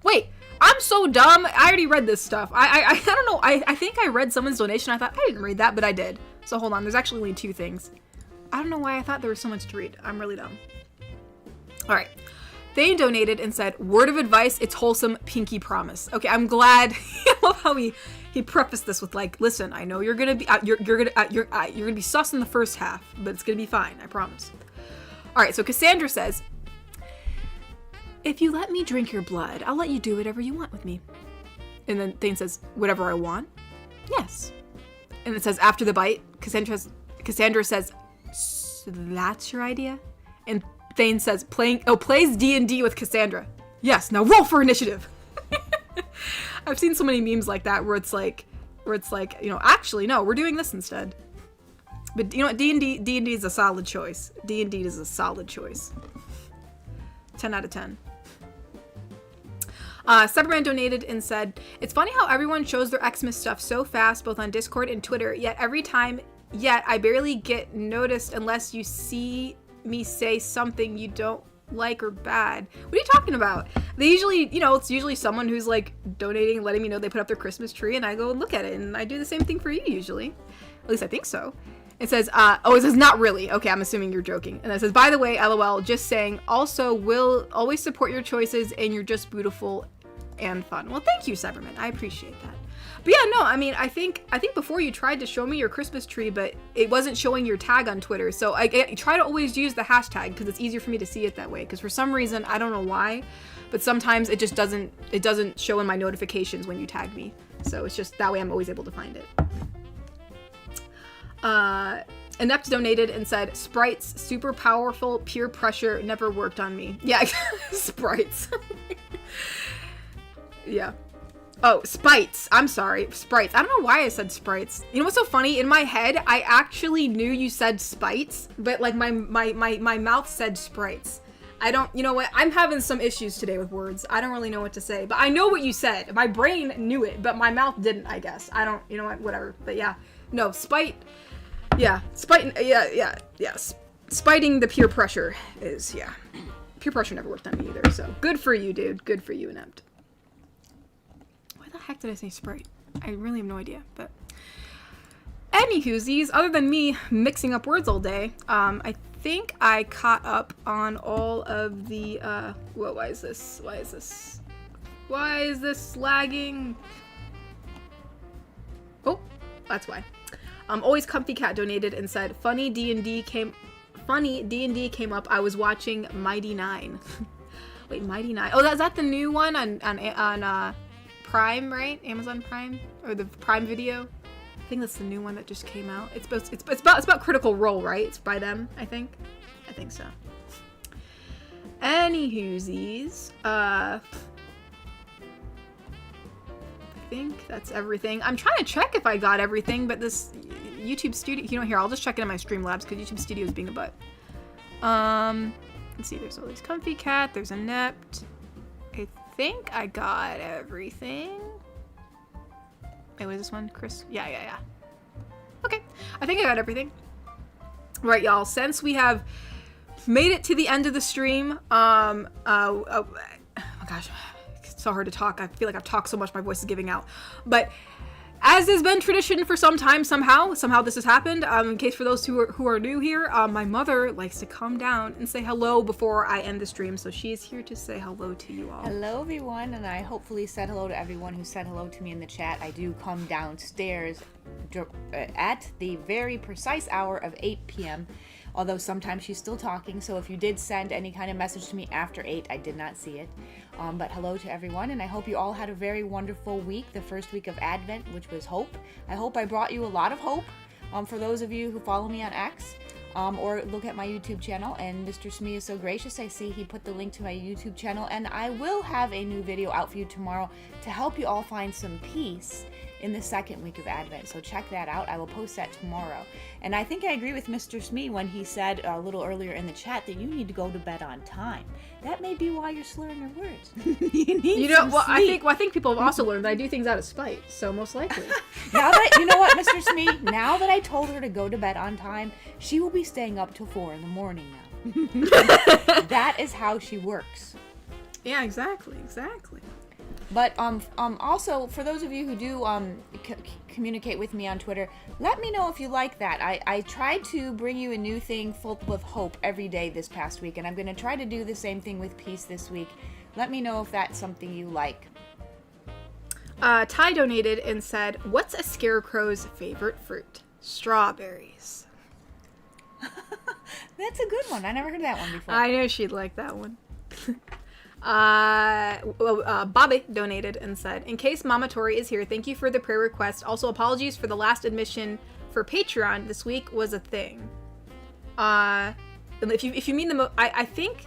Speaker 2: Wait, I'm so dumb. I already read this stuff. I don't know. I think I read someone's donation. I thought I didn't read that, but I did. So hold on. There's actually only 2 things. I don't know why I thought there was so much to read. I'm really dumb. All right. They donated and said, word of advice, it's wholesome, pinky promise. Okay, I'm glad. I love how he prefaced this with like, listen, I know you're gonna be you're gonna be sus in the first half, but it's gonna be fine, I promise. All right, so Cassandra says, if you let me drink your blood, I'll let you do whatever you want with me. And then Thane says, whatever I want? Yes. And it says, after the bite, Cassandra says, so that's your idea? And Thane says, plays D&D with Cassandra. Yes, now roll for initiative. I've seen so many memes like that where it's like, you know, actually, no, we're doing this instead. But you know what, D&D is a solid choice. D&D is a solid choice. 10 out of 10. Cyberman donated and said, it's funny how everyone shows their Xmas stuff so fast, both on Discord and Twitter, yet I barely get noticed unless you see me say something you don't like or bad. What are you talking about? They usually, you know, it's usually someone who's like donating and letting me know they put up their Christmas tree, and I go and look at it, and I do the same thing for you usually. At least I think so. It says, it says not really. Okay, I'm assuming you're joking. And it says, by the way, LOL, just saying, also will always support your choices, and you're just beautiful and fun. Well, thank you, Cyberman. I appreciate that. But yeah, no, I mean, I think before you tried to show me your Christmas tree, but it wasn't showing your tag on Twitter. So I try to always use the hashtag because it's easier for me to see it that way. Because for some reason, I don't know why, but sometimes it just doesn't show in my notifications when you tag me. So it's just that way I'm always able to find it. Inept donated and said, Sprites, super powerful, peer pressure, never worked on me. Yeah, Sprites. Yeah. Oh, Spites. I'm sorry. Sprites. I don't know why I said Sprites. You know what's so funny? In my head, I actually knew you said Spites, but like my mouth said Sprites. You know what? I'm having some issues today with words. I don't really know what to say, but I know what you said. My brain knew it, but my mouth didn't, I guess. You know what? Whatever. But yeah. No, spite. Yeah. Spite. Yeah. Spiting the peer pressure is, yeah. Peer pressure never worked on me either, so good for you, dude. Good for you, Inept. Why the heck did I say Sprite? I really have no idea, but... Anywhoosies, other than me mixing up words all day, I think I caught up on all of the, whoa, why is this lagging? Oh, that's why. Always Comfy Cat donated and said, funny D&D came up. I was watching Mighty Nine. Wait, Mighty Nine. Oh, is that the new one on Prime, right? Amazon Prime? Or the Prime Video? I think that's the new one that just came out. It's about Critical Role, right? It's by them, I think. I think so. Anywhoosies, I think that's everything. I'm trying to check if I got everything, but this YouTube Studio, here, I'll just check it in my Streamlabs because YouTube Studio is being a butt. Let's see, there's always Comfy Cat, there's Inept. I think I got everything. Wait, was this one, Chris? Yeah. Okay, I think I got everything. Right, y'all, since we have made it to the end of the stream, oh my gosh, it's so hard to talk. I feel like I've talked so much, my voice is giving out. But as has been tradition for some time, somehow this has happened. In case for those who are new here, my mother likes to come down and say hello before I end the stream, so she is here to say hello to you all.
Speaker 4: Hello, everyone, and I hopefully said hello to everyone who said hello to me in the chat. I do come downstairs at the very precise hour of 8 p.m., although sometimes she's still talking, so if you did send any kind of message to me after 8, I did not see it. But hello to everyone, and I hope you all had a very wonderful week, the first week of Advent, which was hope. I hope I brought you a lot of hope. For those of you who follow me on X, or look at my YouTube channel, and Mr. Smee is so gracious, I see he put the link to my YouTube channel, and I will have a new video out for you tomorrow to help you all find some peace in the second week of Advent, so check that out. I will post that tomorrow. And I think I agree with Mr. Smee when he said a little earlier in the chat that you need to go to bed on time. That may be why you're slurring your words.
Speaker 2: I think people have also learned that I do things out of spite, so most likely.
Speaker 4: Now that you know what, Mr. Smee, now that I told her to go to bed on time, she will be staying up till 4 in the morning now. That is how she works.
Speaker 2: Yeah, exactly.
Speaker 4: But also, for those of you who do communicate with me on Twitter, let me know if you like that. I tried to bring you a new thing full of hope every day this past week, and I'm going to try to do the same thing with peace this week. Let me know if that's something you like.
Speaker 2: Ty donated and said, what's a scarecrow's favorite fruit? Strawberries.
Speaker 4: That's a good one. I never heard that one before.
Speaker 2: I know she'd like that one. Bobby donated and said, in case Mama Tori is here, thank you for the prayer request. Also, apologies for the last admission for Patreon this week was a thing. If you mean I think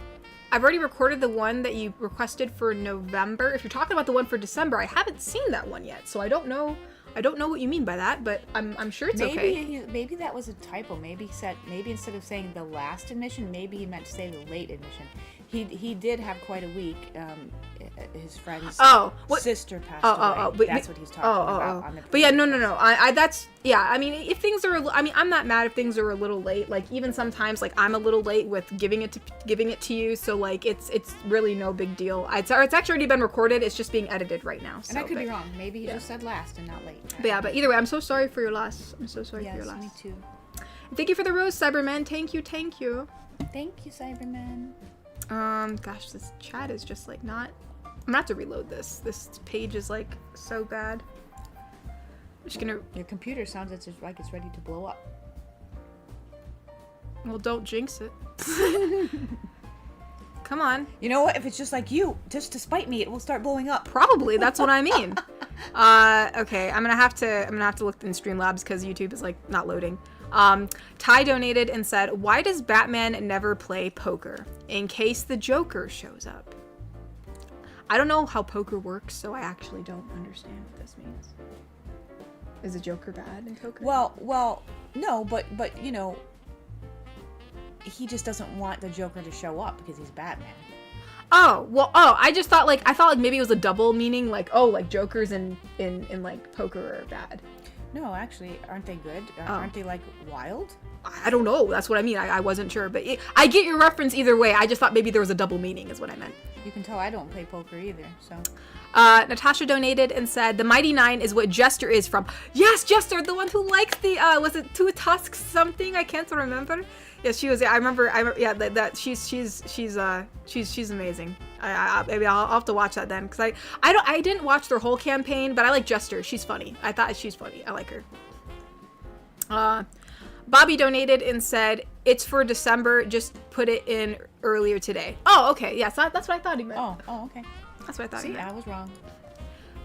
Speaker 2: I've already recorded the one that you requested for November. If you're talking about the one for December, I haven't seen that one yet, so I don't know what you mean by that, but I'm sure it's okay.
Speaker 4: Maybe that was a typo. Maybe instead of saying the last admission, maybe he meant to say the late admission. He did have quite a week. His friend's sister passed away. But that's what he's talking about. On the
Speaker 2: but yeah, no. I mean, if things are, I'm not mad if things are a little late. Like even sometimes, like I'm a little late with giving it to you. So like it's really no big deal. It's actually already been recorded. It's just being edited right now.
Speaker 4: And I could be wrong. Maybe he just said last and not late.
Speaker 2: But either way, I'm so sorry for your loss. I'm so sorry for your loss.
Speaker 4: Me too.
Speaker 2: Thank you for the rose, Cyberman. Thank you.
Speaker 4: Thank you, Cyberman.
Speaker 2: Gosh, this chat is just like not. I'm gonna have to reload this. This page is like so bad. I'm just gonna.
Speaker 4: Your computer sounds like it's ready to blow up.
Speaker 2: Well, don't jinx it. Come on.
Speaker 4: You know what? If it's just like you, just to spite me, it will start blowing up.
Speaker 2: Probably. That's what I mean. Okay. I'm gonna have to look in Streamlabs because YouTube is like not loading. Ty donated and said, why does Batman never play poker? In case the Joker shows up. I don't know how poker works, so I actually don't understand what this means. Is the Joker bad in poker?
Speaker 4: Well, no, but you know, he just doesn't want the Joker to show up because he's Batman.
Speaker 2: I thought like maybe it was a double meaning, like, like Jokers in like poker are bad.
Speaker 4: No, actually, aren't they good?
Speaker 1: Oh.
Speaker 4: Aren't they like wild?
Speaker 1: I don't know. That's what I mean. I wasn't sure, but I get your reference either way. I just thought maybe there was a double meaning, is what I meant.
Speaker 4: You can tell I don't play poker either, so.
Speaker 1: Natasha donated and said, the Mighty Nine is what Jester is from. Yes, Jester, the one who likes the, was it Two Tusks something? I can't remember. Yes, she was, I remember, yeah, that she's amazing. Maybe I'll have to watch that then, because I didn't watch their whole campaign, but I like Jester. She's funny. I thought she's funny. I like her. Bobby donated and said, it's for December, just put it in earlier today. Oh, okay, yes, that's what I thought he meant.
Speaker 4: Oh, okay.
Speaker 1: That's what I thought he
Speaker 4: See,
Speaker 1: meant.
Speaker 4: I was wrong.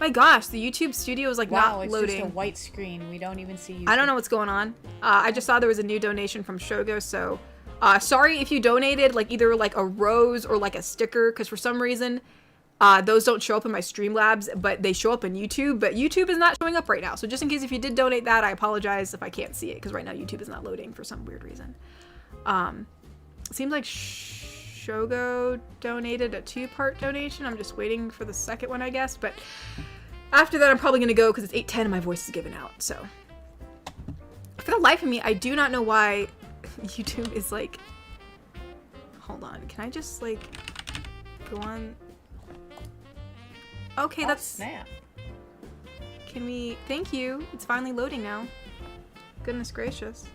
Speaker 1: My gosh, the YouTube studio is like
Speaker 4: Wow,
Speaker 1: not
Speaker 4: it's
Speaker 1: loading.
Speaker 4: just a white screen. We don't even see you.
Speaker 1: I don't know what's going on. I just saw there was a new donation from Shogo, so sorry if you donated like either like a rose or like a sticker, because for some reason those don't show up in my Streamlabs, but they show up in YouTube. But YouTube is not showing up right now, so just in case if you did donate that, I apologize if I can't see it, because right now YouTube is not loading for some weird reason. Seems like Shogo donated a 2-part donation. I'm just waiting for the second one, I guess, but after that I'm probably gonna go because it's 8:10 and my voice is giving out. So for the life of me, I do not know why YouTube is like, hold on, can I just like go on? Okay, that's
Speaker 4: snap.
Speaker 1: Can we, thank you, it's finally loading now. Goodness gracious.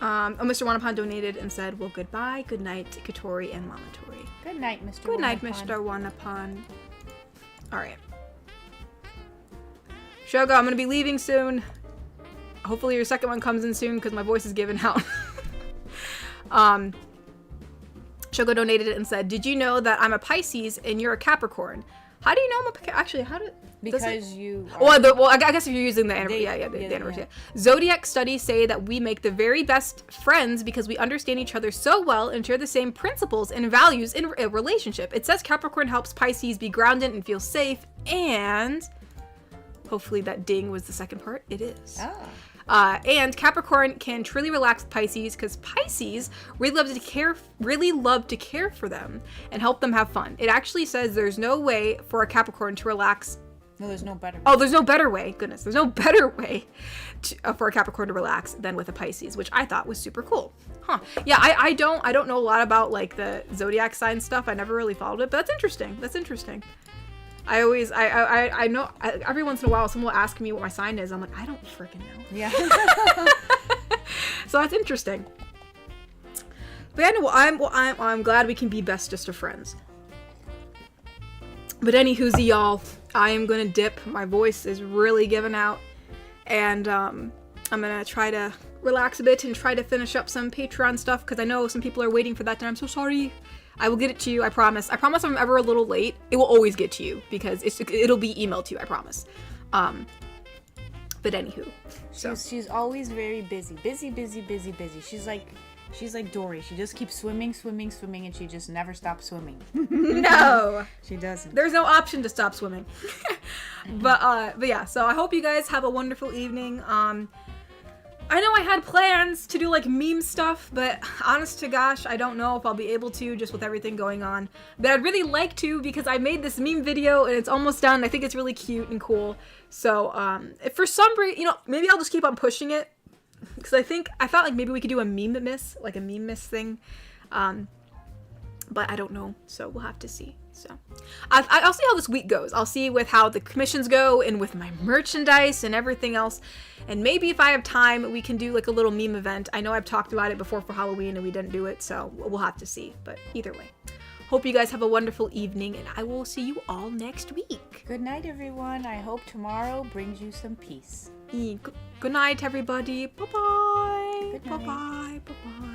Speaker 1: Mr. Wanapan donated and said, well, goodbye, good night, Katori and Mama Tori.
Speaker 4: Good night, Mr.
Speaker 1: Good night,
Speaker 4: Wanapan.
Speaker 1: Mr. Wanapan. Alright. Shogo, I'm gonna be leaving soon. Hopefully your second one comes in soon, because my voice is giving out. Shogo donated and said, did you know that I'm a Pisces and you're a Capricorn? How do you know I'm a actually, how did...
Speaker 4: Because you are...
Speaker 1: Well, I guess if you're using the anniversary, the anniversary.
Speaker 4: yeah.
Speaker 1: Zodiac studies say that we make the very best friends because we understand each other so well and share the same principles and values in a relationship. It says Capricorn helps Pisces be grounded and feel safe, and hopefully that ding was the second part. It is. And Capricorn can truly relax Pisces because Pisces really love to care for them and help them have fun. It actually says there's no way for a Capricorn to relax.
Speaker 4: No, there's no better way.
Speaker 1: Oh, there's no better way. Goodness, there's no better way for a Capricorn to relax than with a Pisces, which I thought was super cool. Huh. Yeah, I don't know a lot about like the zodiac sign stuff. I never really followed it, but that's interesting. That's interesting. I know every once in a while someone will ask me what my sign is. I'm like, I don't freaking know.
Speaker 4: Yeah.
Speaker 1: So that's interesting. But yeah, I'm glad we can be bestest of friends. But anywho's y'all, I am gonna dip. My voice is really giving out, and I'm gonna try to relax a bit and try to finish up some Patreon stuff because I know some people are waiting for that, and I'm so sorry. I will get it to you, I promise. I promise if I'm ever a little late, it will always get to you because it'll be emailed to you, I promise. But anywho, so.
Speaker 4: She's always very busy. Busy. She's like Dory. She just keeps swimming, and she just never stops swimming.
Speaker 1: No!
Speaker 4: She doesn't.
Speaker 1: There's no option to stop swimming. But yeah, so I hope you guys have a wonderful evening. I know I had plans to do like meme stuff, but honest to gosh, I don't know if I'll be able to just with everything going on. But I'd really like to because I made this meme video and it's almost done. I think it's really cute and cool. So if for some reason, maybe I'll just keep on pushing it because I thought like maybe we could do a meme miss thing. But I don't know, so we'll have to see. So I'll see how this week goes. I'll see with how the commissions go and with my merchandise and everything else. And maybe if I have time, we can do like a little meme event. I know I've talked about it before for Halloween and we didn't do it, so we'll have to see. But either way, hope you guys have a wonderful evening and I will see you all next week.
Speaker 4: Good night, everyone. I hope tomorrow brings you some peace.
Speaker 1: Good night, everybody. Bye-bye.
Speaker 4: Good night.
Speaker 1: Bye-bye. Bye-bye.